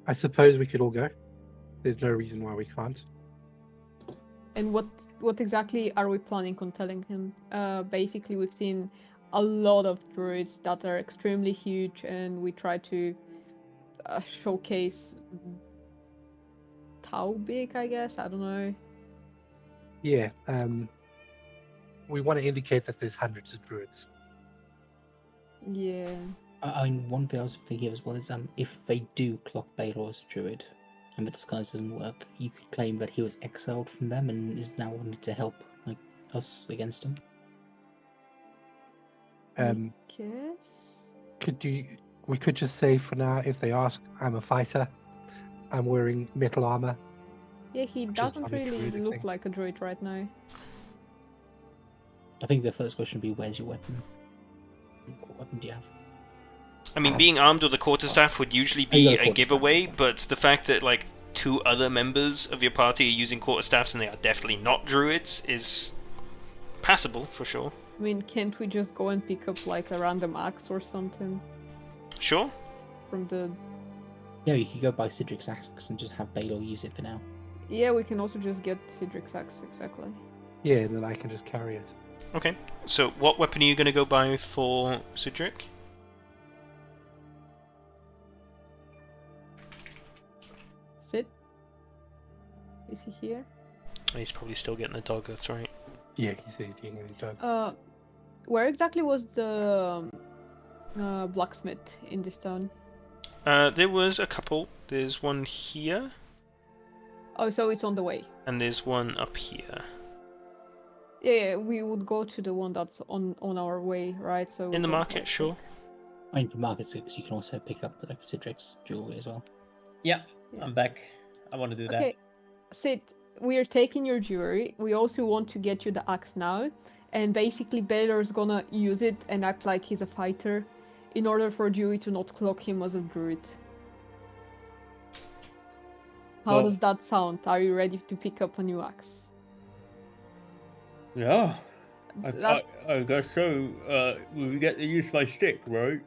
I suppose we could all go. There's no reason why we can't. and what exactly are we planning on telling him? Basically, we've seen a lot of druids that are extremely huge, and we try to showcase how big, I guess. I don't know. Yeah. We want to indicate that there's hundreds of druids. Yeah. I mean, one thing I was thinking as well is if they do clock Baylor as a druid and the disguise doesn't work, you could claim that he was exiled from them and is now wanting to help like us against him. Guess. We could just say for now, if they ask, I'm a fighter. I'm wearing metal armor. Yeah, he Which is doesn't not a really druidic look thing. like a druid right now. I think the first question would be, where's your weapon? What weapon do you have? I mean, being armed with a quarterstaff would usually You be got a a quarterstaff, giveaway, that's but the fact that like 2 other members of your party are using quarterstaffs and they are definitely not druids is passable for sure. I mean, can't we just go and pick up like a random axe or something Sure. from the... Yeah, you could go buy Cedric's axe and just have Baylor use it for now. Yeah, we can also just get Cedric's axe, exactly. Yeah, and then I can just carry it. Okay. So, what weapon are you going to go buy for Cedric? Sid? Is he here? He's probably still getting the dog, that's right. Yeah, he said he's getting the dog. Where exactly was the blacksmith in this town? There was a couple. There's one here, Oh, so it's on the way. and there's one up here. Yeah, we would go to the one that's on our way, right? So In the we don't, market, like, sure. I mean, for market six, you can also pick up like Cedric's jewelry as well. Yeah, Yeah. I'm back. I want to do that. Okay, Sid, we are taking your jewelry. We also want to get you the axe now. And basically, Baylor's gonna use it and act like he's a fighter in order for Dewey to not clock him as a druid. How Well- does that sound? Are you ready to pick up a new axe? Yeah. That- I guess so. We get to use my stick, right?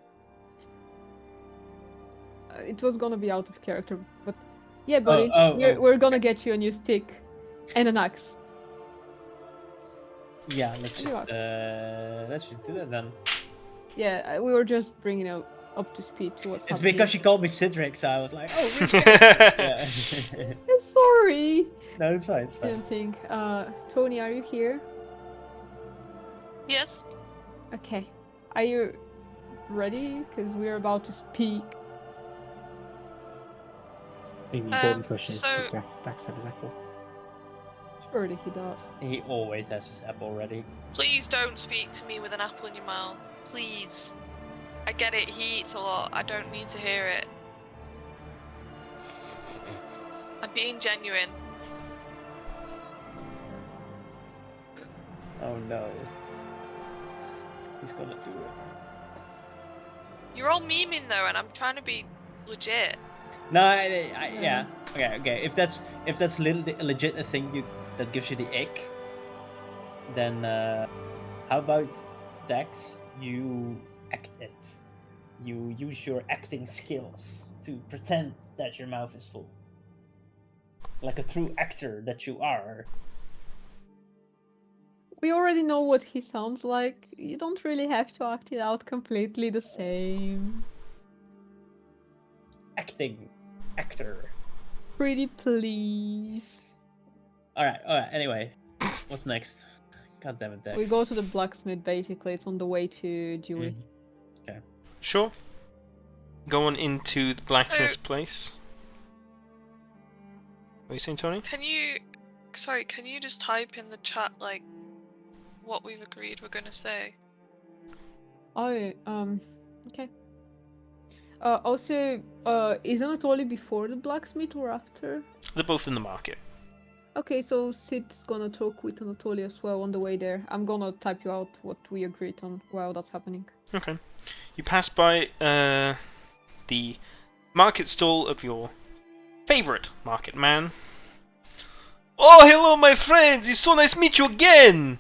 It was gonna be out of character, but yeah, buddy, we're gonna get you a new stick and an axe. Yeah, let's Relax. just do that then. Yeah, we were just bringing it up to speed to what's It's happening. because she called me Cedric, so I was like, oh, really? Yeah. Sorry. No, it's fine. It's fine. Didn't think. Tony, are you here? Yes. Okay. Are you ready? Because we're about to speak. I think the important Um, question is, so- does Dax have his apple? Surely he does. He always has his apple ready. Please don't speak to me with an apple in your mouth. Please. I get it, he eats a lot. I don't need to hear it. I'm being genuine. Oh no. He's gonna do it. You're all memeing though, and I'm trying to be legit. No, yeah. Okay. If that's legit a thing that gives you the ick, then how about Dex? You act it. You use your acting skills to pretend that your mouth is full, like a true actor that you are. We already know what he sounds like. You don't really have to act it out completely the same. Actor. Pretty please. All right. Anyway, what's next? God damn it, Dex. We go to the blacksmith basically. It's on the way to Dewey. Okay. Sure. Going into the blacksmith's place. What are you saying, Tony? Can you just type in the chat like what we've agreed we're gonna say? Oh, okay. Also, isn't it only before the blacksmith or after? They're both in the market. Okay, so Sid's gonna talk with Anatoly as well on the way there. I'm gonna type you out what we agreed on while that's happening. Okay. You pass by the market stall of your favorite market man. Oh, hello, my friends! It's so nice to meet you again!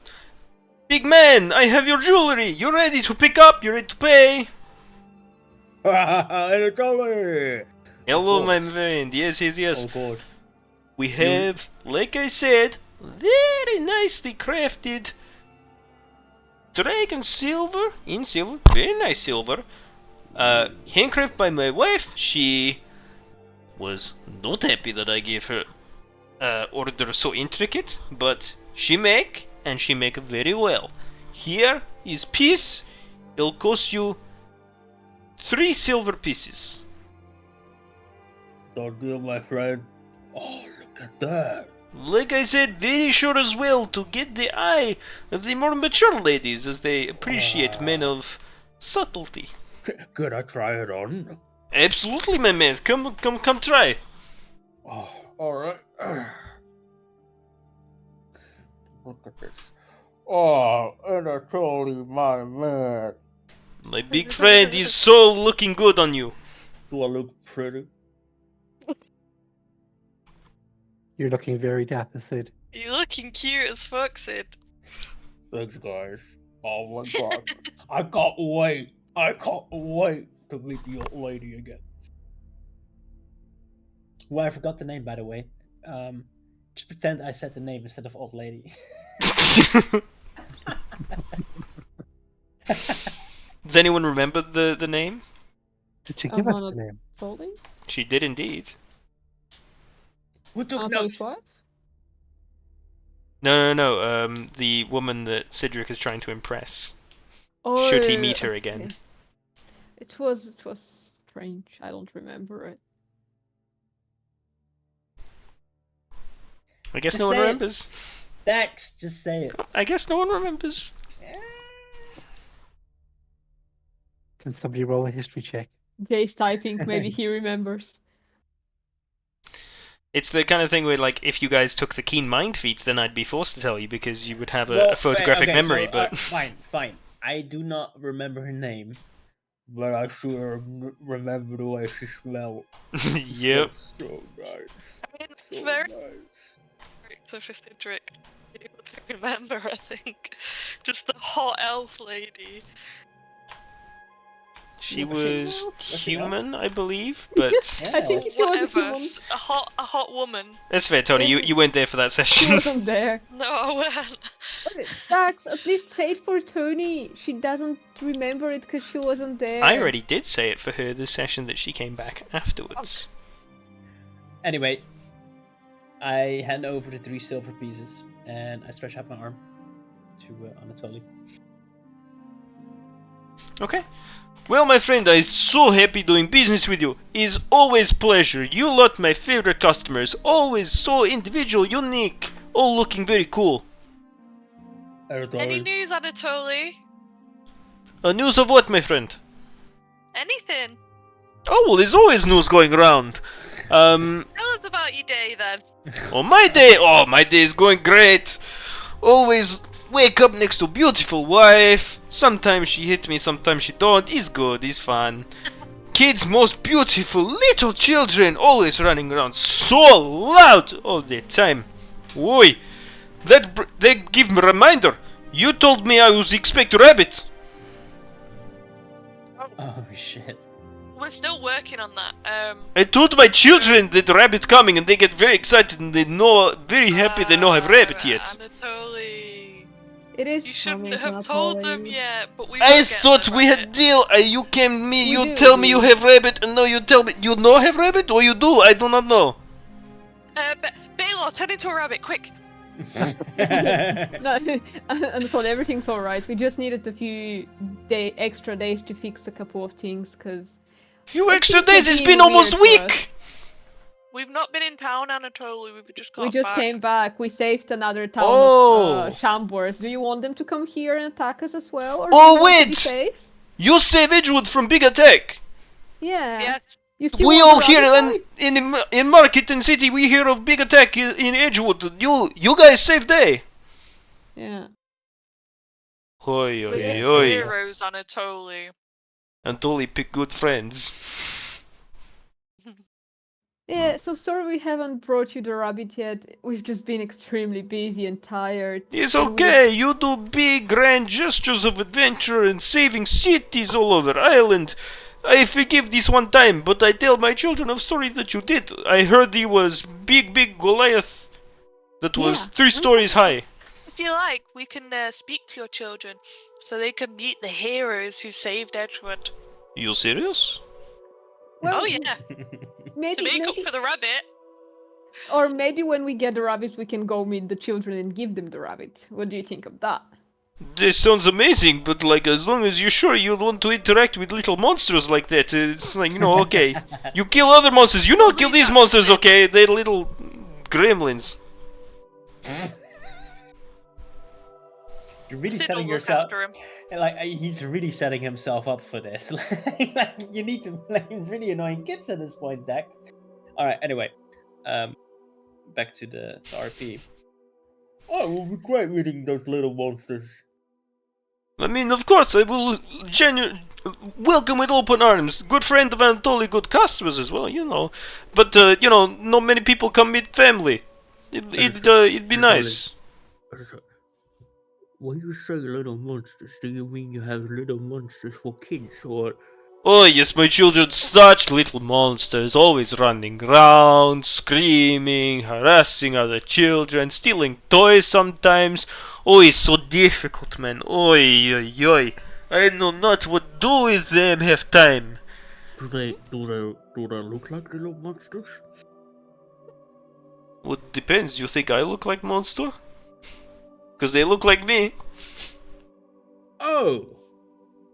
Big man, I have your jewelry! You're ready to pick up? You're ready to pay? Totally. Hello, Of my course. friend. Yes, yes, yes. Oh god. We have, like I said, very nicely crafted dragon silver in silver. Very nice silver. Handcrafted by my wife. She was not happy that I gave her order so intricate, but she make, and she make very well. Here is piece. It'll cost you 3 silver pieces. Don't deal, my friend. Oh, look at that. Like I said, very sure as well to get the eye of the more mature ladies, as they appreciate men of subtlety. Could I try it on? Absolutely, my man. Come try. Oh, alright. Look at this. Oh, Anatoly, my man. My big friend is so looking good on you. Do I look pretty? You're looking very dapper, Sid. You're looking cute as fuck, Sid. Thanks, guys. Oh my god. I can't wait. I can't wait to meet the old lady again. Well, I forgot the name, by the way. Just pretend I said the name instead of old lady. Does anyone remember the name? Did she give us the name? Totally. She did indeed. Who took Anatoly's notes? wife? No. The woman that Cedric is trying to impress. Oh, Should he meet her again? okay. It was strange. I don't remember it. I guess Just no one say it. remembers. Dex, just say it. I guess no one remembers. Can somebody roll a history check? Jay's typing. Maybe he remembers. It's the kind of thing where, like, if you guys took the keen mind feat, then I'd be forced to tell you because you would have Well, a photographic okay, memory. so, But fine. I do not remember her name, but I sure remember the way she smelled. yep. That's so nice. I mean, it's So very nice. for Cedric to be able to remember, I think. Just the hot elf lady. She Was she was elf? Was she elf? human, I believe, but I think she was a Whatever. human. A hot woman. that's fair, Tony. You went there for that She session. wasn't there. No, I weren't. Dax, at least say it for Tony. She doesn't remember it because she wasn't there. I already did say it for her the session that she came back afterwards. Anyway, I hand over the 3 silver pieces and I stretch out my arm to Anatoly. Okay. Well, my friend, I'm so happy doing business with you. It's always pleasure. You lot my favorite customers. Always so individual, unique. All looking very cool. Any news, Anatoly? News of what, my friend? Anything? Oh, well, there's always news going around. Tell us about your day then. My day is going great. Always wake up next to beautiful wife. Sometimes she hit me, sometimes she don't. It's good, it's fun. Kids, most beautiful little children, always running around so loud all the time. Oi, that give me a reminder. You told me I was expect rabbit. Oh shit. We're still working on that. I told my children that rabbit coming, and they get very excited and they know very happy they don't have rabbit yet. Anatoly. It is. You shouldn't coming, have told them Anatoly. yet, but we I will get thought them, we had Rabbit. deal. You came to me. We You do, tell me we you do. have rabbit, and now you tell me you no have rabbit, or you do. I do not know. Baylor, turn into a rabbit, quick! No, Anatoly, everything's alright. We just needed a few extra days to fix a couple of things, because... Few extra things have days. It's been been almost weird for week. us. We've not been in town, Anatoly. We've just got We just back. came back. We saved another town Oh. of Shambors. Do you want them to come here and attack us as well? Or Oh, do you want to be wait! safe? You save Edgewood from big attack. Yeah. Yeah, You still We want all the hear rabbit in Market and City. We hear of big attack in Edgewood. You guys save day. fight? Yeah. Oi oi we're oi. heroes, Anatoly. And only pick good friends. Yeah, so sorry we haven't brought you the rabbit yet. We've just been extremely busy and tired. It's and we- okay, you do big grand gestures of adventure and saving cities all over Ireland. I forgive this one time, but I tell my children I'm sorry that you did. I heard he was big Goliath that was Yeah. 3 stories high. If you like, we can speak to your children so they can meet the heroes who saved Edgewood. You serious? Well, Oh yeah, maybe, to make maybe, up for the rabbit. or maybe when we get the rabbit, we can go meet the children and give them the rabbit. What do you think of that? This sounds amazing, but like as long as you're sure you don't want to interact with little monsters like that, it's like, you know, okay. You kill other monsters, you don't kill these monsters, okay? They're little gremlins. You're really Sid will setting look yourself. after him. Like he's really setting himself up for this. Like you need to play really annoying kids at this point, Dex. All right. Anyway, back to the RP. Oh, it would be great meeting those little monsters. I mean, of course, I will welcome with open arms. Good friend of Anatoly, good customers as well, you know. But, you know, not many people come meet family. It'd be nice. When you say little monsters, do you mean you have little monsters for kids, or... Oh yes, my children, such little monsters, always running around, screaming, harassing other children, stealing toys sometimes. Oh, it's so difficult, man. Oi, oi, oi. I know not what to do with them half time. Do they look like little monsters? Well, depends. You think I look like monster? Because they look like me. Oh,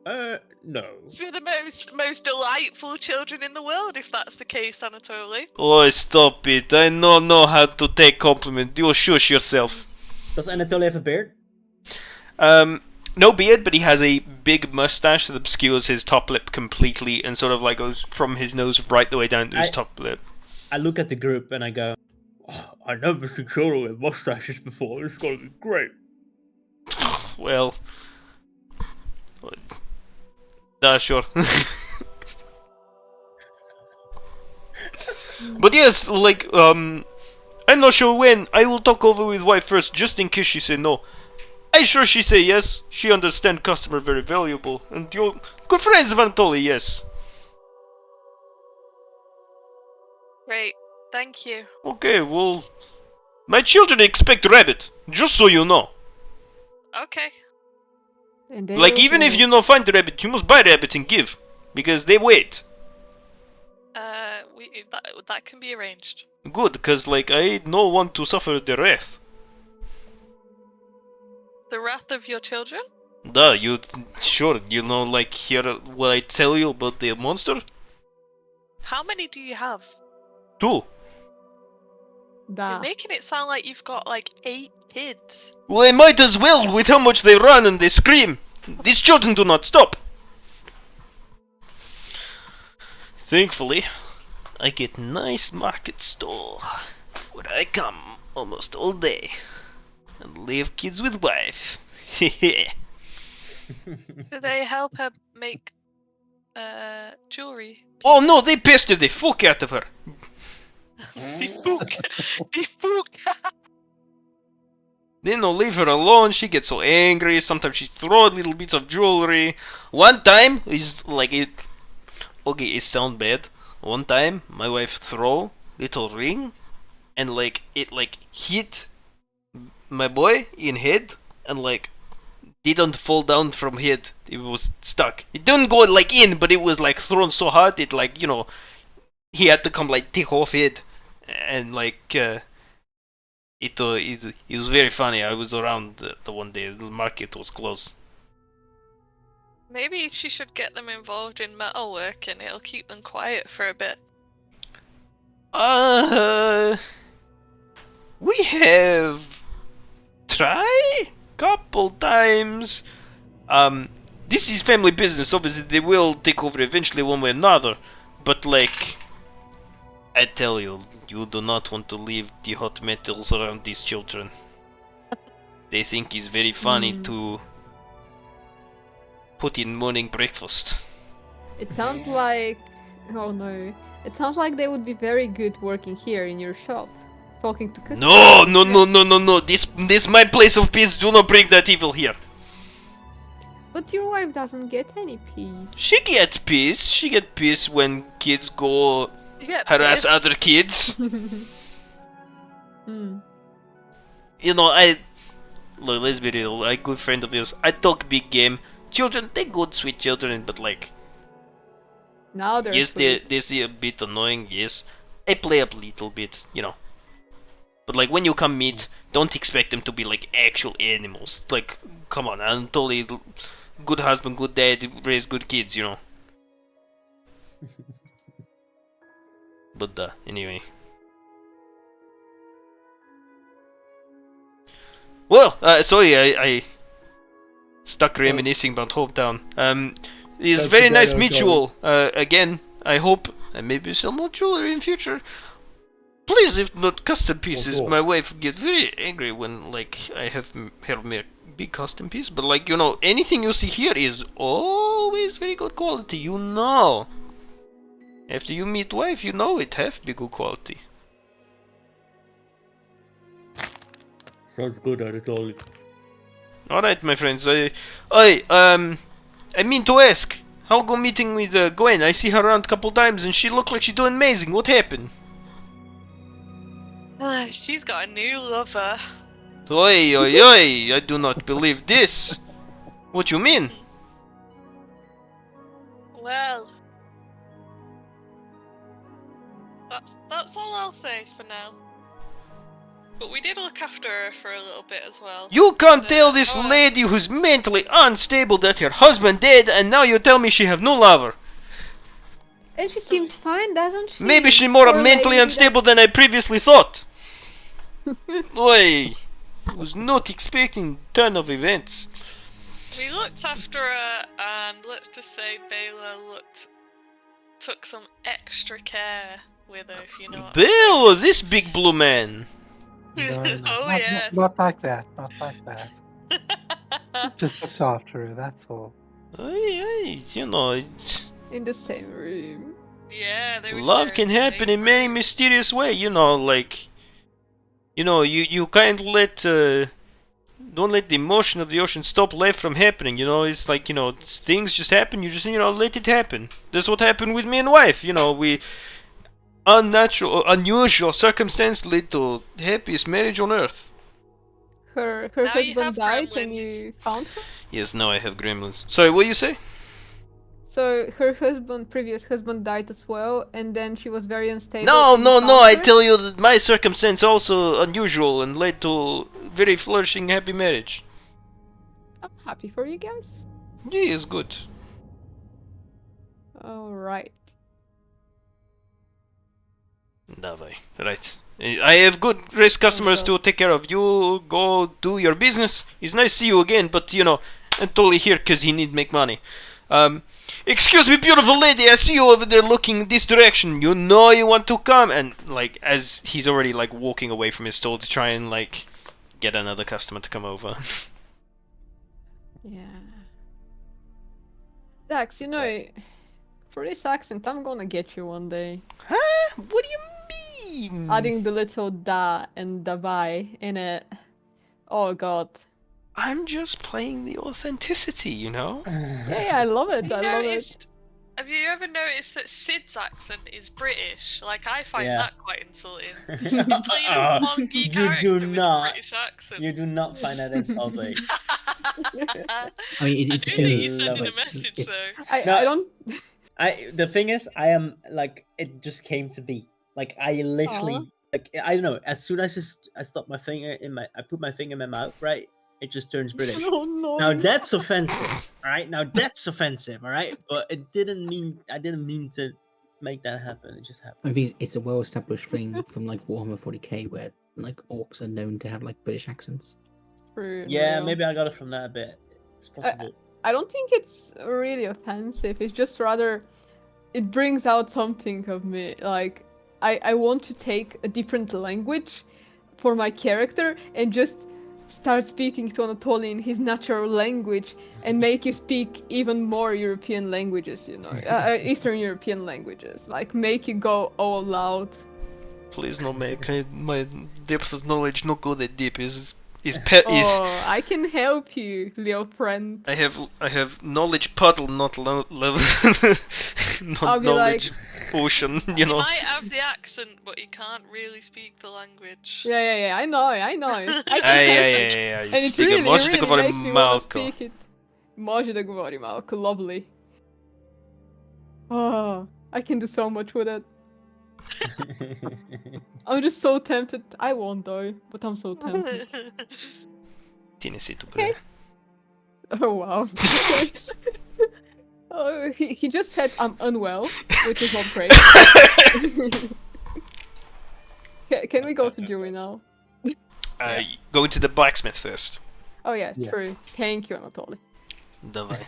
no. You're the most delightful children in the world, if that's the case, Anatoly. Oh, stop it. I don't know how to take compliment. You shush yourself. Does Anatoly have a beard? No beard, but he has a big mustache that obscures his top lip completely and sort of like goes from his nose right the way down to his top lip. I look at the group and I go, oh, I never seen children with mustaches before. It's gonna be great. Well, sure. But yes, like, I'm not sure when. I will talk over with wife first, just in case she say no. I sure she say yes. She understand customer very valuable, and you're good friends of Anatoly, yes. Great, thank you. Okay, well, my children expect rabbit, just so you know. Okay. And they Like, will even if go. you don't find the rabbit, you must buy rabbit and give, because they wait. That can be arranged. Good, because, like, I don't want to suffer the wrath. The wrath of your children? Duh, you, sure, you know, like, hear what I tell you about the monster? How many do you have? 2. Da. You're making it sound like you've got like 8 kids. Well, I might as well, with how much they run and they scream. These children do not stop. Thankfully, I get nice market stall, where I come almost all day, and leave kids with wife. Do they help her make jewelry? Oh no, they pester the fuck out of her. The book. The book. They don't leave her alone, she gets so angry, sometimes she throws little bits of jewelry. One time, is like it... Okay, it sound bad. One time, my wife throw little ring, and like, it like hit my boy in head, and like, didn't fall down from head. It was stuck. It didn't go like in, but it was like thrown so hard, it like, you know, he had to come like take off it, and like, it was very funny. I was around the one day, the market was closed. Maybe she should get them involved in metalwork and it'll keep them quiet for a bit. We have tried couple times. This is family business. Obviously, they will take over eventually, one way or another. But like, I tell you, you do not want to leave the hot metals around these children. They think it's very funny to put in morning breakfast. It sounds like... Oh no. It sounds like they would be very good working here in your shop, talking to customers. No. This my place of peace. Do not bring that evil here. But your wife doesn't get any peace. She get peace. She get peace when kids go You get harass pissed. other kids. Hmm. You know, look, let's be real. A good friend of yours. I talk big game. Children, they good, sweet children, but like, Now they're yes, sweet. they a bit annoying. Yes, I play up a little bit, you know. But like when you come meet, don't expect them to be like actual animals. Like, come on, I'm totally good husband, good dad, raise good kids, you know. But anyway. Well, sorry, I stuck reminiscing about hometown. It's That's very the nice better mutual. Again, I hope maybe sell more jewelry in future. Please, if not custom pieces. cool. My wife get very angry when like I have her make big custom piece. But like you know, anything you see here is always very good quality. You know. After you meet wife, you know it have to be good quality. Sounds good, I told you. Alright, my friends, I mean to ask, how go meeting with Gwen? I see her around a couple times and she look like she's doing amazing. What happened? She's got a new lover. Oi, I do not believe this. What you mean? Well, that's all I'll say for now. But we did look after her for a little bit as well. You can't tell this oh, lady who's mentally unstable that her husband dead and now you tell me she have no lover. And she seems fine, doesn't she? Maybe she's more Poor mentally lady unstable than I previously thought. Oi, was not expecting turn of events. We looked after her, and let's just say Bela took some extra care with her, if you know what I'm Bill, this big blue man. saying. Oh not, yeah. not like that. Not like that. Just looked after her. That's all. You know, in the same room. Yeah, they were love sharing can the happen same in many room. mysterious way. You know, like, you know, you can't let don't let the emotion of the ocean stop life from happening. You know, it's like, you know, things just happen. You just, you know, let it happen. That's what happened with me and wife. You know, we unusual circumstance led to happiest marriage on earth. Her Now you husband have died and gremlins. you found her? Yes, now I have gremlins. Sorry, what you say? So her previous husband died as well, and then she was very unstable. No, and you no, found no, I her? tell you that my circumstance also unusual and led to very flourishing happy marriage. I'm happy for you guys. Yeah, it's good. Alright. Davai. Right. I have good race customers to take care of. You go do your business. It's nice to see you again, but you know, I'm totally here because he need make money. Excuse me, beautiful lady, I see you over there looking this direction. You know you want to come, and like as he's already like walking away from his stall to try and like get another customer to come over. Yeah. Dax, you know, for this accent, I'm gonna get you one day. Huh? What do you mean? Adding the little da and dabai in it. Oh god. I'm just playing the authenticity, you know? Yeah, I love it. I love it. Have you ever noticed that Sid's accent is British? Like, I find Yeah. that quite insulting. He's playing a wonky You character do with a not. British accent. You do not find that insulting. I mean, I it's do the think thing. he's sending a Love it. message, though. No. I don't. The thing is, I am like, it just came to be. Like, I literally, Aw. like, I don't know. As soon as I stop my finger I put my finger in my mouth, right? It just turns British. Oh no. Now that's offensive, all right? Now that's offensive, all right? But I didn't mean to make that happen. It just happened. I think it's a well-established thing from like Warhammer 40k where like orcs are known to have like British accents. True, Yeah, no. maybe I got it from that a bit. It's possible. I don't think it's really offensive. It's just rather, it brings out something of me. Like, I want to take a different language for my character and just start speaking to Anatoly in his natural language and make you speak even more European languages, Eastern European languages. Like, make you go all out. Please no make my depth of knowledge not go that deep. Is Oh, I can help you, little friend. I have knowledge puddle, not level. Not I'll be knowledge like- ocean. He might have the accent, but he can't really speak the language. Yeah, I know. I can help you. Ай-яй-яй-яй, And it Stiga, really, можете really говорить makes me want to малко? speak it. Може да говори малко, lovely. Oh, I can do so much with it. I'm just so tempted. I won't though, but I'm so tempted. Ти не си добре. Oh wow. Oh, he just said I'm unwell, which is not great. Can we go to Dewey now? Go into the blacksmith first. Oh yeah, Yeah. true. Thank you, Anatoly. Давай.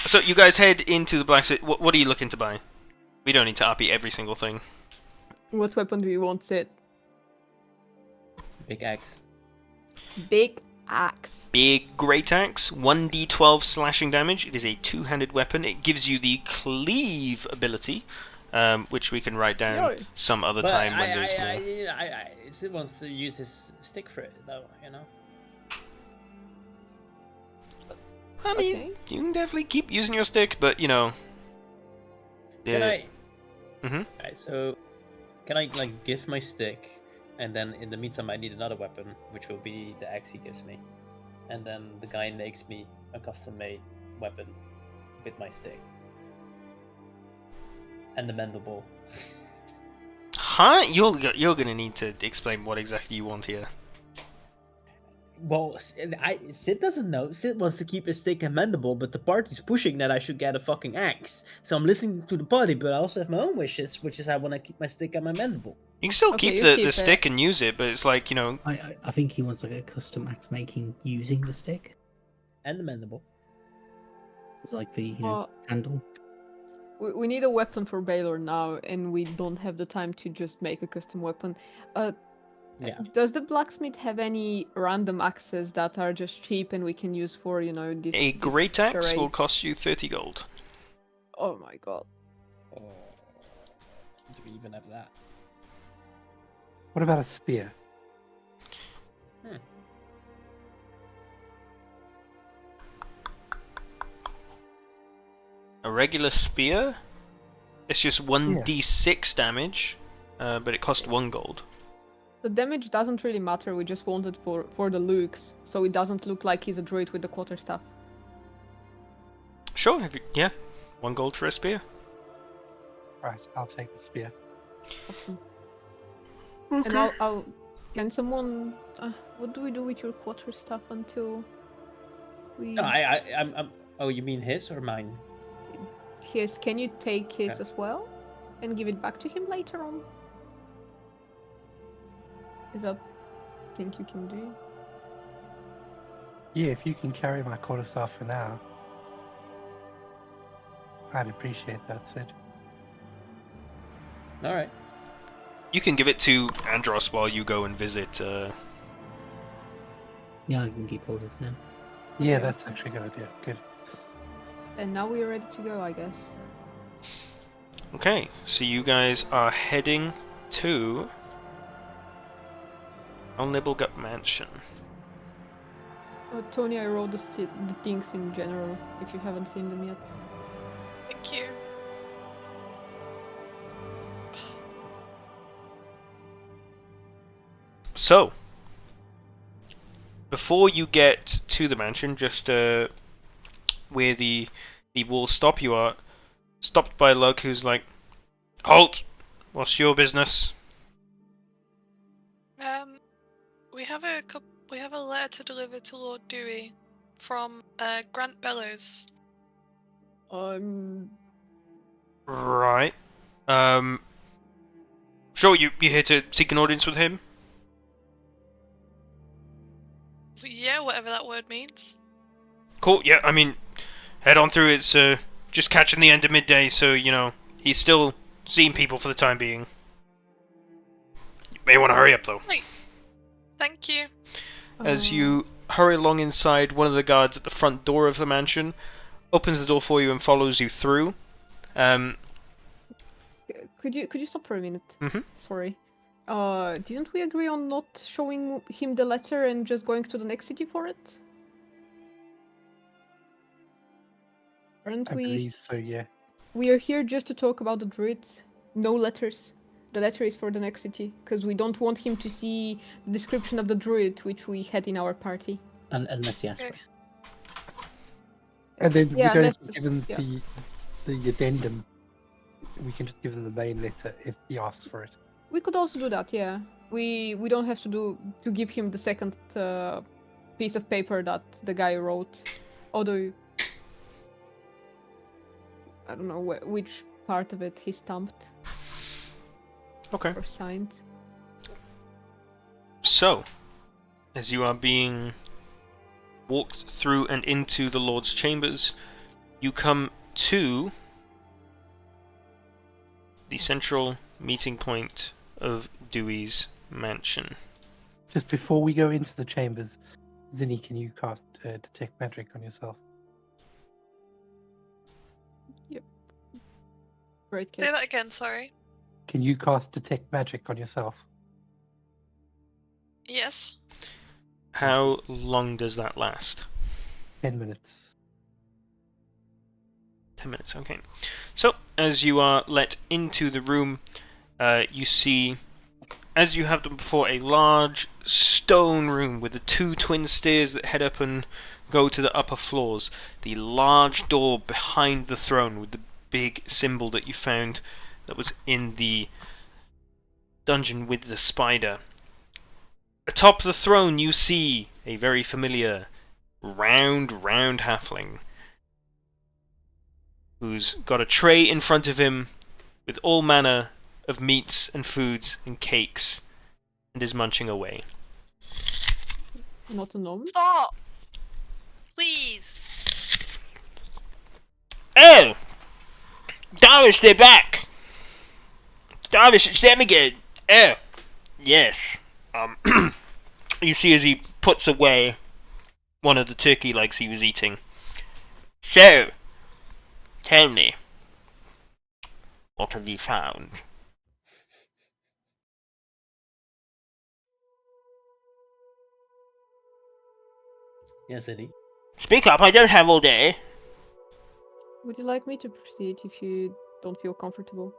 So you guys head into the blacksmith. What are you looking to buy? We don't need to RP every single thing. What weapon do you want, Sid? Big axe. Big axe. Big great axe, 1d12 slashing damage. It is a two-handed weapon. It gives you the cleave ability, which we can write down Yo. some other But time when there's more. Sid wants to use his stick for it, though. I mean, Okay. you can definitely keep using your stick, but Can I? Mhm. Alright, so can I give my stick, and then in the meantime I need another weapon, which will be the axe he gives me, and then the guy makes me a custom-made weapon with my stick and the mendable. Huh? You're gonna need to explain what exactly you want here. Well, Sid doesn't know. Sid wants to keep his stick amendable, but the party's pushing that I should get a fucking axe. So I'm listening to the party, but I also have my own wishes, which is I want to keep my stick amendable. You can still Okay, keep you the keep it. stick and use it, but it's like, I think he wants like a custom axe making using the stick. And amendable. It's like the Well, handle. we need a weapon for Baylor now, and we don't have the time to just make a custom weapon. Yeah. Does the blacksmith have any random axes that are just cheap and we can use for, this? a this great axe will charade? cost you 30 gold. Oh my god. Oh, do we even have that? What about a spear? A regular spear? It's just 1d6 damage, but it costs 1 gold. The damage doesn't really matter, we just want it for the looks, so it doesn't look like he's a druid with the quarterstaff. Sure, yeah. 1 gold for a spear. Right, I'll take the spear. Awesome. And I'll... Can someone... what do we do with your quarterstaff until we... No, I'm. Oh, you mean his or mine? His, can you take his Yeah. as well? And give it back to him later on? Is that thing you can do? Yeah, if you can carry my quarterstaff for now, I'd appreciate that, Sid. All right. You can give it to Andros while you go and visit. Yeah, I can keep hold of it now. Yeah, Okay. that's actually a good idea. Good. And now we're ready to go, I guess. Okay, so you guys are heading to Nibelgut Mansion. Tony, I wrote the things in general, if you haven't seen them yet. Thank you. So, before you get to the mansion, just where the walls stop, you are stopped by Lug, who's like, "Halt! What's your business?" We have a letter to deliver to Lord Dewey from Grant Bellows. Right. Sure, you're here to seek an audience with him? Yeah, whatever that word means. Cool, yeah, I mean, head on through. It's just catching the end of midday, so, he's still seeing people for the time being. May want to hurry up though. Thank you. As you hurry along inside, one of the guards at the front door of the mansion opens the door for you and follows you through. Could you stop for a minute? Mhm. Sorry. Didn't we agree on not showing him the letter and just going to the next city for it? Aren't I we? believe so, yeah. We are here just to talk about the druids. No letters. The letter is for the next city, because we don't want him to see the description of the druid which we had in our party. Unless he asks for it. And then Yeah, we don't let's have to give him just- the addendum. We can just give him the main letter if he asks for it. We could also do that, yeah. We don't have to give him the second piece of paper that the guy wrote. Although I don't know which part of it he stamped Okay. or signed. So, as you are being walked through and into the Lord's chambers, you come to the central meeting point of Dewey's mansion. Just before we go into the chambers, Zinni, can you cast Detect Magic on yourself? Great Say kid. that again, sorry. Can you cast Detect Magic on yourself? Yes. How long does that last? 10 minutes. 10 minutes, okay. So, as you are let into the room, you see, as you have done before, a large stone room with the two twin stairs that head up and go to the upper floors. The large door behind the throne with the big symbol that you found that was in the dungeon with the spider. Atop the throne, you see a very familiar round halfling who's got a tray in front of him with all manner of meats and foods and cakes and is munching away. Not a gnome. Stop! Please! Oh! Darius, they're back! Darius, it's them again! Oh, yes. You see as he puts away one of the turkey legs he was eating. So, tell me, what have you found? Yes, Eddie. Speak up, I don't have all day. Would you like me to proceed if you don't feel comfortable?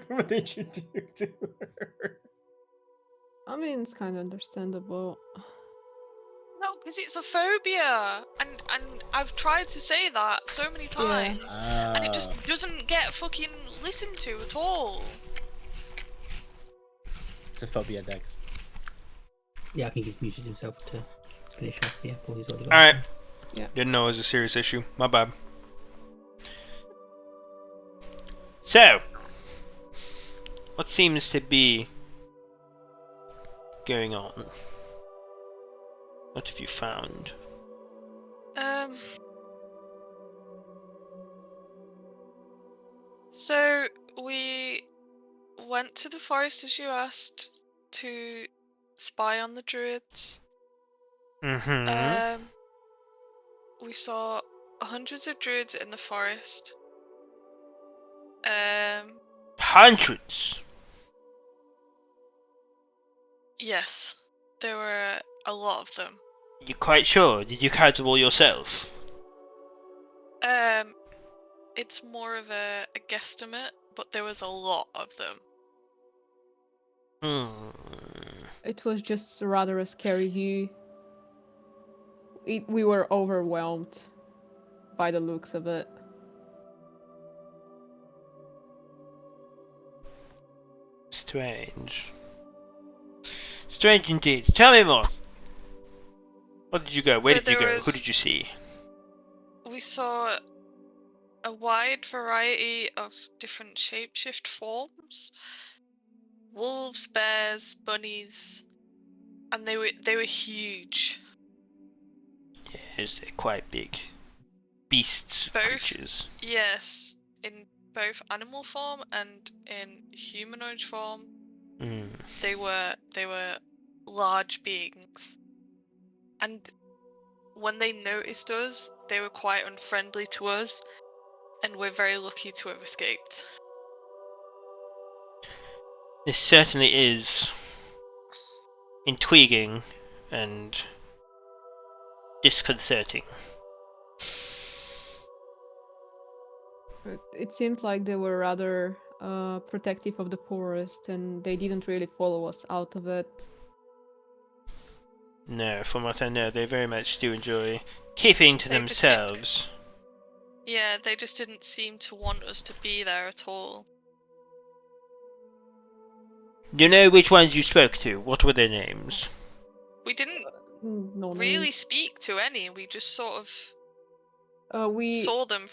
What did you do to her? I mean, it's kind of understandable. No, because it's a phobia, and I've tried to say that so many times, and it just doesn't get fucking listened to at all. It's a phobia, Dex. Yeah, I think he's muted himself to finish off the apple he's already got. Alright. Yeah. Didn't know it was a serious issue. My bad. So, what seems to be going on? What have you found? So we went to the forest as you asked to spy on the druids. Mm-hmm. We saw hundreds of druids in the forest. Hundreds! Yes, there were a lot of them. You quite sure? Did you count them all yourself? It's more of a guesstimate, but there was a lot of them. It was just rather a scary view. We were overwhelmed by the looks of it. Strange. Strange indeed. Tell me more. What did you go? Where So did you there go? was- Who did you see? We saw a wide variety of different shapeshift forms. Wolves, bears, bunnies, and they were huge. Yes, they're quite big. Beasts, Both. creatures. Yes, in both animal form and in humanoid form. Hmm. They were large beings, and when they noticed us, they were quite unfriendly to us, and we're very lucky to have escaped. This certainly is intriguing and disconcerting. It seemed like they were rather protective of the forest, and they didn't really follow us out of it. No, from what I know, they very much do enjoy keeping to They just did- themselves. Yeah, they just didn't seem to want us to be there at all. Do you know which ones you spoke to? What were their names? We didn't No really names. speak to any. We just sort of We saw them.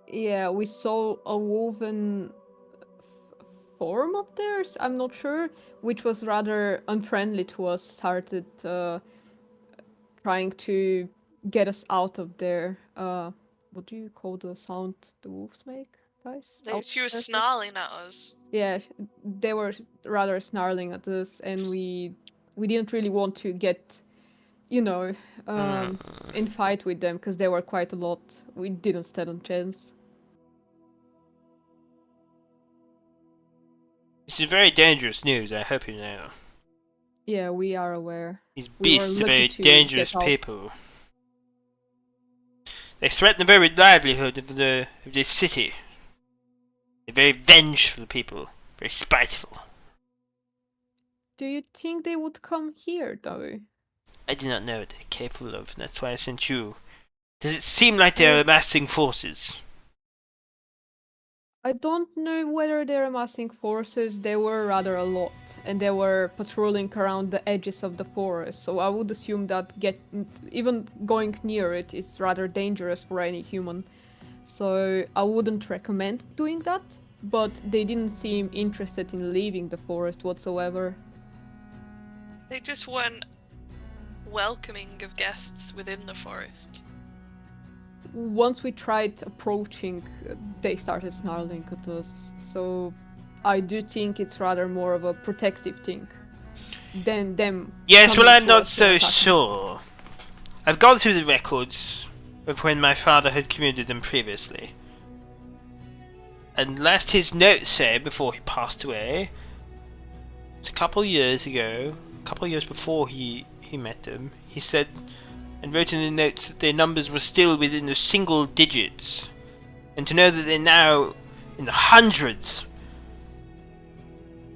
Yeah, we saw a woven form of theirs, I'm not sure, which was rather unfriendly to us, started trying to get us out of there. What do you call the sound the wolves make, guys? She was Out- snarling at us. Yeah, they were rather snarling at us, and we didn't really want to get, you know, in fight with them because they were quite a lot. We didn't stand a chance. This is very dangerous news, I hope you know. Yeah, we are aware. These We were beasts are lucky very to dangerous get out. people. They threaten the very livelihood of this city. They're very vengeful people, very spiteful. Do you think they would come here, though? I do not know what they're capable of, and that's why I sent you. Does it seem like they're amassing forces? I don't know whether they're amassing forces. They were rather a lot, and they were patrolling around the edges of the forest. So I would assume that even going near it is rather dangerous for any human. So I wouldn't recommend doing that. But they didn't seem interested in leaving the forest whatsoever. They just weren't welcoming of guests within the forest. Once we tried approaching, they started snarling at us. So I do think it's rather more of a protective thing than them. Yes, well, coming I'm to not us so and attacking. sure. I've gone through the records of when my father had commuted them previously. And last his notes say, before he passed away, it's a couple years ago, a couple years before he met them, he said and wrote in the notes that their numbers were still within the single digits. And to know that they're now in the hundreds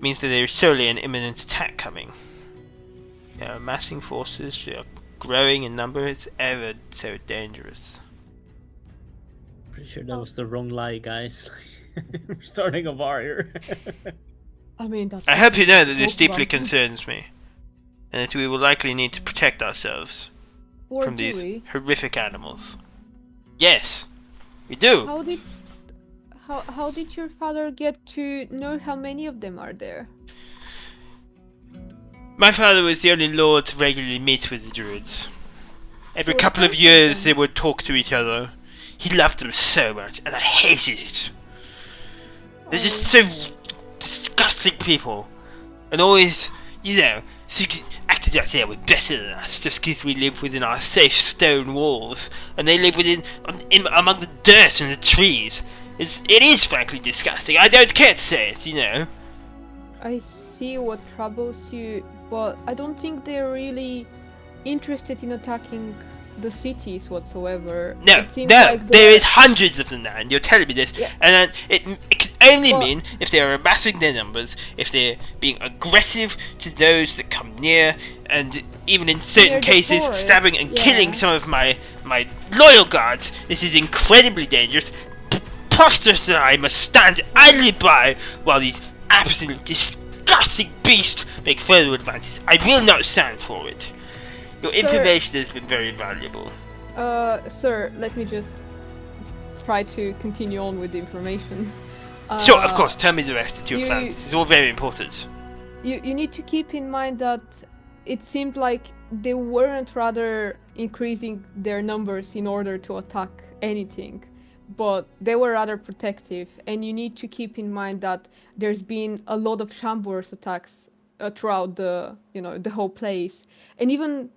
means that there is surely an imminent attack coming. They are amassing forces, they are growing in number, it's ever so dangerous. Pretty sure that was the wrong lie, guys. We're starting a war here. I mean, that's. I hope you know that this Talk deeply about it. concerns me, and that we will likely need to protect ourselves Or from do these we? horrific animals. Yes, we do. How did your father get to know how many of them are there? My father was the only lord to regularly meet with the druids. Every So he couple of trusted years them. they would talk to each other. He loved them so much, and I hated it. They're just so disgusting people. And always, acted like they were better than us just because we live within our safe stone walls. And they live among the dirt and the trees. It is frankly disgusting. I don't care to say it, you know. I see what troubles you, but I don't think they're really interested in attacking the cities whatsoever. No, It seems no, like there they're- is hundreds of them now, and you're telling me this, Yeah. and it can only Well- mean if they are amassing their numbers, if they're being aggressive to those that come near, and even in certain Near the cases, forest, stabbing and killing yeah. some of my loyal guards. This is incredibly dangerous. Preposterous that I must stand idly by while these absolute disgusting beasts make further advances. I will not stand for it. Your Sir- information has been very valuable. Sir, let me just try to continue on with the information. Sure, of course, tell me the rest of your you- plans. It's all very important. You need to keep in mind that it seemed like they weren't rather increasing their numbers in order to attack anything, but they were rather protective. And you need to keep in mind that there's been a lot of Shamblers attacks throughout the whole place. And even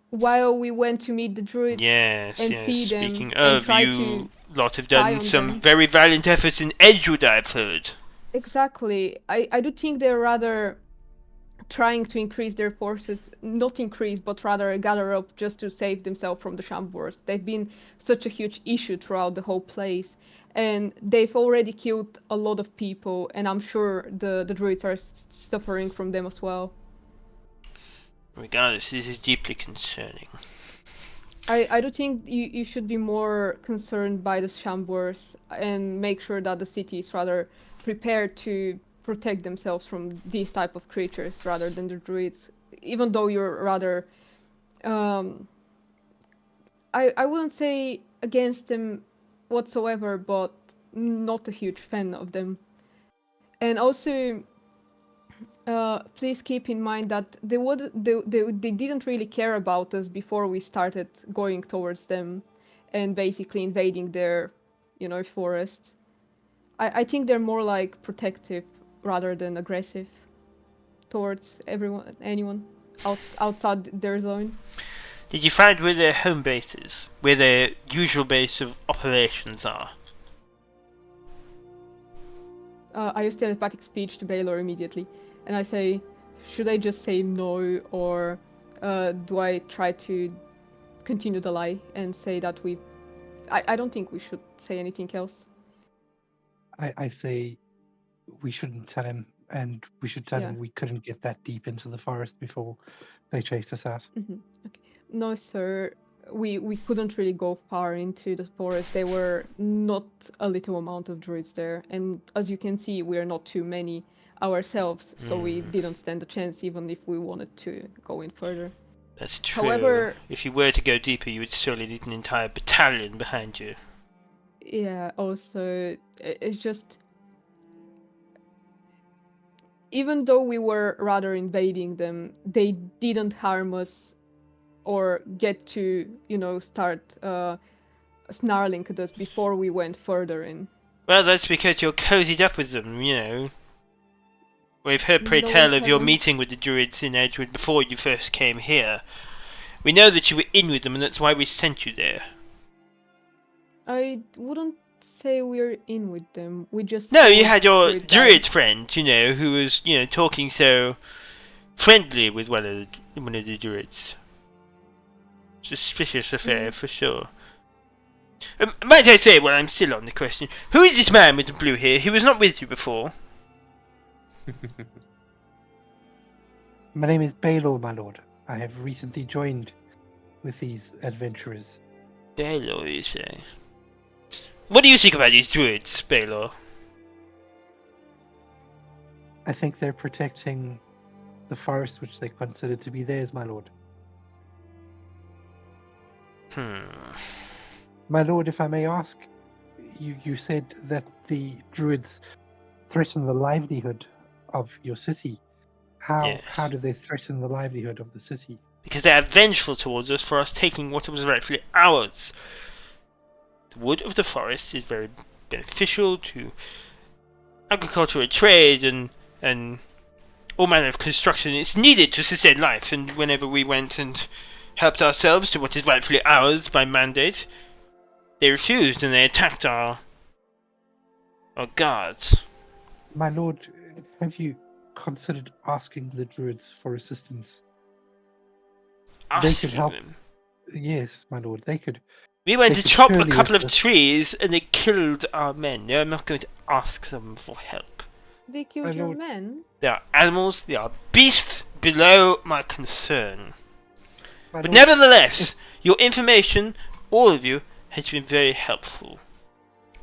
while we went to meet the druids Yes, and yes. see them Speaking and of, try to you lot have spy done on some them. very valiant efforts in Edgewood, I've heard. Exactly. I do think they're rather trying to increase their forces, not increase, but rather gather up just to save themselves from the Shamblers. They've been such a huge issue throughout the whole place, and they've already killed a lot of people, and I'm sure the druids are suffering from them as well. Regardless, this is deeply concerning. I do think you should be more concerned by the Shamblers and make sure that the city is rather prepared to protect themselves from these type of creatures rather than the druids. Even though you're rather, um, I wouldn't say against them whatsoever, but not a huge fan of them. And also, please keep in mind that they didn't really care about us before we started going towards them and basically invading their forest. I think they're more like protective rather than aggressive towards anyone outside their zone. Did you find where their home base is? Where their usual base of operations are? I use telepathic speech to Baylor immediately, and I say, should I just say no, or do I try to continue the lie and say that I don't think we should say anything else. I say we shouldn't tell him, and we should tell Yeah. him we couldn't get that deep into the forest before they chased us out. Okay. No, sir. We couldn't really go far into the forest. There were not a little amount of druids there, and as you can see, we are not too many ourselves, so we didn't stand a chance even if we wanted to go in further. That's true. However, if you were to go deeper, you would surely need an entire battalion behind you. yeah, also, it's just, even though we were rather invading them, they didn't harm us or get to, start snarling at us before we went further in. Well, that's because you're cozied up with them, you know. We've heard pray No, tell we of your haven't. meeting with the druids in Edgewood before you first came here. We know that you were in with them, and that's why we sent you there. I wouldn't say we're in with them. We just No, saw you had your druid druid guy. friend, you know, who was, you know, talking so friendly with one of the druids. Suspicious affair, for sure. Might I say, while I'm still on the question, who is this man with the blue hair? He was not with you before. My name is Baylor, my lord. I have recently joined with these adventurers. Baylor, you say? What do you think about these druids, Baylor? I think they're protecting the forest which they consider to be theirs, my lord. My lord, if I may ask, you said that the druids threaten the livelihood of your city. Yes. How do they threaten the livelihood of the city? Because they are vengeful towards us for us taking what was rightfully ours. The wood of the forest is very beneficial to agricultural trade and all manner of construction. It's needed to sustain life, and whenever we went and helped ourselves to what is rightfully ours by mandate, they refused and they attacked our guards. My lord, have you considered asking the druids for assistance? They could Asking help. them. Yes, my lord, they could. We went They to could chop a surely couple of assist. trees and they killed our men. No, I'm not going to ask them for help. They killed My your lord. men? They are animals, they are beasts below my concern. My But lord, nevertheless, your information, all of you, has been very helpful.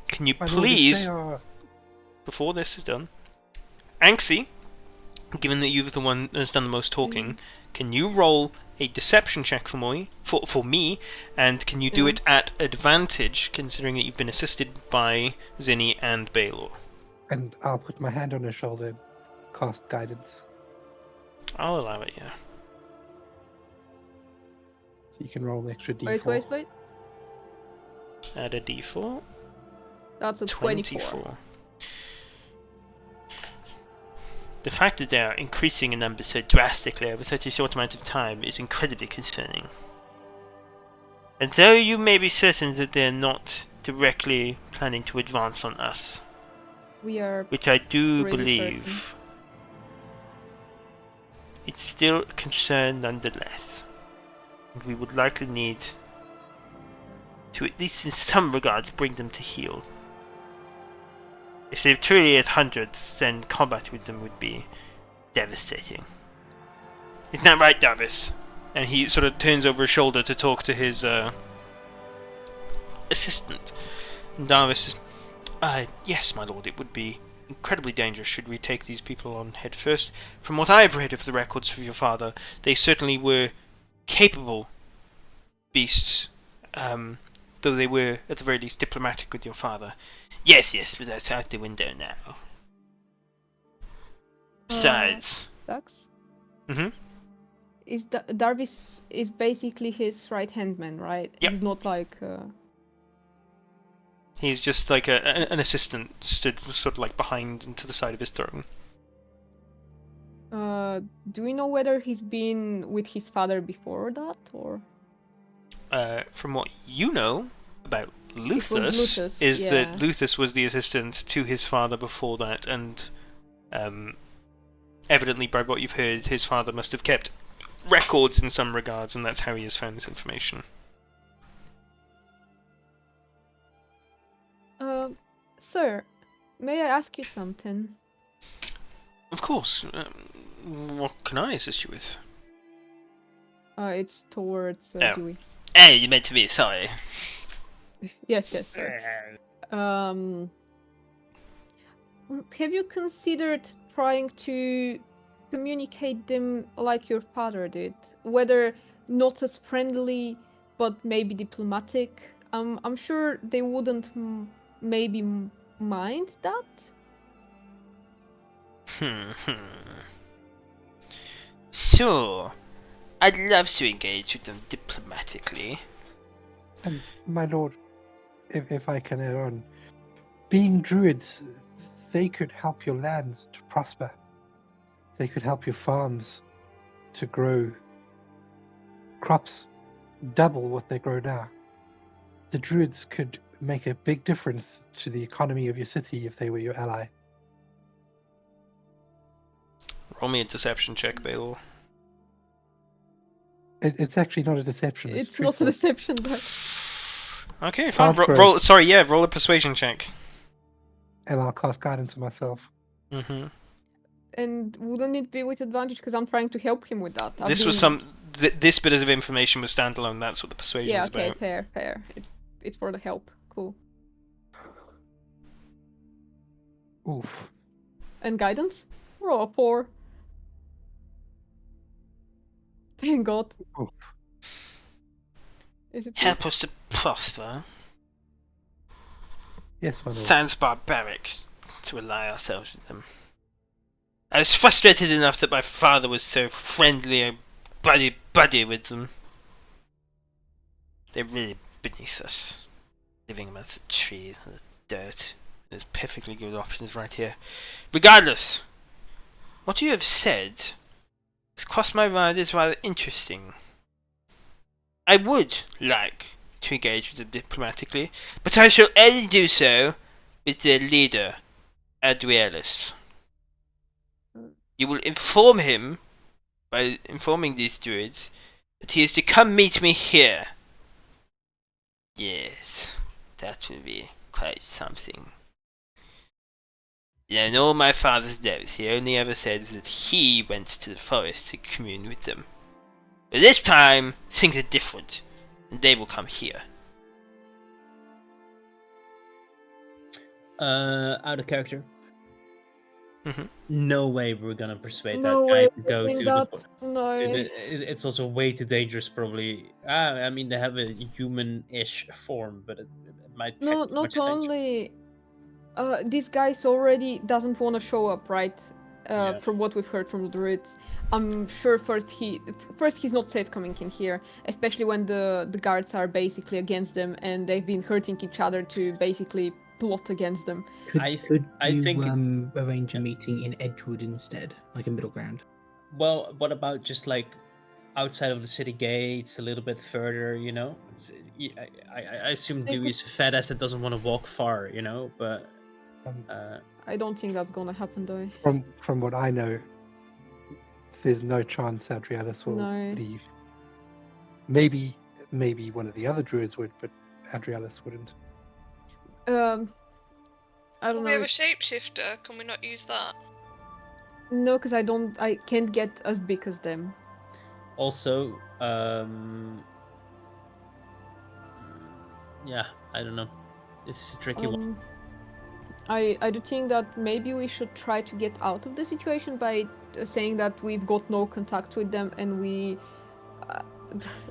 Can you my lord, if please, they are- before this is done, Anxie, given that you're the one that's done the most talking, can you roll a deception check for me, and can you do it at advantage, considering that you've been assisted by Zinni and Baylor? And I'll put my hand on her shoulder and cast guidance. I'll allow it, yeah. So you can roll an extra d4. Wait. Add a d4. That's a 24. The fact that they are increasing in numbers so drastically over such a short amount of time is incredibly concerning. And though you may be certain that they are not directly planning to advance on us, We are which I do pretty believe, certain. it's still a concern nonetheless. And we would likely need to, at least in some regards, bring them to heel. If they're truly at hundreds, then combat with them would be devastating. Isn't that right, Davis? And he sort of turns over his shoulder to talk to his assistant. And Davis says, yes, my lord, it would be incredibly dangerous should we take these people on head first. From what I've read of the records of your father, they certainly were capable beasts, though they were, at the very least, diplomatic with your father. Yes, but that's out the window now. Besides... Dax? Mm-hmm. Is Darvis is basically his right-hand man, right? Yep. He's not like... He's just like an assistant stood sort of like behind and to the side of his throne. Do we know whether he's been with his father before that, or...? From what you know about was Luthus, is yeah. that Luthus was the assistant to his father before that, and evidently, by what you've heard, his father must have kept records in some regards, and that's how he has found this information. Sir, may I ask you something? Of course. What can I assist you with? It's towards Oh. Dewey. Hey, you meant to be sorry. Yes, sir. Have you considered trying to communicate them like your father did? Whether not as friendly, but maybe diplomatic? I'm sure they wouldn't maybe mind that? Sure. I'd love to engage with them diplomatically. And my lord, if I can add on, being druids, they could help your lands to prosper. They could help your farms to grow crops double what they grow now. The druids could make a big difference to the economy of your city if they were your ally. Roll me a deception check, Baylor. It's actually not a deception. It's not a deception, but... Okay, fine. Half Roll a persuasion check. And I'll cast guidance on myself. Mm-hmm. And wouldn't it be with advantage? Because I'm trying to help him with that. This was this bit of information was standalone. That's what the persuasion Yeah, is okay, about. fair. It's for the help. Cool. Oof. And guidance? Roll a 4. Thank God. Oof. Is it Help us to prosper. Yes, my lord. Sounds barbaric to ally ourselves with them. I was frustrated enough that my father was so friendly and buddy with them. They're really beneath us, living amongst the trees and the dirt. There's perfectly good options right here. Regardless, what you have said has crossed my mind as rather interesting. I would like to engage with them diplomatically, but I shall only do so with their leader, Adrielus. You will inform him, by informing these druids, that he is to come meet me here. Yes, that will be quite something. You know, in all my father's notes, he only ever said that he went to the forest to commune with them. But this time, things are different, and they will come here. Out of character. Mhm. No way we're gonna persuade No that way guy to go doing to that. the. No. It's also way too dangerous, probably. I mean, they have a human-ish form, but it might catch No, too not much attention. only... this guy's already doesn't want to show up, right? Yeah. From what we've heard from the druids. I'm sure first he's not safe coming in here, especially when the guards are basically against them and they've been hurting each other to basically plot against them. Could, I could you think arrange a meeting in Edgewood instead, like a middle ground? well, what about just like outside of the city gates, a little bit further? You know, I assume They Dewey's could- fat ass that doesn't want to walk far. You know, but Um, I don't think that's gonna happen though. from what I know, there's no chance Adrialis will No. leave. Maybe one of the other druids would, but Adrialis wouldn't. I don't We have know. a shapeshifter. Can we not use that? No, because I can't get as big as them. also, yeah, I don't know. This is a tricky one. I do think that maybe we should try to get out of the situation by saying that we've got no contact with them and we.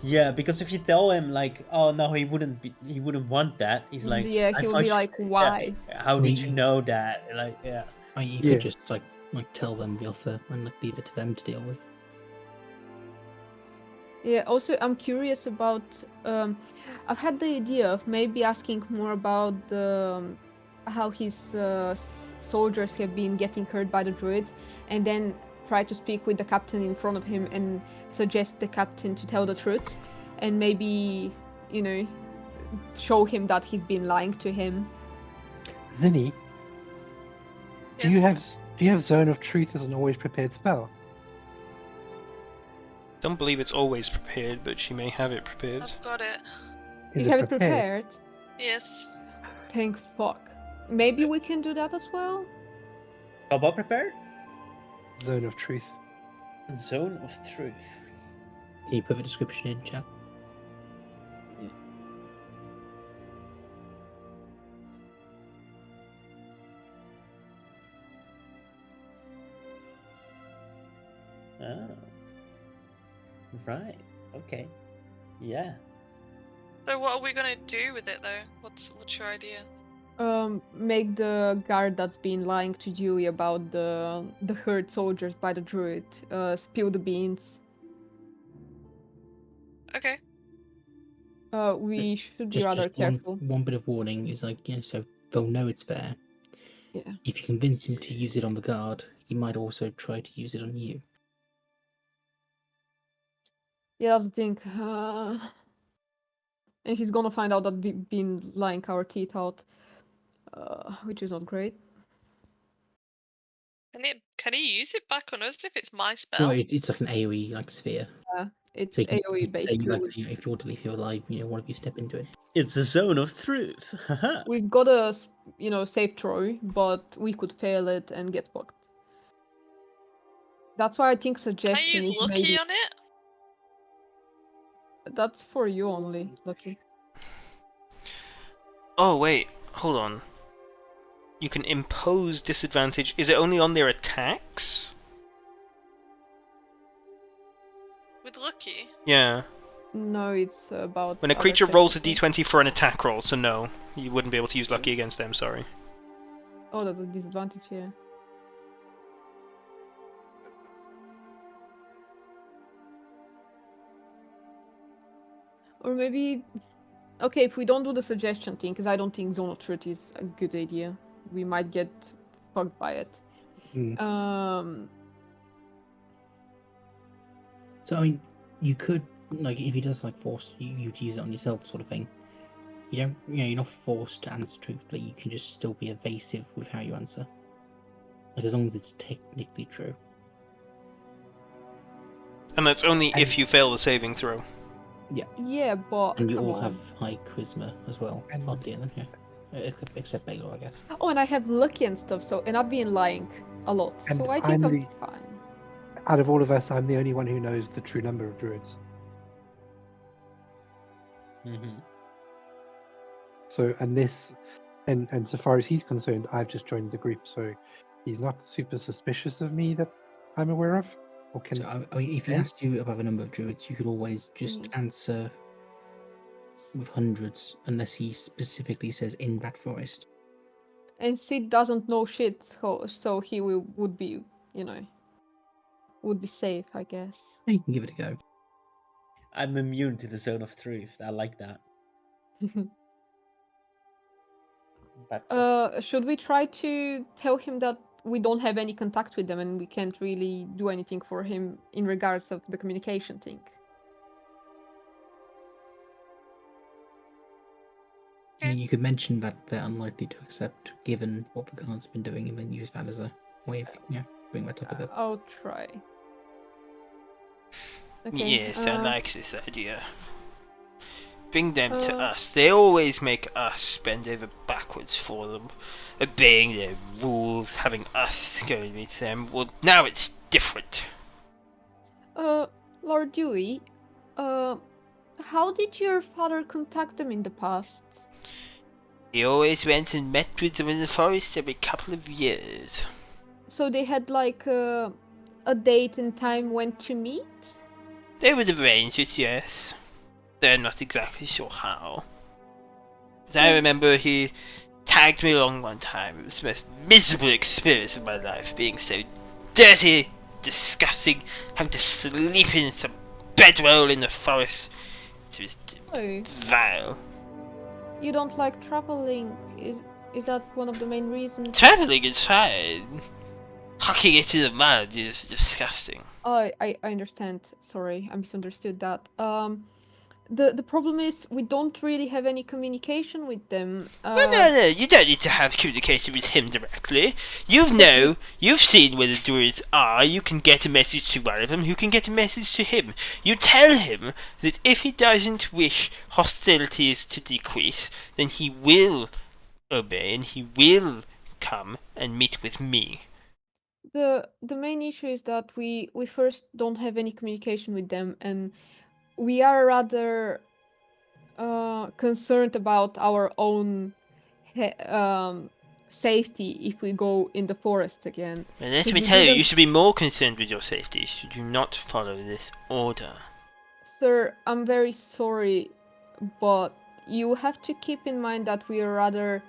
Yeah, because if you tell him like, oh no, he wouldn't want that. He's like, Yeah, I he will thought be you- like, yeah, why? how did you know that? Like, yeah. You Yeah. could just like tell them the offer and like leave it to them to deal with. Yeah, also I'm curious about I've had the idea of maybe asking more about the how his soldiers have been getting hurt by the druids and then try to speak with the captain in front of him and suggest the captain to tell the truth and maybe, you know, show him that he's been lying to him. Zinni, do you Yes. have Zone of Truth as an always prepared spell? Don't believe it's always prepared, but she may have it prepared. I've got it. Is You have it prepared? Yes. Thank fuck. Maybe we can do that as well? How about prepared? Zone of Truth. Zone of Truth. Can you put the description in chat? Oh. Right. Okay. Yeah. So what are we gonna do with it though? What's your idea? Make the guard that's been lying to Dewey about the hurt soldiers by the druid spill the beans. Okay. We should be rather Just careful. one bit of warning is like, so they'll know it's there. Yeah. If you convince him to use it on the guard, he might also try to use it on you. Yeah, that's the thing. And he's gonna find out that we've been lying our teeth out, which is not great. Can he use it back on us if it's my spell? Well, it's like an AoE like sphere. Yeah, it's So you can AoE say, basically. like, if you want to leave here alive, one of you step into it. It's a Zone of Truth. Haha. We've got a safe throw, but we could fail it and get fucked. That's why I think Can I suggestion use is Lucky maybe on it? that's for you only, Lucky. Oh, wait. Hold on. You can impose disadvantage. Is it only on their attacks? With Lucky? Yeah. No, it's about When a other creature rolls a checks. d20 for an attack roll, so no. You wouldn't be able to use Lucky against them, sorry. Oh, that's a disadvantage, yeah. Or maybe... Okay, if we don't do the suggestion thing, because I don't think Zone of Truth is a good idea. We might get fucked by it. So I mean, you could if he does force you to use it on yourself, sort of thing. You don't, you're not forced to answer truthfully. You can just still be evasive with how you answer, as long as it's technically true. And that's only if you fail the saving throw. Yeah, but And you come all on. have high charisma as well, And- oddly enough, yeah. Except Baylor, I guess. Oh, and I have Lucky and stuff, so... And I've been lying a lot, And so I think I'm I'm the- fine. Out of all of us, I'm the only one who knows the true number of druids. Mm-hmm. So, and so far as he's concerned, I've just joined the group, so he's not super suspicious of me that I'm aware of. Or can So I mean, if he Yeah. asks you about the number of druids, you could always just answer with hundreds, unless he specifically says in that forest. And Sid doesn't know shit, so he would be, would be safe, I guess. Yeah, you can give it a go. I'm immune to the Zone of Truth. I like that. But Should we try to tell him that we don't have any contact with them and we can't really do anything for him in regards of the communication thing? You could mention that they're unlikely to accept, given what the guard's been doing, and then use that as a way of, bring that up a bit. I'll try. Okay. Yes, I like this idea. Bring them to us. They always make us bend over backwards for them, obeying their rules, having us go and meet them. Well, now it's different. Lord Dewey, how did your father contact them in the past? He always went and met with them in the forest every couple of years. So they had like a date and time when to meet? They would arrange it, yes. They're not exactly sure how. But I remember he tagged me along one time. It was the most miserable experience of my life, being so dirty, disgusting, having to sleep in some bedroll in the forest. It was vile. You don't like traveling? Is that one of the main reasons? Traveling is fine. Hucking it in the mud is disgusting. Oh, I understand. Sorry, I misunderstood that. The problem is we don't really have any communication with them. Well, no, you don't need to have communication with him directly. You've seen where the druids are. You can get a message to one of them, who can get a message to him. You tell him that if he doesn't wish hostilities to decrease, then he will obey and he will come and meet with me. The main issue is that we first don't have any communication with them, and we are rather concerned about our own safety if we go in the forest again. And let me tell you, you should be more concerned with your safety should you not follow this order. Sir, I'm very sorry, but you have to keep in mind that we are rather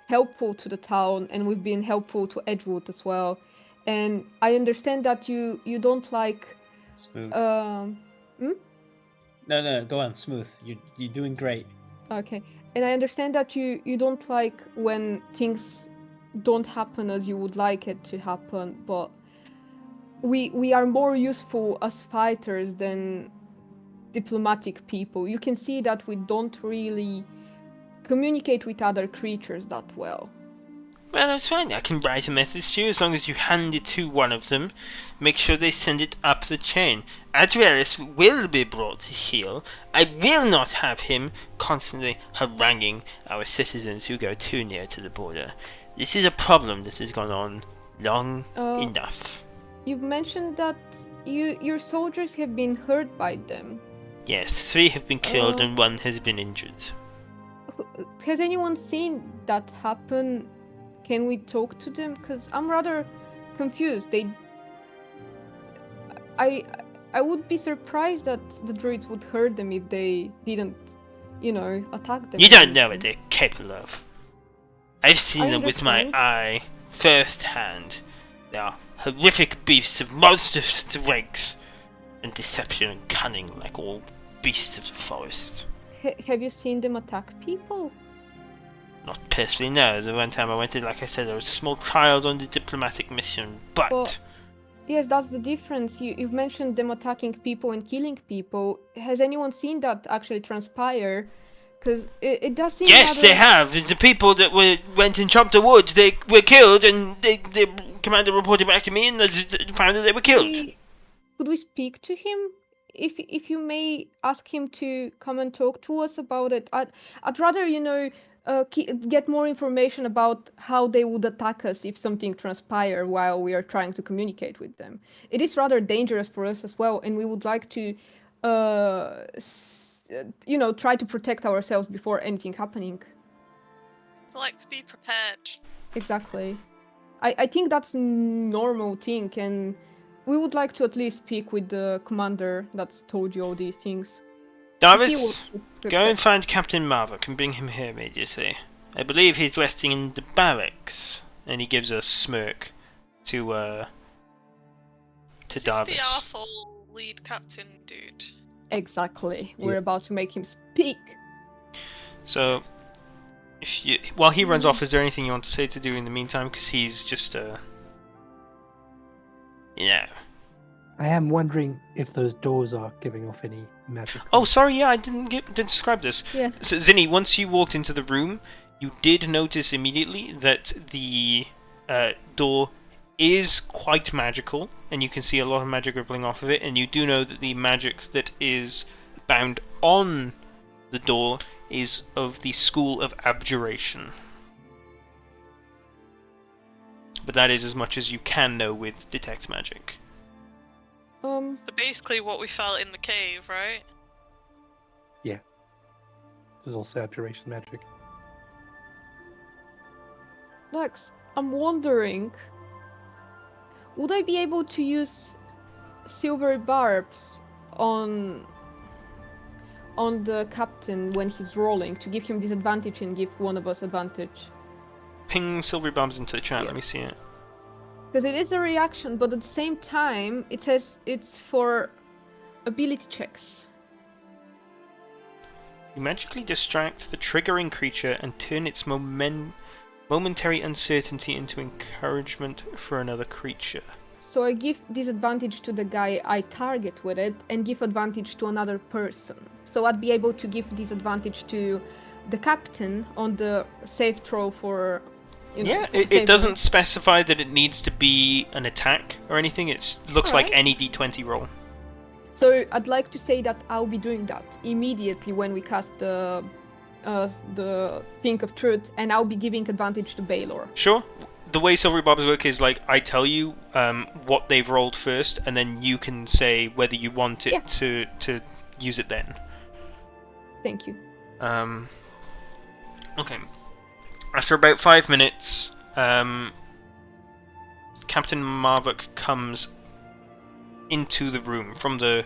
helpful to the town, and we've been helpful to Edgewood as well. And I understand that you don't like Smooth. No, go on, Smooth. You're doing great. Okay. And I understand that you don't like when things don't happen as you would like it to happen, but we are more useful as fighters than diplomatic people. You can see that we don't really communicate with other creatures that well. Well, that's fine. I can write a message to you as long as you hand it to one of them. Make sure they send it up the chain. Adrielus will be brought to heel. I will not have him constantly haranguing our citizens who go too near to the border. This is a problem that has gone on long enough. You've mentioned that your soldiers have been hurt by them. Yes, 3 have been killed and 1 has been injured. Has anyone seen that happen? Can we talk to them? Because I'm rather confused. I would be surprised that the druids would hurt them if they didn't, attack them. You don't know what they're capable of. I've seen them with my eye, firsthand. They are horrific beasts of monstrous strength and deception and cunning, like all beasts of the forest. Have you seen them attack people? Not personally, no. The one time I went in, like I said, I was a small child on the diplomatic mission, but... Well, yes, that's the difference. You've mentioned them attacking people and killing people. Has anyone seen that actually transpire? Because it does seem Yes, they have. The people that went and chopped the wood, they were killed, and the commander reported back to me and found that they were killed. Could we speak to him? If you may ask him to come and talk to us about it. I'd rather, get more information about how they would attack us if something transpire while we are trying to communicate with them. It is rather dangerous for us as well, and we would like to, try to protect ourselves before anything happening. I like to be prepared. Exactly. I think that's a normal thing, and we would like to at least speak with the commander that's told you all these things. Davis, go and find Captain Marvick and bring him here immediately. I believe he's resting in the barracks. And he gives a smirk to Is Davis. the arsehole lead captain dude? Exactly. We're about to make him speak. So, While he runs off, is there anything you want to say to do in the meantime? Because he's just yeah. I am wondering if those doors are giving off any magic. Oh, sorry, yeah, I didn't describe this. Yeah. So, Zinni, once you walked into the room, you did notice immediately that the door is quite magical, and you can see a lot of magic rippling off of it, and you do know that the magic that is bound on the door is of the School of Abjuration. But that is as much as you can know with Detect Magic. So basically what we felt in the cave, right? There's also abjuration magic. Lex, I'm wondering, would I be able to use silver barbs on the captain when he's rolling to give him disadvantage and give one of us advantage? Ping silver bombs into the chat, let me Yes. see it. Because it is a reaction, but at the same time, it says it's for ability checks. You magically distract the triggering creature and turn its momentary uncertainty into encouragement for another creature. So I give disadvantage to the guy I target with it and give advantage to another person. So I'd be able to give disadvantage to the captain on the save throw for... Yeah, for it saving. doesn't specify that it needs to be an attack or anything. It looks like Alright. any d20 roll. So I'd like to say that I'll be doing that immediately when we cast the Think of Truth, and I'll be giving advantage to Baylor. Sure. The way silver bobs work is like I tell you what they've rolled first, and then you can say whether you want it to use it then. Thank you. Okay. After about 5 minutes, Captain Marvok comes into the room from the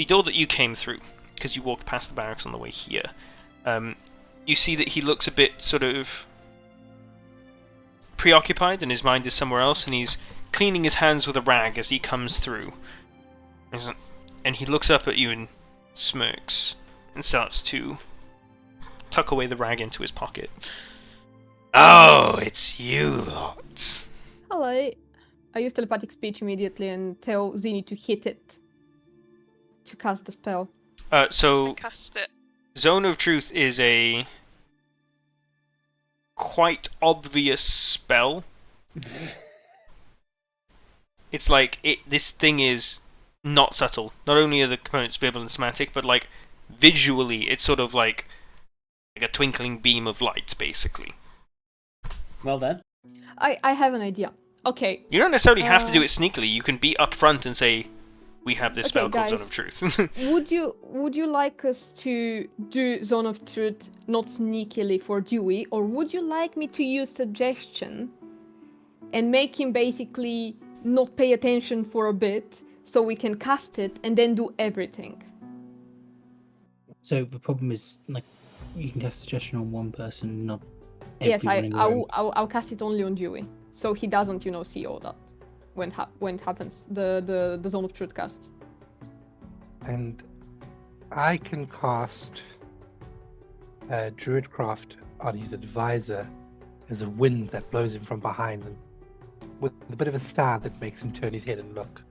door that you came through, because you walked past the barracks on the way here. You see that he looks a bit sort of preoccupied, and his mind is somewhere else, and he's cleaning his hands with a rag as he comes through. And he looks up at you and smirks, and starts to tuck away the rag into his pocket. Oh, it's you lot. Hello. I use telepathic speech immediately and tell Zinni to hit it to cast the spell. So Cast it. Zone of Truth is a quite obvious spell. It's like this thing is not subtle. Not only are the components visible and somatic, but like visually, it's sort of like a twinkling beam of light, basically. Well then. I have an idea. Okay. You don't necessarily have to do it sneakily. You can be upfront and say, "We have this spell called Zone of Truth." Would you like us to do Zone of Truth not sneakily for Dewey, or would you like me to use suggestion and make him basically not pay attention for a bit so we can cast it and then do everything? So the problem is, like, you can cast suggestion on one person, not Yes, everyone in the room. I'll cast it only on Dewey, so he doesn't, see all that when it happens. The Zone of Truth cast. And I can cast Druidcraft on his advisor as a wind that blows him from behind him, with a bit of a stab that makes him turn his head and look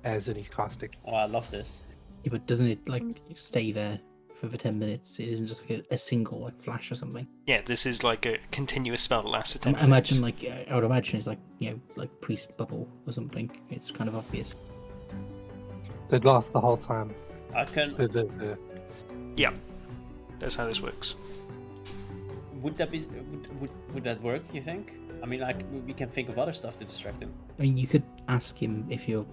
as he's casting. Oh, I love this. Yeah, but doesn't it like stay there for the 10 minutes? It isn't just like a single like flash or something. Yeah, this is like a continuous spell that lasts for 10 minutes. Imagine I would imagine it's like like priest bubble or something. It's kind of obvious. So it lasts the whole time. I can. Yeah, that's how this works. Would that be? Would that work? You think? I mean, like we can think of other stuff to distract him. I mean, you could ask him if you're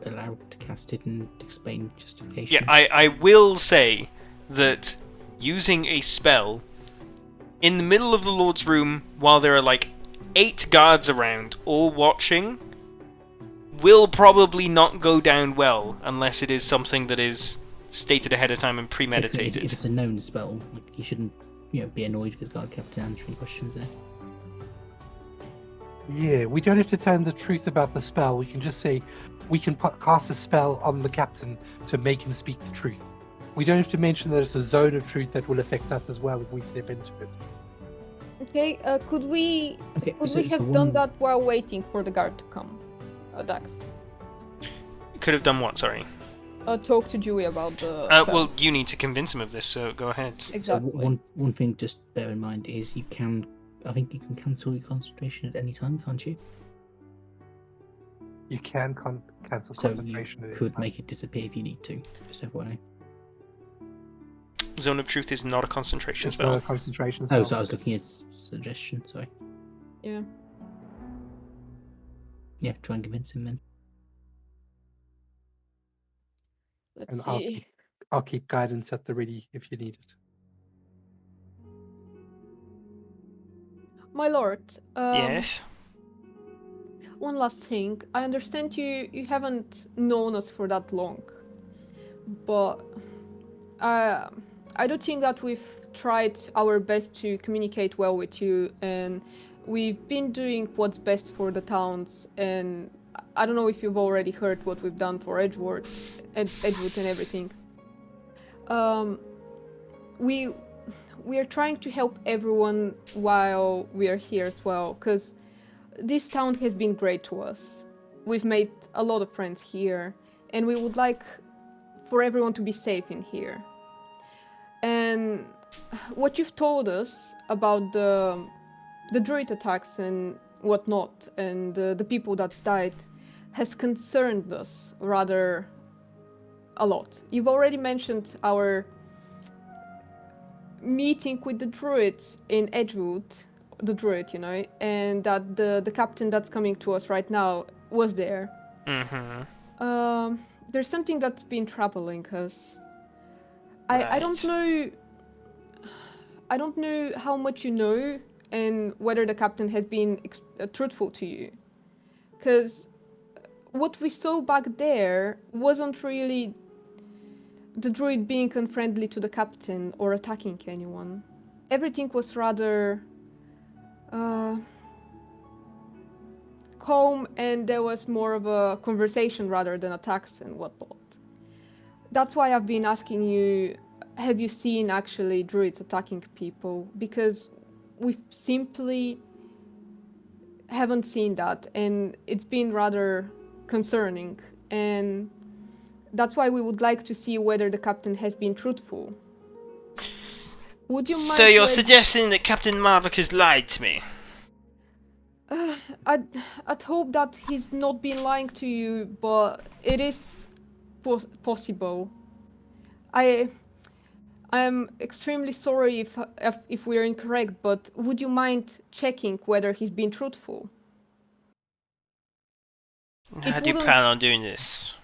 allowed to cast it and explain justification. Yeah, I will say that using a spell in the middle of the Lord's room while there are like 8 guards around all watching will probably not go down well unless it is something that is stated ahead of time and premeditated. If it's a known spell, like you shouldn't be annoyed if his guard captain answering questions there. Yeah, we don't have to tell him the truth about the spell. We can just say we can cast a spell on the captain to make him speak the truth. We don't have to mention there's a zone of truth that will affect us as well if we step into it. Okay, could we so have done that while waiting for the guard to come? Dax. Could have done what? Sorry. Talk to Dewey about the. Well, you need to convince him of this, so go ahead. Exactly. So one thing just bear in mind is I think you can cancel your concentration at any time, can't you? You can cancel So concentration. you at any could time. make it disappear if you need to. Just FYI. Zone of Truth is not a concentration It's spell. not a concentration Oh, spell. so I was looking at suggestion. Sorry. Yeah. Yeah, try and convince him then. Let's And see. I'll keep guidance at the ready if you need it. My lord. Yes. One last thing. I understand you haven't known us for that long, but I do think that we've tried our best to communicate well with you, and we've been doing what's best for the towns. And I don't know if you've already heard what we've done for Edgewood and everything. We are trying to help everyone while we are here as well, because this town has been great to us. We've made a lot of friends here, and we would like for everyone to be safe in here. And what you've told us about the druid attacks and whatnot, and the people that died, has concerned us rather a lot. You've already mentioned our meeting with the druids in Edgewood, the druid, and that the captain that's coming to us right now was there. Mm-hmm. There's something that's been troubling us. Right. I don't know how much you know and whether the captain has been truthful to you, because what we saw back there wasn't really the druid being unfriendly to the captain or attacking anyone. Everything was rather calm, and there was more of a conversation rather than attacks and whatnot. That's why I've been asking you, have you seen actually druids attacking people? Because we simply haven't seen that, and it's been rather concerning. And that's why we would like to see whether the captain has been truthful. Would you mind? So you're suggesting that Captain Marvick has lied to me? I'd hope that he's not been lying to you, but it is possible. I'm extremely sorry if we're incorrect, but would you mind checking whether he's been truthful? How do you plan on doing this?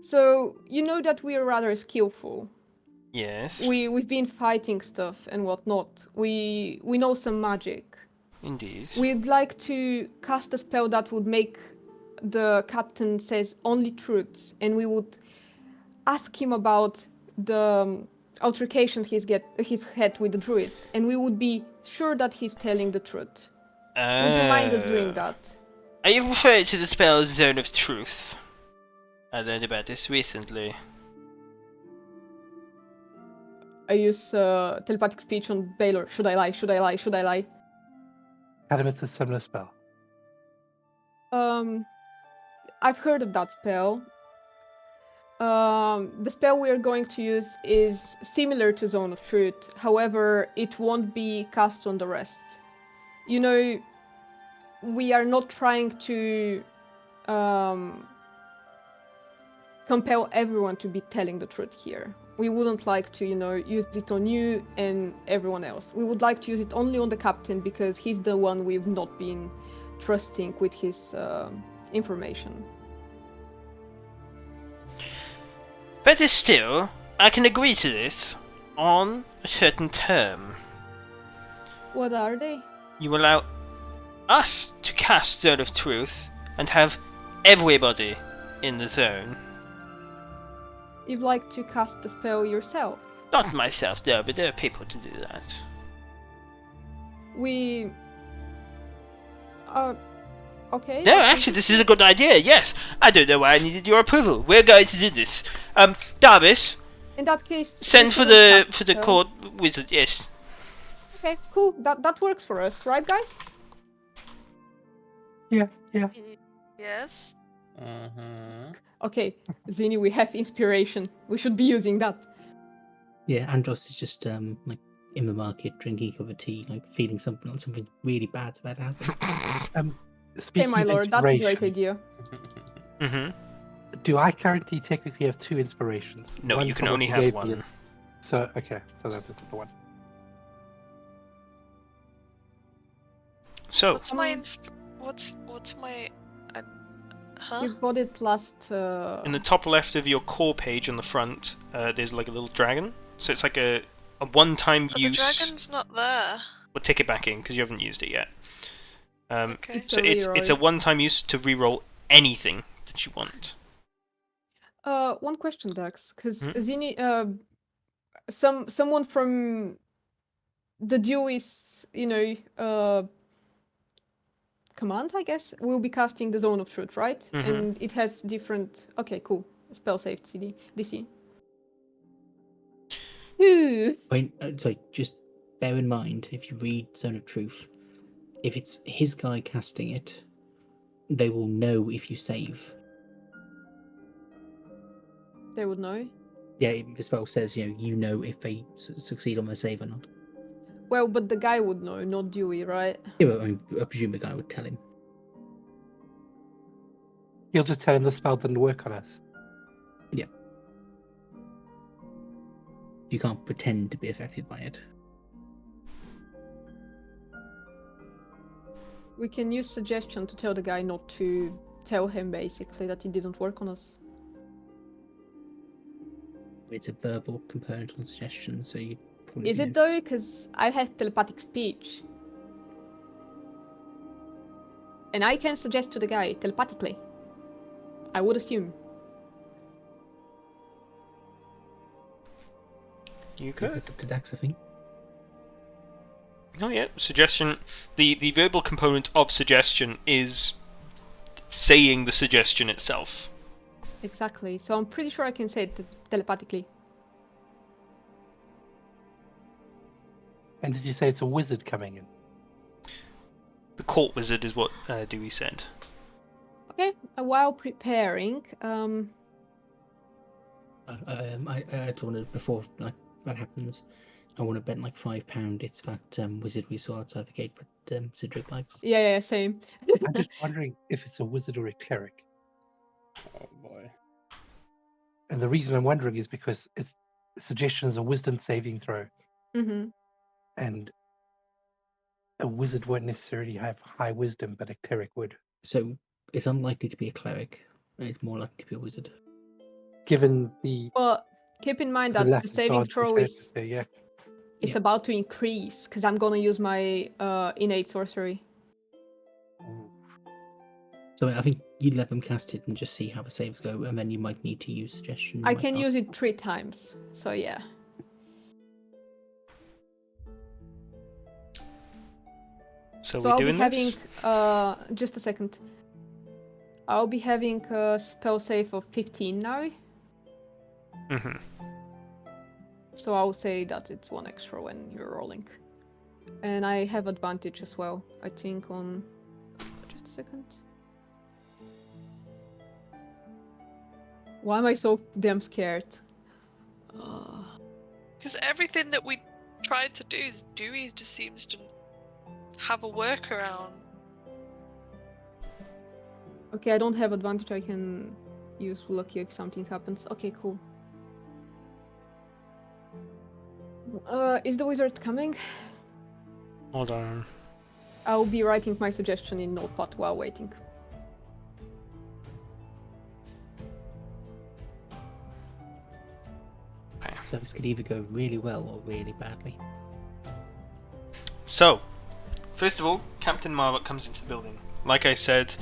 So, you know that we're rather skillful. Yes. We've been fighting stuff and whatnot. We know some magic. Indeed. We'd like to cast a spell that would make the captain says only truths, and we would ask him about the altercation he's had with the druids, and we would be sure that he's telling the truth. Would you mind us doing that? Are you referring to the spell Zone of Truth? I learned about this recently. I use telepathic speech on Baylor. Should I lie? Should I lie? Should I lie? It's a similar spell. I've heard of that spell. The spell we're going to use is similar to Zone of Truth. However, it won't be cast on the rest. You know, we are not trying to compel everyone to be telling the truth here. We wouldn't like to, use it on you and everyone else. We would like to use it only on the captain because he's the one we've not been trusting with his information. Better still, I can agree to this on a certain term. What are they? You allow us to cast Zone of Truth and have everybody in the zone. You'd like to cast the spell yourself? Not myself, no, but there are people to do that. We... okay. No, actually, this is a good idea, yes. I don't know why I needed your approval. We're going to do this. Darvis, In that case, send we for shouldn't the cast for the her. court wizard. Yes. Okay, cool. That works for us, right, guys? Yeah, yeah. Yes. Okay, Zini, we have inspiration. We should be using that. Yeah, Andros is just like in the market drinking a cup of tea, like feeling something really bad's about to happen. Okay, Speaking my of lord, that's a great inspiration, idea. Mm-hmm. do I currently technically have 2 inspirations? No, you can from what only you have gave me one. and- So okay, so that's just the one. So, What's my what's my huh? You got it last. in the top left of your core page on the front, there's like a little dragon. So it's like a one-time But use. the dragon's not there. We'll take it back in because you haven't used it yet. Okay. So a it's a reroll. one-time use to reroll anything that you want. One question, Dax, because Hmm? Zini, someone from the Dewey's, command, I guess, will be casting the Zone of Truth, right? Mhm. And it has different. Okay, cool. Spell saved DC. Ooh. Sorry, just bear in mind if you read Zone of Truth, if it's his guy casting it, they will know if you save. They would know. Yeah, the spell says you know if they succeed on their save or not. Well, but the guy would know, not Dewey, right? Yeah, but I presume the guy would tell him. You'll just tell him the spell didn't work on us. You can't pretend to be affected by it. We can use suggestion to tell the guy not to tell him, basically, that it didn't work on us. It's a verbal component on suggestion, so you probably. Is it though? Because I have telepathic speech. And I can suggest to the guy telepathically. I would assume. You Yeah, could. it's up to Dax, I think. Oh yeah, suggestion. The verbal component of suggestion is saying the suggestion itself. Exactly. So I'm pretty sure I can say it telepathically. And did you say it's a wizard coming in? The court wizard is what Dewey said. Okay. While preparing, I just want to, before that happens, I want to bet like £5. It's that wizard we saw outside the gate that Cedric likes. yeah, same. I'm just wondering if it's a wizard or a cleric. Oh boy. And the reason I'm wondering is because its suggestion is a wisdom saving throw, Mm-hmm. and a wizard won't necessarily have high wisdom, but a cleric would. So it's unlikely to be a cleric. It's more likely to be a wizard. Given the But keep in mind the that lack the of saving dodge throw we've had is there, yeah. Yeah. about to increase because I'm gonna use my innate sorcery. So I think you let them cast it and just see how the saves go, and then you might need to use suggestion. You I might can not. use it 3 times. So yeah. So So we're I'll be doing having this. just a second. I'll be having a spell save of 15 now. Mhm. So I'll say that it's 1 extra when you're rolling. And I have advantage as well, I think, on. Just a second. Why am I so damn scared? Because everything that we tried to do, Dewey just seems to have a workaround. Okay, I don't have advantage. I can use lucky if something happens. Okay, cool. Is the wizard coming? Hold on. I'll be writing my suggestion in Notepad while waiting. So this could either go really well or really badly. So, first of all, Captain Marlock comes into the building. Like I said,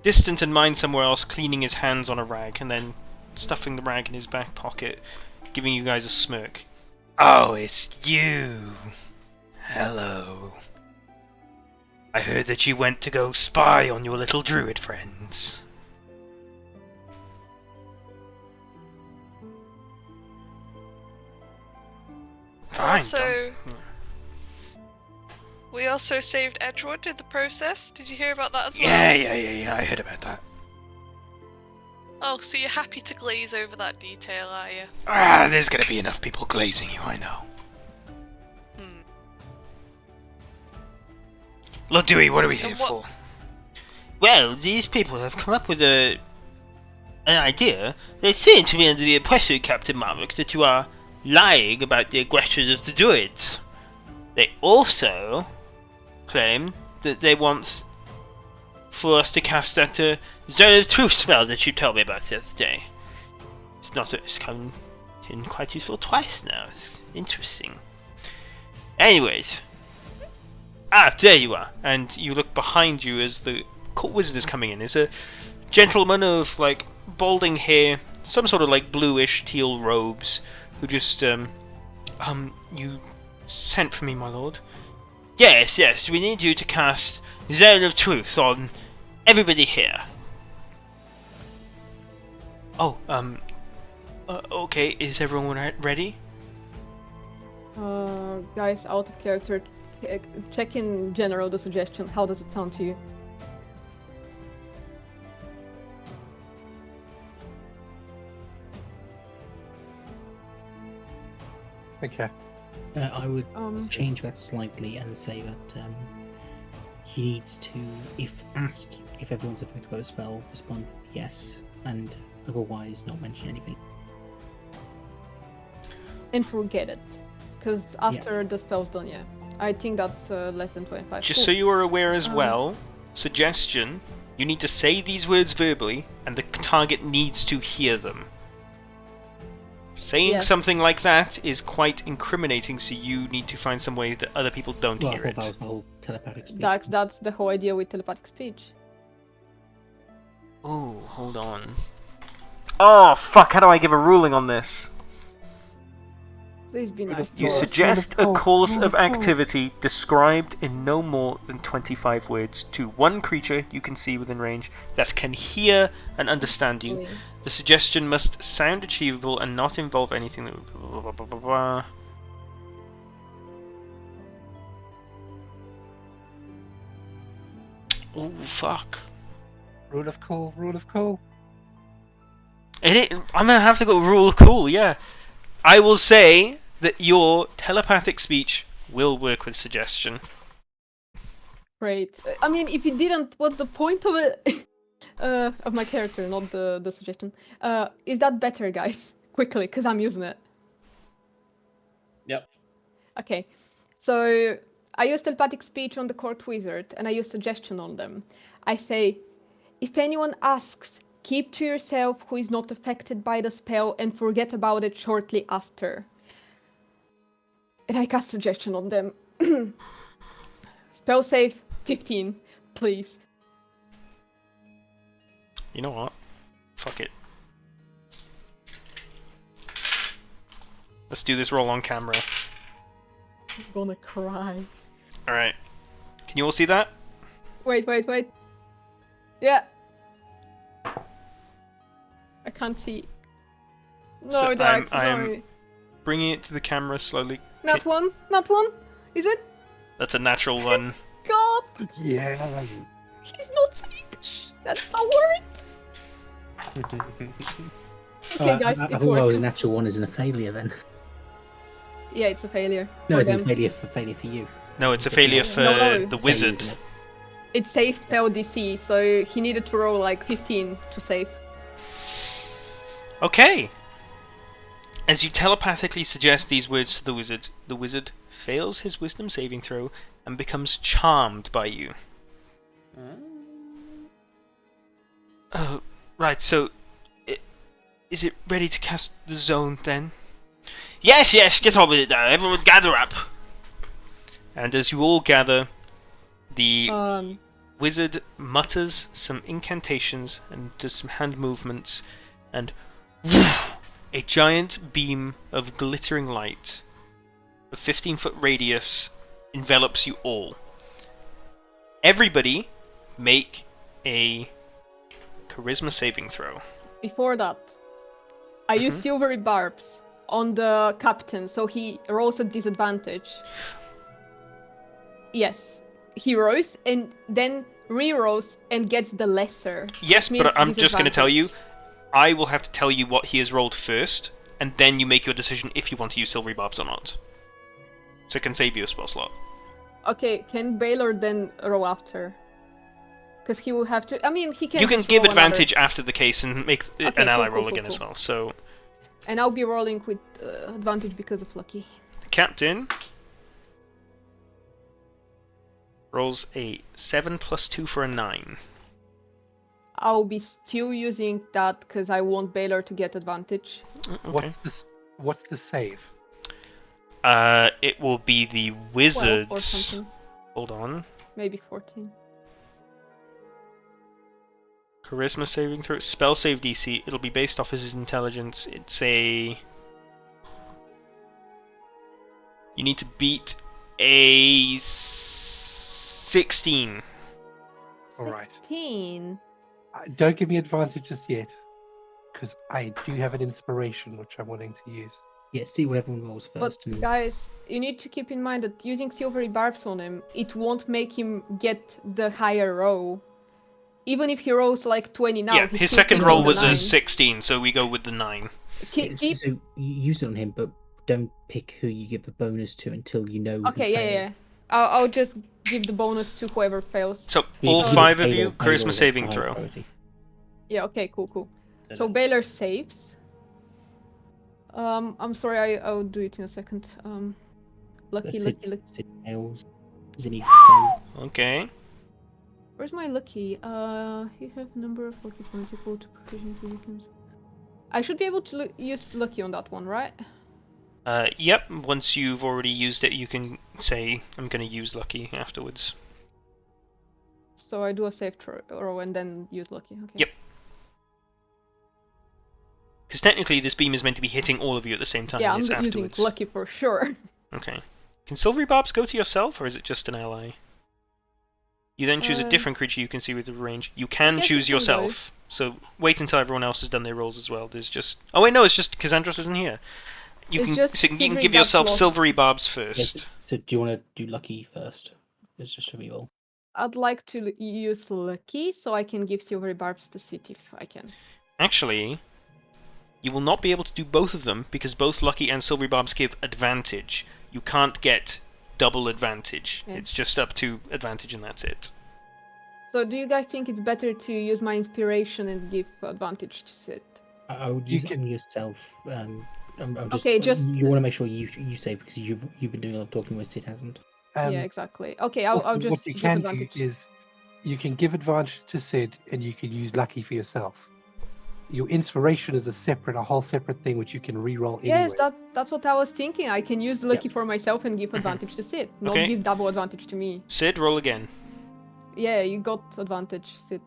distant and mine somewhere else, cleaning his hands on a rag, and then stuffing the rag in his back pocket, giving you guys a smirk. Oh, it's you. Hello. I heard that you went to go spy on your little druid friends. Fine. Also, don't- we also saved Edgewood in the process. Did you hear about that as well? Yeah. I heard about that. Oh, so you're happy to glaze over that detail, are you? There's gonna be enough people glazing you, I know. Hmm. Look, Dewey, what are we here And what- for? Well, these people have come up with an idea. They seem to be under the impression, Captain Marvick, that you are lying about the aggression of the Druids. They also claim that they want for us to cast that Zone of Truth spell that you told me about the other day. It's come in quite useful twice now. It's interesting. Anyways. There you are. And you look behind you as the court wizard is coming in. Is a gentleman of like balding hair, some sort of like bluish teal robes, who just you sent for me, my lord. Yes, we need you to cast Zone of Truth on everybody here. Oh, okay. Is everyone ready? Guys, out of character, check in general the suggestion. How does it sound to you? Okay. I would Um, change that slightly and say that he needs to, if asked if everyone's affected by the spell, respond with yes, and otherwise not mention anything. and forget it, because after the spell's done, yeah. I think that's less than 25. Just so you are aware as Um, well, suggestion: you need to say these words verbally, and the target needs to hear them. Saying Yes. something like that is quite incriminating, so you need to find some way that other people don't Well, hear that it. was the whole telepathic speech. That's the whole idea with telepathic speech. Oh, hold on. Oh, fuck, how do I give a ruling on this? Please be nice to You us. suggest a course of activity described in no more than 25 words to one creature you can see within range that can hear and understand you. The suggestion must sound achievable and not involve anything that would... Blah, blah, blah, blah, blah. Oh, fuck. Rule of cool, rule of cool. I'm gonna have to go rule of cool, yeah. I will say that your telepathic speech will work with suggestion. Great. I mean, if you didn't, what's the point of it? Of my character, not the suggestion. Is that better, guys? Quickly, because I'm using it. Yep. Okay. So I use telepathic speech on the court wizard, and I use suggestion on them. I say, if anyone asks, keep to yourself who is not affected by the spell and forget about it shortly after. And I cast suggestion on them. Spell save 15, please. You know what? Fuck it. Let's do this roll on camera. I'm gonna cry. Alright. Can you all see that? Wait. Yeah. I can't see. No, So Dax, I'm no. bringing it to the camera slowly. Not one? Not one? Is it? That's a natural one. God, Yeah. he's not saying that's not word. Okay, guys, I it's thought the working. natural one isn't a failure then. Yeah, it's a failure. No, for it's a them. failure for you. No, it's a failure for No. the Same, wizard. isn't it? It's safe spell DC, so he needed to roll like 15 to save. Okay. As you telepathically suggest these words to the wizard fails his wisdom saving throw and becomes charmed by you. Oh, right, so... is it ready to cast the zone, then? Yes, get on with it now. Everyone gather up. And as you all gather, the Um, wizard mutters some incantations and does some hand movements, and a giant beam of glittering light, a 15-foot radius, envelops you all. Everybody make a charisma saving throw. before that, I use silvery barbs on the captain, so he rolls at disadvantage. Yes, he rolls and then re-rolls and gets the lesser. Yes, Which but means I'm just going to tell you, disadvantage. I will have to tell you what he has rolled first, and then you make your decision if you want to use silvery barbs or not. So it can save you a spell slot. Okay, can Baylor then roll after? Because he will have to. I mean, he can. You can just give roll advantage after the case and make Okay, an ally cool, roll cool, again cool, as cool. well. So And I'll be rolling with advantage because of lucky. the captain rolls a 7 + 2 for a 9. I'll be still using that because I want Baylor to get advantage. Okay. What's the save? It will be the 12 or wizards. something. Hold on. Maybe 14. Charisma saving throw. Spell save DC. It'll be based off his intelligence. It's a... You need to beat a 16. All right. 16. Don't give me advantage just yet, because I do have an inspiration which I'm wanting to use. Yeah, see what everyone rolls But first. and guys, you need to keep in mind that using silvery barbs on him, it won't make him get the higher roll. Even if he rolls like 20 now, Yeah, he his still second can roll roll the was a 9. 16, so we go with the 9. yeah, so you use it on him, but don't pick who you give the bonus to until you know. Okay, who yeah, failed. yeah. I'll just give the bonus to whoever fails. So, You all give it 5 to of you, Baylor, charisma Baylor saving gets the higher throw. priority. Yeah, okay, cool. So Baylor saves. I'm sorry, I'll do it in a second. Lucky. Sid fails. Does he need to Okay. Where's my lucky? You have number of lucky points equal to proficiency you can. I should be able to use lucky on that one, right? Yep, once you've already used it, you can say, I'm going to use lucky afterwards. So I do a save throw and then use lucky. Okay. Yep. Because technically, this beam is meant to be hitting all of you at the same time. Yeah, I'm it's using afterwards. lucky for sure. Okay. Can silvery barbs go to yourself, or is it just an ally? You then choose a different creature you can see with the range. You can guess choose it can yourself. So wait until everyone else has done their rolls as well. There's just... Oh wait, no, it's just Cassandros isn't here. You It's can just so you can silvery give barbs yourself lost. silvery barbs Yeah, first. so do you want to do lucky first? It's just a reroll. I'd like to use lucky so I can give silvery barbs to Sid if I can. Actually, you will not be able to do both of them because both lucky and silvery barbs give advantage. You can't get double advantage. Yeah. It's just up to advantage and that's it. So do you guys think it's better to use my inspiration and give advantage to Sid? I would use it on yourself. I'm just, Okay, just- you want to make sure you save because you've been doing a lot of talking where Sid hasn't. Yeah, exactly. Okay, I'll Also, just what you give can advantage. do is you can give advantage to Sid, and you can use lucky for yourself. Your inspiration is a whole separate thing which you can re-roll Yes, anyway. that's what I was thinking. I can use lucky for myself and give advantage to Sid, not Okay. give double advantage to me. Sid, roll again. Yeah, you got advantage, Sid.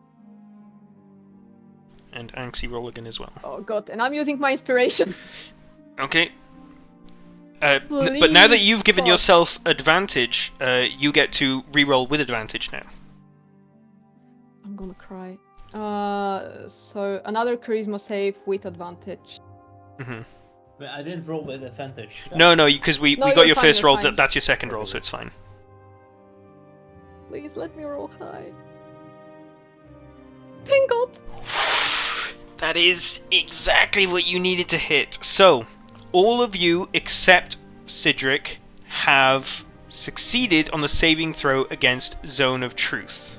And Anxie, roll again as well. Oh god, and I'm using my inspiration. Okay. But now that Please, you've given fuck. yourself advantage, you get to re-roll with advantage now. I'm gonna cry. So another charisma save with advantage. Hmm. But I didn't roll with advantage. No, because we No, got you're your fine, first you're roll. fine. That's your second roll, so it's fine. Please let me roll high. Thank god. That is exactly what you needed to hit. So, all of you except Cedric have succeeded on the saving throw against Zone of Truth.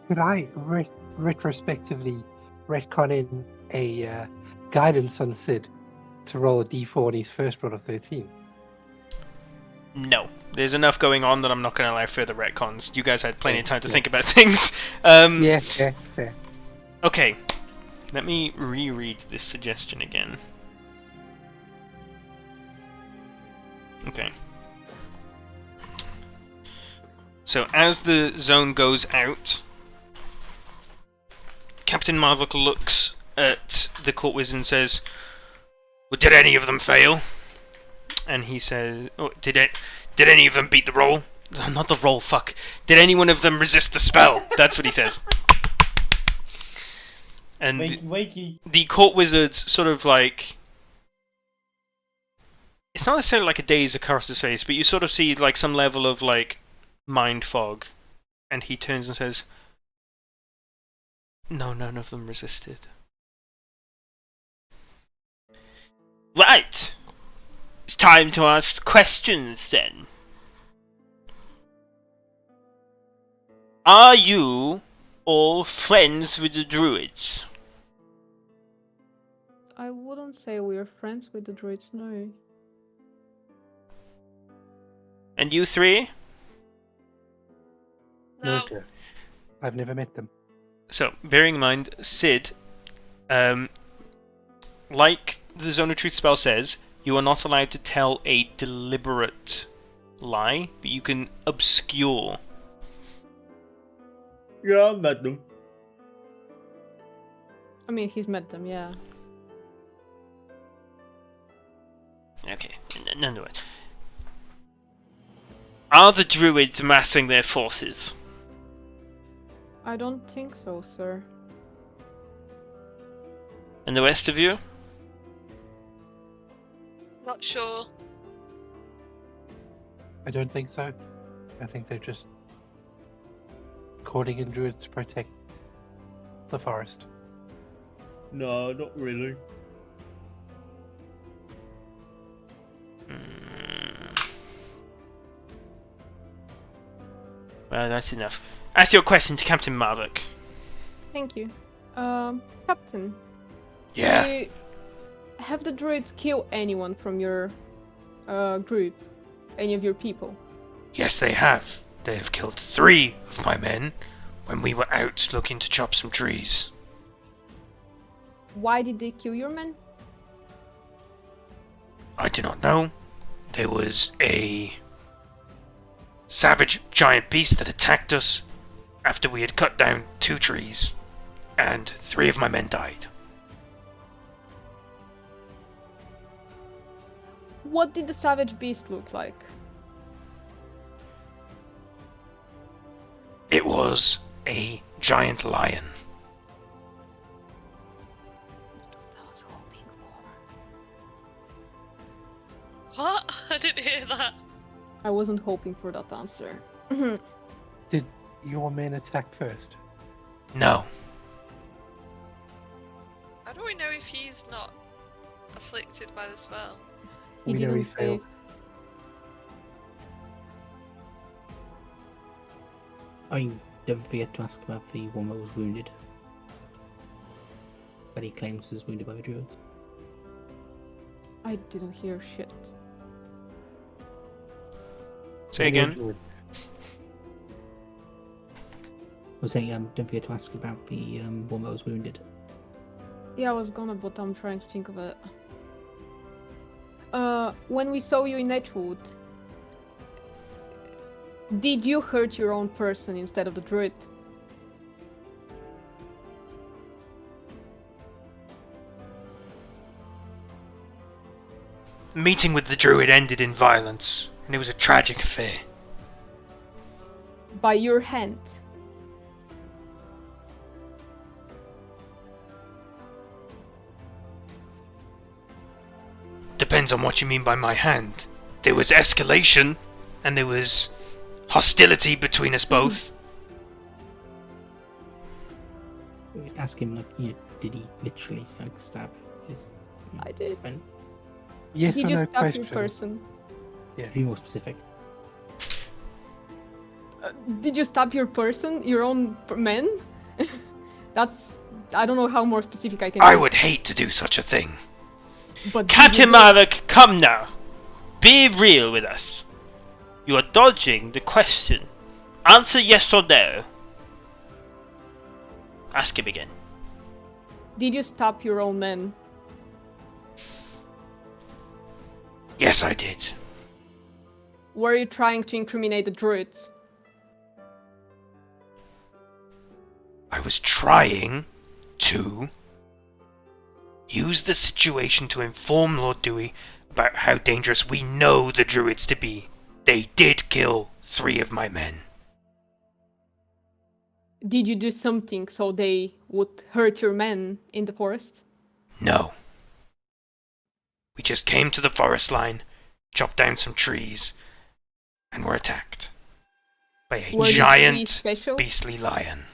Could I retrospectively retcon in a guidance on Sid to roll a d4 on his first roll of 13? No. There's enough going on that I'm not going to allow further retcons. You guys had plenty of time to think about things. Yeah, fair. Okay. Let me reread this suggestion again. Okay. So as the zone goes out, Captain Marvick looks at the court wizard and says, "Well, did any of them fail?" And he says, "Oh, did any of them beat the roll? Not the roll, fuck. Did any one of them resist the spell?" That's what he says. And Wakey, wakey. the court wizard sort of like It's not necessarily like a daze across his face, but you sort of see like some level of like mind fog, and he turns and says, "No, none of them resisted." Right. It's time to ask questions then. Are you all friends with the druids? I wouldn't say we're friends with the druids, no. And you three? No, No. sir. I've never met them. So, bearing in mind, Sid, like the Zone of Truth spell says, you are not allowed to tell a deliberate lie, but you can obscure. Yeah, I met them. I mean, he's met them, yeah. Okay, nonetheless. Are the druids massing their forces? I don't think so, sir. And the rest of you? Not sure. I don't think so. I think they're just calling in druids to protect the forest. No, not really. Well, that's enough. Ask your question to Captain Marvick. Thank you. Captain, Yeah. you- have the druids kill anyone from your group? Any of your people? Yes, they have. They have killed 3 of my men when we were out looking to chop some trees. Why did they kill your men? I do not know. There was a savage giant beast that attacked us after we had cut down 2 trees, and 3 of my men died. What did the savage beast look like? It was a giant lion. I was hoping for. What? I didn't hear that. I wasn't hoping for that answer. Did your men attack first? No. How do we know if he's not afflicted by the spell? He We know he didn't say. failed. I don't forget to ask about the one that was wounded. That he claims was wounded by the druids. I didn't hear shit. Say again. Druid. I was saying, don't forget to ask about the one that was wounded. Yeah, I was gonna, but I'm trying to think of it. When we saw you in Edgewood, did you hurt your own person instead of the druid? The meeting with the druid ended in violence, and it was a tragic affair. By your hand? Depends on what you mean by my hand. There was escalation, and there was hostility between us both. Ask him, like, did he literally stab his I did. friend? Yes Did or you no stab question. your person? Be more specific. Did you stab your person? Your own men? That's... I don't know how more specific I can I be, would hate to do such a thing. but did Captain you do it? Marvick, come now. Be real with us. You are dodging the question. Answer yes or no. Ask him again. Did you stab your own men? Yes, I did. Were you trying to incriminate the druids? I was trying to use the situation to inform Lord Dewey about how dangerous we know the druids to be. They did kill 3 of my men. Did you do something so they would hurt your men in the forest? No. We just came to the forest line, chopped down some trees, and were attacked by a Were the trees giant, special? beastly lion.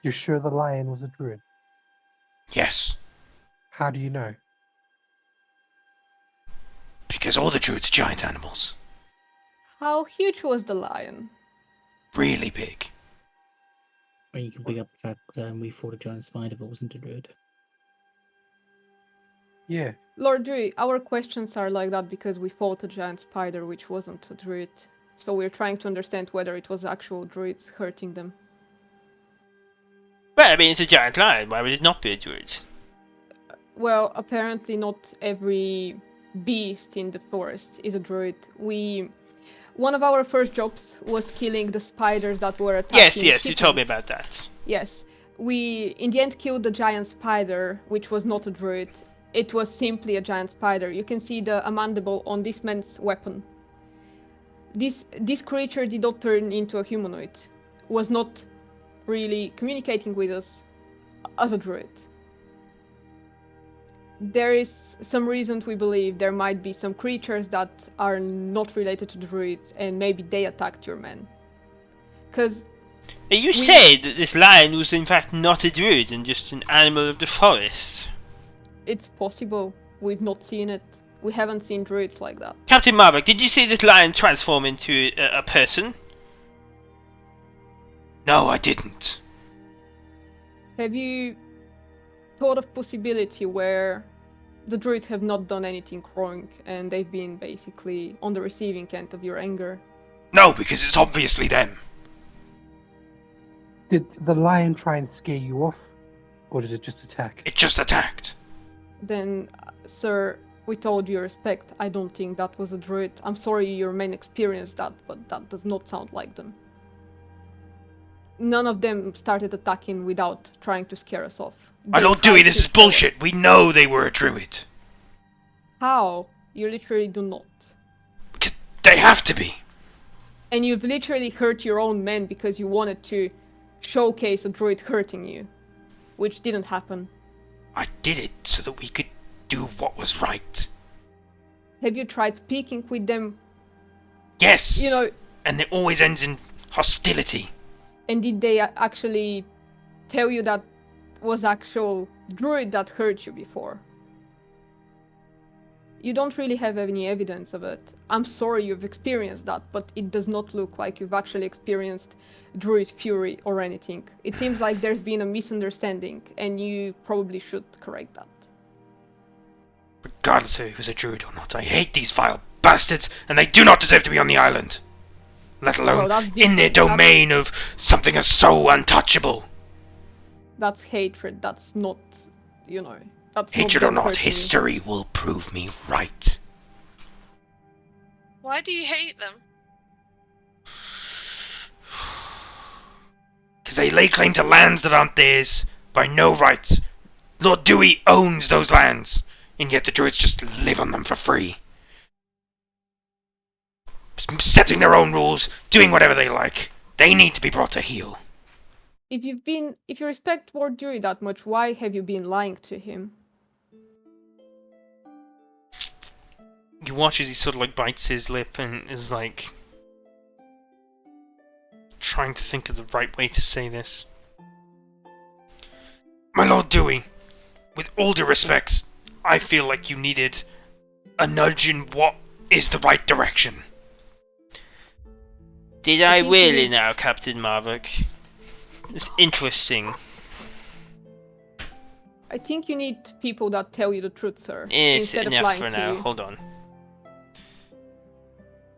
You're sure the lion was a druid? Yes, How do you know? because all the druids are giant animals. How huge was the lion? Really big. Or you can bring up the fact that we fought a giant spider that wasn't a druid. Yeah. Lord Druid, our questions are like that because we fought a giant spider which wasn't a druid. So we're trying to understand whether it was actual druids hurting them. Well, I mean, it's a giant lion. Why would it not be a druid? Well, apparently not every beast in the forest is a druid. One of our first jobs was killing the spiders that were attacking Yes, you told me shipments. about that. Yes. We, in the end, killed the giant spider, which was not a druid. It was simply a giant spider. You can see the mandible on this man's weapon. This creature did not turn into a humanoid. Was not really communicating with us as a druid. There is some reason we believe there might be some creatures that are not related to druids, and maybe they attacked your men. Because You said that this lion was in fact not a druid and just an animal of the forest. it's possible. We've not seen it. We haven't seen druids like that. Captain Marvick, did you see this lion transform into a person? No, I didn't. Have you thought of possibility where the druids have not done anything wrong and they've been basically on the receiving end of your anger? No, because it's obviously them. Did the lion try and scare you off? Or did it just attack? It just attacked. Then, sir, with all due respect, I don't think that was a druid. I'm sorry your men experienced that, but that does not sound like them. None of them started attacking without trying to scare us off. My They Lord tried Dewey, to this is scare bullshit. us. We know they were a druid. How? You literally do not. Because they have to be. And you've literally hurt your own men because you wanted to showcase a druid hurting you, which didn't happen. I did it so that we could do what was right. Have you tried speaking with them? Yes. You know, And it always ends in hostility. and did they actually tell you that was actual druid that hurt you before? You don't really have any evidence of it. I'm sorry you've experienced that, but it does not look like you've actually experienced druid fury or anything. It seems like there's been a misunderstanding, and you probably should correct that. Regardless of if he was a druid or not, I hate these vile bastards, and they do not deserve to be on the island. Let alone that's in their different. domain of something as so untouchable. That's hatred. That's not, that's Hatred not or them not, hurting you. history will prove me right. Why do you hate them? Because they lay claim to lands that aren't theirs by no rights. Lord Dewey owns those lands, and yet the druids just live on them for free. Setting their own rules, doing whatever they like. They need to be brought to heel. If you respect Lord Dewey that much, why have you been lying to him? You watch as he sort of like bites his lip and is like trying to think of the right way to say this. My Lord Dewey, with all due respects, I feel like you needed a nudge in what is the right direction. Did I think really you- now, Captain Marvick? It's interesting. I think you need people that tell you the truth, sir. It's instead of enough lying for to now. you. Hold on.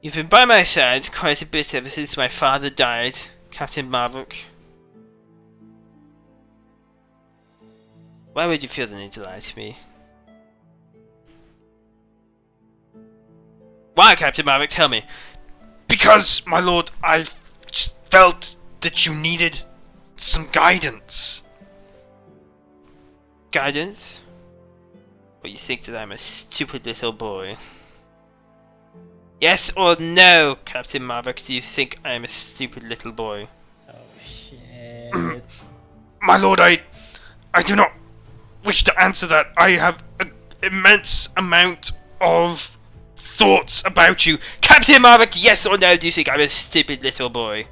You've been by my side quite a bit ever since my father died, Captain Marvick. Why would you feel the need to lie to me? Why, Captain Marvick? Tell me. Because, my lord, I just felt that you needed some guidance. Guidance? Or you think that I'm a stupid little boy? Yes or no, Captain Marvick, do you think I'm a stupid little boy? Oh shit. My lord, I do not wish to answer that. I have immense amount of thoughts about you. Captain Marvick, yes or no, do you think I'm a stupid little boy?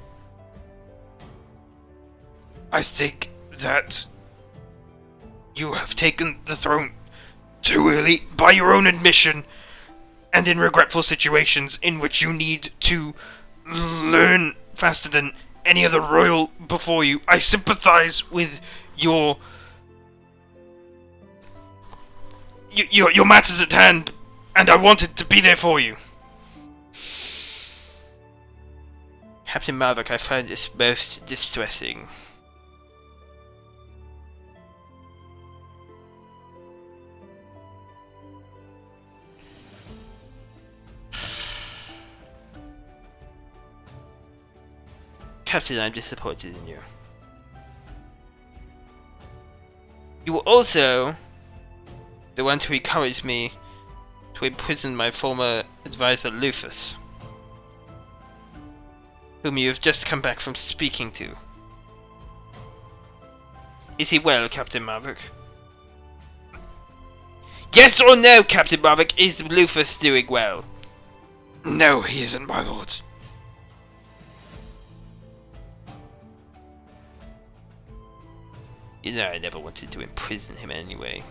I think that you have taken the throne too early by your own admission, and in regretful situations in which you need to learn faster than any other royal before you. I sympathize with your matters at hand, and I wanted to be there for you. Captain Marvick, I find this most distressing. Captain, I'm disappointed in you. You were also the one who encouraged me to imprison my former advisor Lufus, whom you have just come back from speaking to. Is he well, Captain Marvick? Yes or no, Captain Marvick, is Lufus doing well? No, he isn't, my lord. You know, I never wanted to imprison him anyway.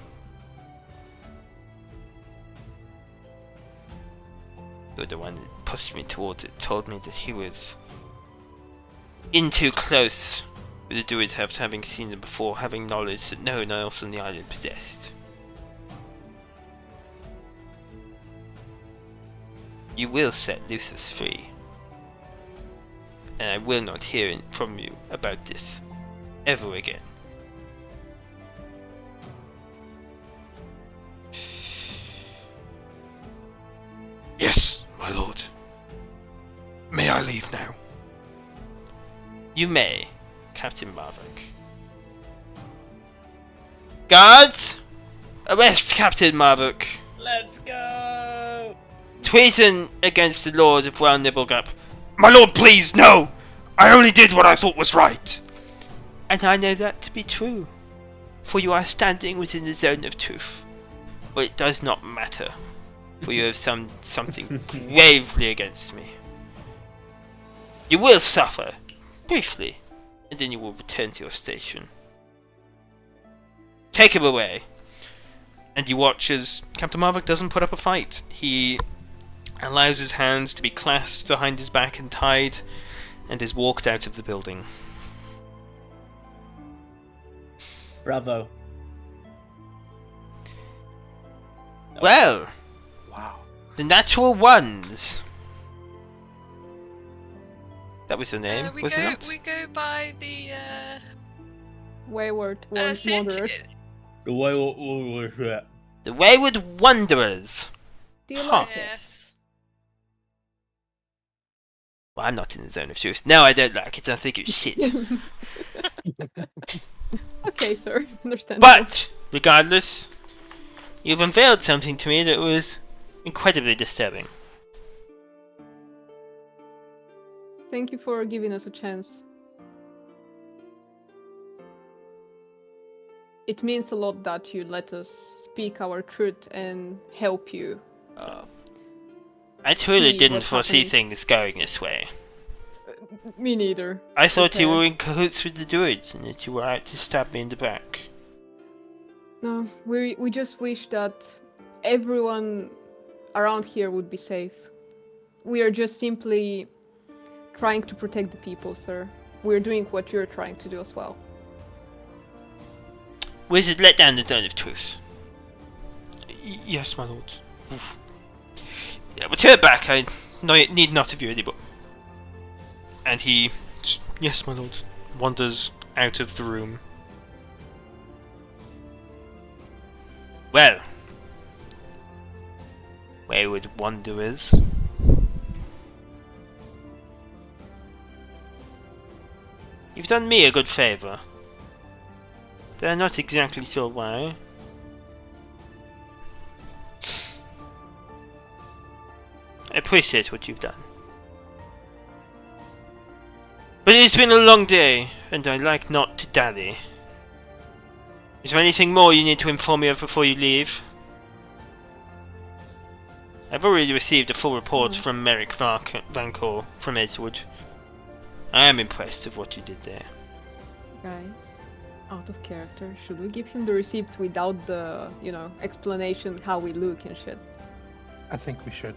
You're the one that pushed me towards it, told me that he was in too close with the Druids, having seen them before, having knowledge that no one else on the island possessed. You will set Lucius free, and I will not hear from you about this ever again. Yes, my lord. May I leave now? You may, Captain Marvick. Guards! Arrest Captain Marvick! Let's go! Treason against the Lord of Round Nibblegap. My lord, please, no! I only did what I thought was right! And I know that to be true, for you are standing within the zone of truth. But it does not matter, for you have something gravely against me. You will suffer, briefly, and then you will return to your station. Take him away. And you watch as Captain Marvick doesn't put up a fight. He allows his hands to be clasped behind his back and tied, and is walked out of the building. Bravo. Well, Wow. the natural ones. That was the name, we was go it not? we go by the Wayward city- Wanderers. What was that? The Wayward Wanderers. Do you Huh. like it? Yes. Well, I'm not in the zone of truth. No, I don't like it. I think it's shit. Okay, sir. Understandable. But, regardless, you've unveiled something to me that was incredibly disturbing. Thank you for giving us a chance. It means a lot that you let us speak our truth and help you. I truly See didn't what's foresee happening. things going this way. Me neither. I thought you Okay. were in cahoots with the druids and that you were out to stab me in the back. No, we just wish that everyone around here would be safe. We are just simply trying to protect the people, sir. We're doing what you're trying to do as well. Wizard, let down the zone of truth. Yes, my lord. Yeah, but turn back. I need not of you anymore. And he, yes, my lord, wanders out of the room. Well, Wayward Wanderers. You've done me a good favour. Though I'm not exactly sure why. I appreciate what you've done. But it's been a long day, and I like not to dally. Is there anything more you need to inform me of before you leave? I've already received a full report from Merrick Vancor from Edgewood. I am impressed with what you did there. Guys, out of character. Should we give him the receipt without the, explanation how we look and shit? I think we should.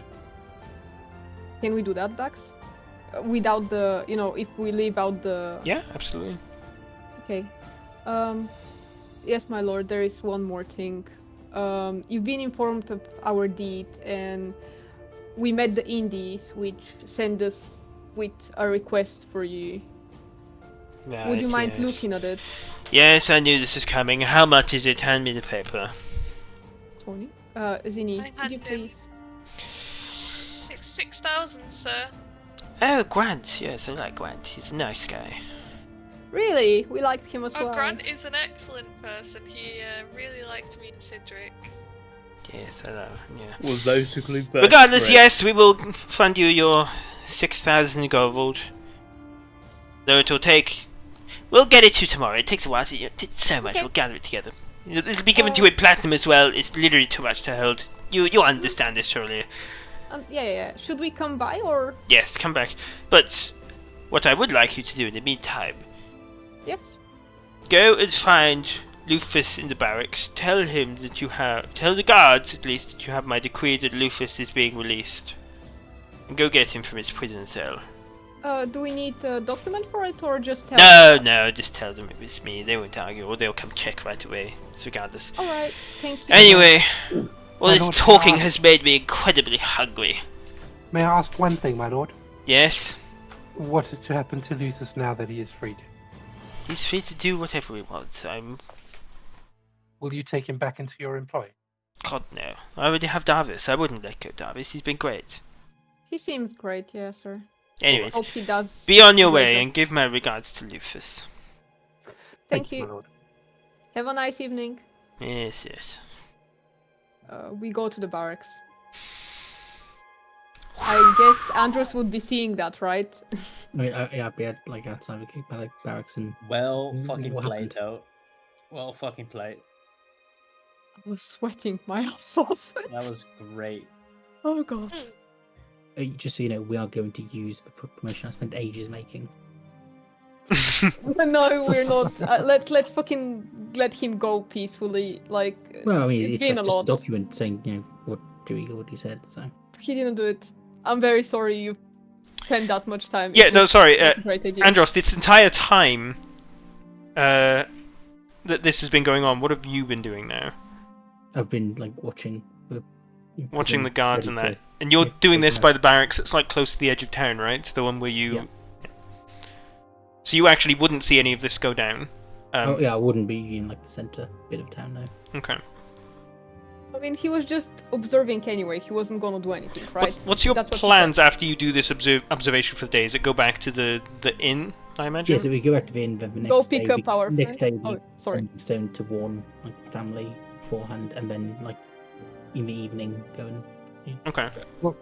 Can we do that, Dax? Without the, if we leave out the... Yeah, absolutely. Okay. Yes, my lord, there is one more thing. You've been informed of our deed, and we met the Indies, which sent us with a request for you. Right, Would you mind yes. looking at it, Yes, I knew this was coming. How much is it? Hand me the paper. Tony? Zinni, I could you hand him. please? It's 6,000, sir. Oh, Grant. Yes, I like Grant. He's a nice guy. Really? We liked him as Oh, well. Grant is an excellent person. He really liked me and Cedric. Yes, I know. Yeah. Well, basically, Regardless, yes, we will fund you your 6,000 gold. Though it will take... We'll get it to you tomorrow. It takes a while. It's so much. Okay. We'll gather it together. It'll be given to you in platinum as well. It's literally too much to hold. You understand this, surely. Yeah. Should we come by, or...? Yes, come back. But what I would like you to do in the meantime, Yes. go and find Lufus in the barracks. Tell him that you have... Tell the guards, at least, that you have my decree that Lufus is being released. And go get him from his prison cell. Do we need a document for it, or just tell... No, just tell them it was me. They won't argue, or they'll come check right away. It's regardless. Alright, thank you. Anyway, all My this lord, talking can I- has made me incredibly hungry. May I ask one thing, my lord? Yes? What is to happen to Luthus now that he is freed? He's free to do whatever he wants. Will you take him back into your employ? God, no. I already have Davis. I wouldn't let go Davis. He's been great. He seems great, yeah, sir. Anyways, Hope he does... be on your a great way job. and give my regards to Lufus. Thank my you. lord. Have a nice evening. Yes. We go to the barracks. I guess Andros would be seeing that, right? I mean, yeah, I'd be at, like outside the by like barracks and Well Mm, fucking what played, happened? though. Well fucking played. I was sweating my ass off. That was great. Oh god. just so you know, we are going to use the promotion I spent ages making. No, we're not. Let's fucking let him go peacefully. Like, Well, I mean, it's it's been like a just lot. a document saying, what Dewey already said. So He didn't do it. I'm very sorry you spent that much time. Yeah, It's no, just sorry, not a great idea. Andros, this entire time that this has been going on, what have you been doing now? I've been like watching the Watching the guards and ready that. And you're yeah, doing this yeah. by the barracks that's like close to the edge of town, right? The one where you... Yeah. So you actually wouldn't see any of this go down? oh yeah, I wouldn't be in like the center bit of town though. Okay. I mean, he was just observing anyway. He wasn't gonna do anything, right? What's your That's what he plans said. after you do this observation for the day? Is it go back to the inn, I imagine? Yeah, so we go back to the inn. Then the next Go pick day, up our next day friend. we Oh, sorry. stone to warn like family beforehand, and then like in the evening go and. Okay. Well,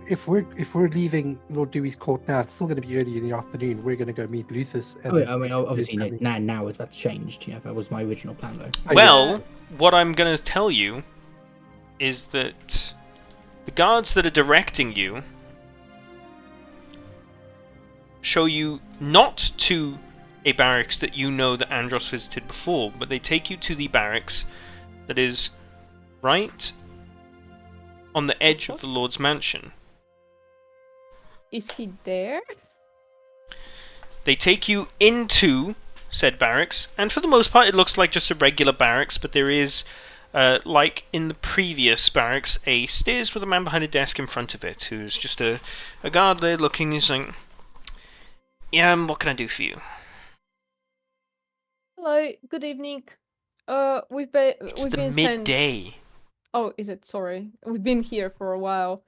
if we're leaving Lord Dewey's court now, it's still going to be early in the afternoon. We're going to go meet Luthus. And Oh, yeah, I mean, obviously family. now that's changed. Yeah, that was my original plan though. Oh, yeah. Well, what I'm going to tell you is that the guards that are directing you show you not to a barracks that you know that Andros visited before, but they take you to the barracks that is right on the edge of the Lord's mansion. Is he there? They take you into said barracks, and for the most part it looks like just a regular barracks, but there is, like in the previous barracks, a stairs with a man behind a desk in front of it, who's just a guard there looking, he's like, yeah, what can I do for you? Hello, good evening. We've It's the been sent... midday. Oh, is it? Sorry. We've been here for a while.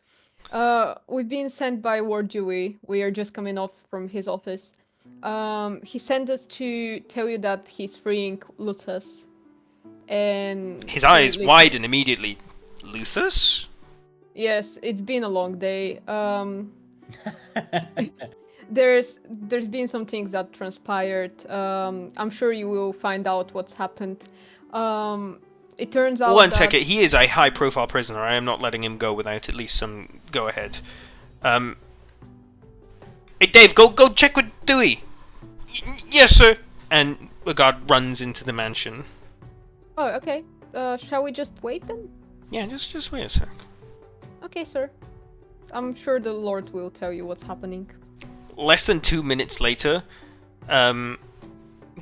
We've been sent by Ward Dewey. We are just coming off from his office. He sent us to tell you that he's freeing Luthus. And... His to eyes leave- widen immediately. Luthus? Yes, it's been a long day. There's been some things that transpired. I'm sure you will find out what's happened. It turns out One that second, he is a high-profile prisoner. I am not letting him go without at least some go-ahead. Hey, Dave, go check with Dewey. Yes, sir. And a guard runs into the mansion. Oh, okay. Shall we just wait then? Yeah, just wait a sec. Okay, sir. I'm sure the Lord will tell you what's happening. Less than 2 minutes later,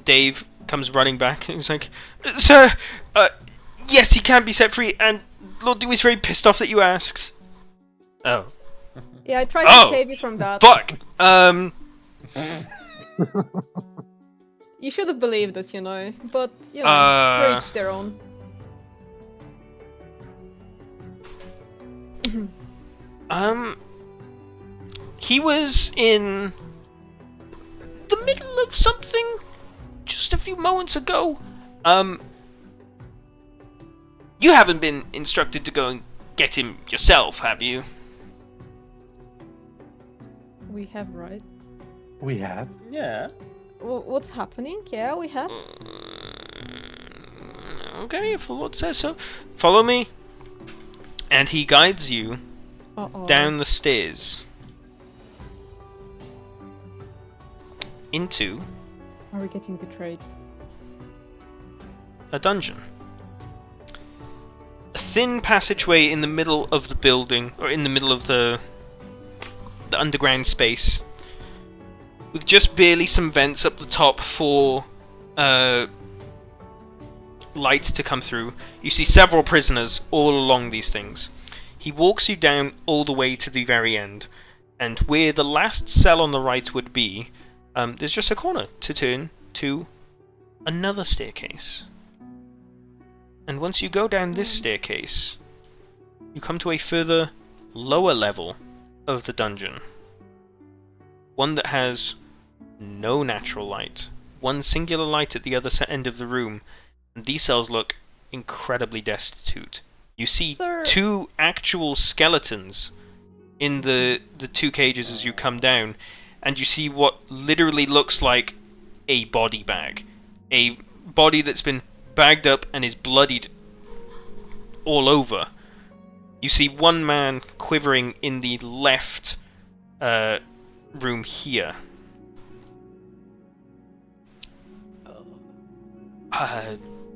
Dave comes running back and he's like, Sir, yes, he can be set free, and Lord Dewey's very pissed off that you asked. Oh. Yeah, I tried Oh, to save you from that. Fuck! You should have believed us, but, for each their own. He was in the middle of something just a few moments ago. You haven't been instructed to go and get him yourself, have you? We have, right? We have. Yeah. What's happening? Yeah, we have. Okay, if the Lord says so. Follow me. And he guides you down the stairs into Are we getting betrayed? a dungeon. A thin passageway in the middle of the building, or in the middle of the underground space, with just barely some vents up the top for light to come through. You see several prisoners all along these things. He walks you down all the way to the very end, and where the last cell on the right would be, there's just a corner to turn to another staircase. And once you go down this staircase, you come to a further lower level of the dungeon. One that has no natural light. One singular light at the other end of the room. And these cells look incredibly destitute. You see two actual skeletons in the two cages as you come down. And you see what literally looks like a body bag. A body that's been bagged up and is bloodied all over. You see one man quivering in the left room here.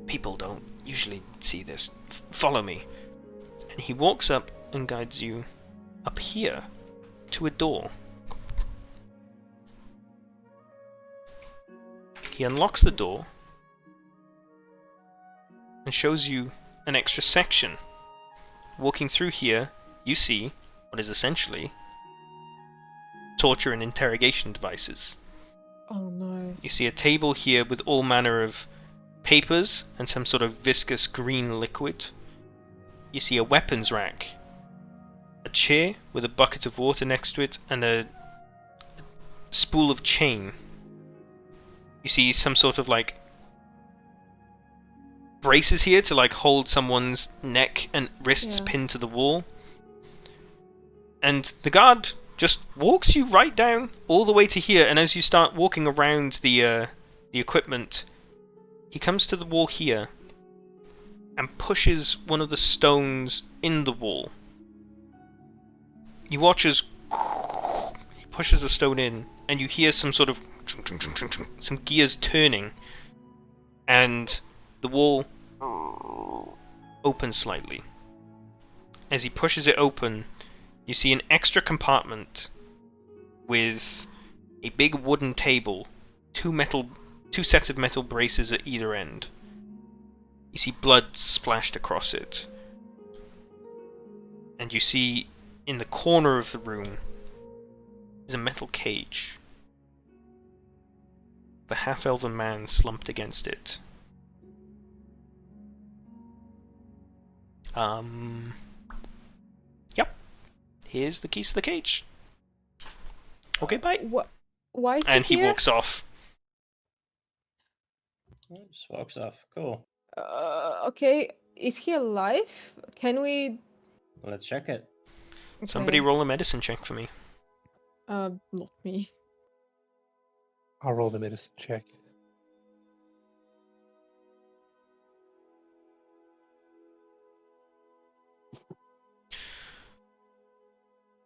People don't usually see this. Follow me. And he walks up and guides you up here to a door. He unlocks the door and shows you an extra section. Walking through here, you see what is essentially torture and interrogation devices. Oh no. You see a table here with all manner of papers and some sort of viscous green liquid. You see a weapons rack, a chair with a bucket of water next to it, and a spool of chain. You see some sort of braces here to hold someone's neck and wrists pinned to the wall. And the guard just walks you right down all the way to here, and as you start walking around the equipment, he comes to the wall here and pushes one of the stones in the wall. You watch as he pushes the stone in, and you hear some sort of some gears turning, and the wall opens slightly. As he pushes it open, you see an extra compartment with a big wooden table, two sets of metal braces at either end. You see blood splashed across it. And you see in the corner of the room is a metal cage. The half-elven man slumped against it. Yep. Here's the keys to the cage. Okay, bye. Why is And he here? walks off. Just walks off. Cool. Okay. Is he alive? Can we... Let's check it. Somebody Okay. roll a medicine check for me. Not me. I'll roll the medicine check.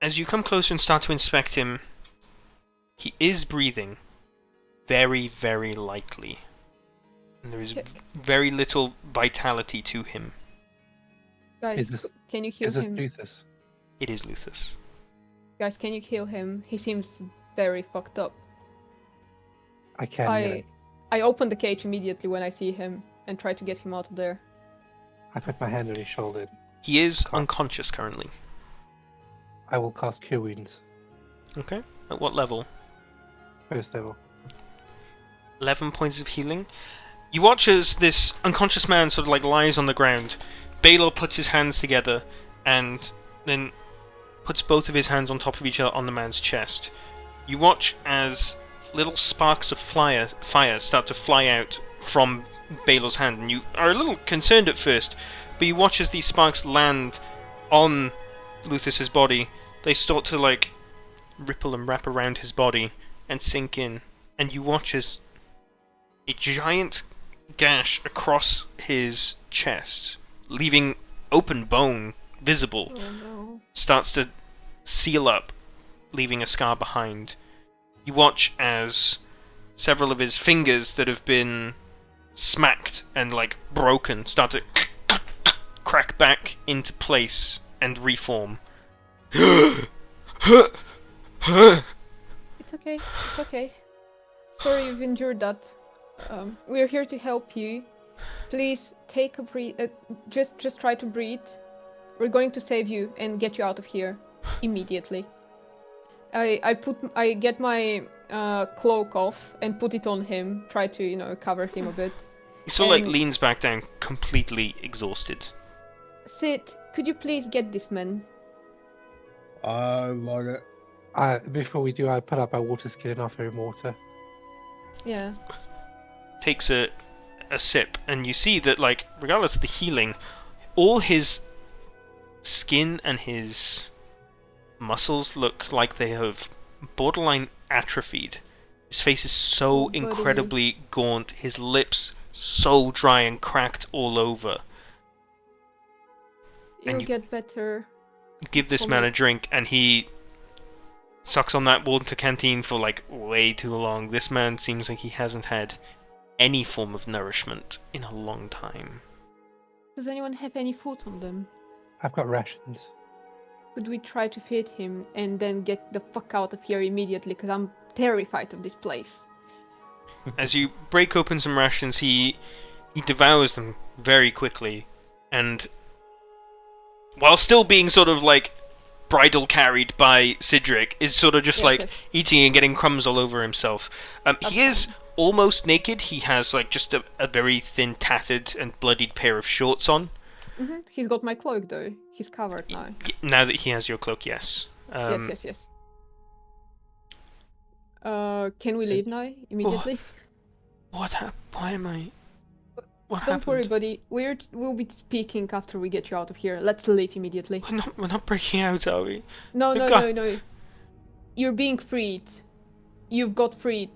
as you come closer and start to inspect him, he is breathing very, very lightly. And there is very little vitality to him. Guys, can you heal Is this him? Luthus? It is Luthus. Guys, can you heal him? He seems very fucked up. I can. I open the cage immediately when I see him and try to get him out of there. I put my hand on his shoulder. He is unconscious currently. I will cast Cure Wounds. Okay. At what level? First level. 11 points of healing. You watch as this unconscious man sort of like lies on the ground. Baylor puts his hands together and then puts both of his hands on top of each other on the man's chest. You watch as little sparks of fire start to fly out from Baylor's hand, and you are a little concerned at first, but you watch as these sparks land on Luthus's body. They start to like ripple and wrap around his body and sink in, and you watch as a giant gash across his chest, leaving open bone visible, starts to seal up, leaving a scar behind. You watch as several of his fingers that have been smacked and like broken start to crack back into place and reform. It's okay. It's okay. Sorry you've endured that. We're here to help you. Please take a breathe. Just try to breathe. We're going to save you and get you out of here immediately. I get my cloak off and put it on him. Try to cover him a bit. He sort of like leans back down, completely exhausted. Sid, could you please get this man? I want it. Before we do, I put up my water skin and offer him water. Yeah. Takes a sip, and you see that, like, regardless of the healing, all his skin and his muscles look like they have borderline atrophied. His face is so incredibly gaunt, his lips so dry and cracked all over. You'll get better. Give this man a drink, and he sucks on that water canteen for like way too long. This man seems like he hasn't had any form of nourishment in a long time. Does anyone have any food on them? I've got rations. Could we try to feed him and then get the fuck out of here immediately? Because I'm terrified of this place. As you break open some rations, he devours them very quickly, and while still being sort of like bridle carried by Sidric, is sort of just eating and getting crumbs all over himself. He is almost naked. He has like just a very thin, tattered and bloodied pair of shorts on. Mm-hmm. He's got my cloak though. He's covered now. Now that he has your cloak, yes. Yes. Can we leave now immediately? What happened? Why am I? What Don't happened? worry, buddy. We'll be speaking after we get you out of here. Let's leave immediately. We're not breaking out, are we? No. You're being freed. You've got freed.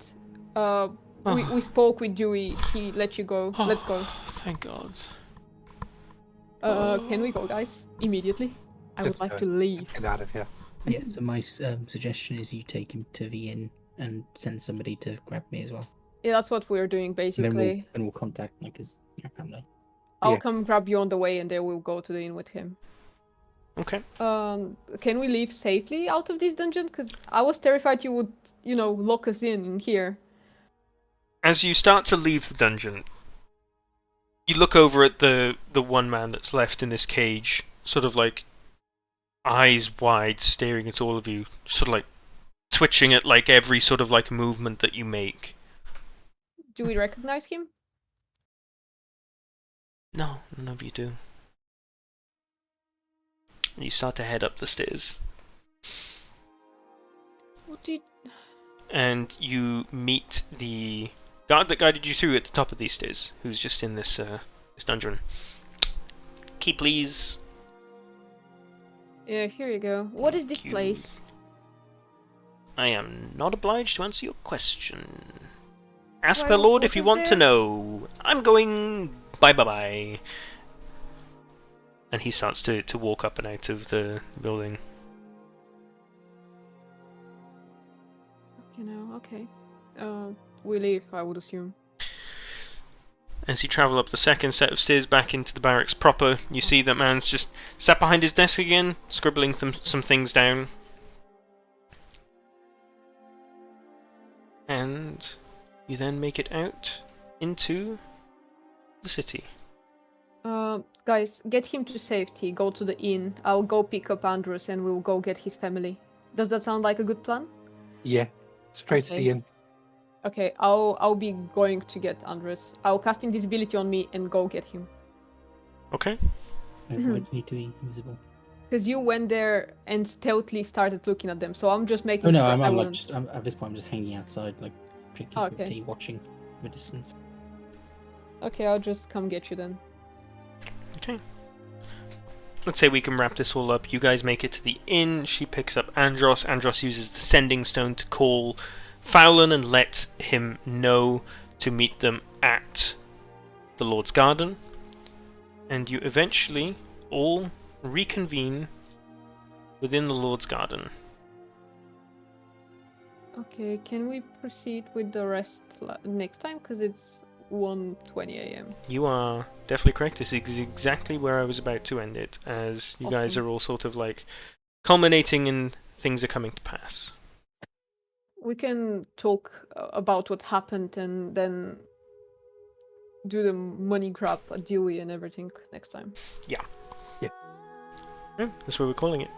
We spoke with Dewey. He let you go. Let's go. Thank God. Can we go, guys? Immediately? I would like to leave. Get out of here. Yeah, so my suggestion is you take him to the inn and send somebody to grab me as well. Yeah, that's what we're doing, basically. And we'll contact like his family. I'll come grab you on the way and then we'll go to the inn with him. Okay. Can we leave safely out of this dungeon? Because I was terrified you would, lock us in here. As you start to leave the dungeon, you look over at the one man that's left in this cage, sort of like eyes wide, staring at all of you, sort of like twitching at like every sort of like movement that you make. Do we recognize him? No, none of you do. And you start to head up the stairs. What do you... And you meet the guard that guided you through at the top of these stairs, who's just in this dungeon. Key, please. Yeah, here you go. What is this place? I am not obliged to answer your question. Ask Why, the Lord what if you is want to there? know. I'm going bye. And he starts to walk up and out of the building. Okay. We leave, I would assume. As you travel up the second set of stairs back into the barracks proper, you see that man's just sat behind his desk again, scribbling some things down. And you then make it out into the city. Guys, get him to safety. Go to the inn. I'll go pick up Andros and we'll go get his family. Does that sound like a good plan? Yeah, straight to Okay. the inn. Okay, I'll be going to get Andres. I'll cast invisibility on me and go get him. Okay. Why do you need to be invisible? Because you went there and stealthily started looking at them, so I'm just making Oh no, sure I'm I like wouldn't. just at this point I'm just hanging outside, like drinking Oh, some okay. tea, watching from a distance. Okay, I'll just come get you then. Okay. Let's say we can wrap this all up. You guys make it to the inn. She picks up Andros. Andros uses the sending stone to call Fowlin and let him know to meet them at the Lord's Garden. And you eventually all reconvene within the Lord's Garden. Okay, can we proceed with the rest next time? Because it's 1:20 a.m. You are definitely correct. This is exactly where I was about to end it, as you guys Awesome. are all sort of like culminating and things are coming to pass. We can talk about what happened and then do the money grab at Dewey and everything next time. Yeah, that's where we're calling it.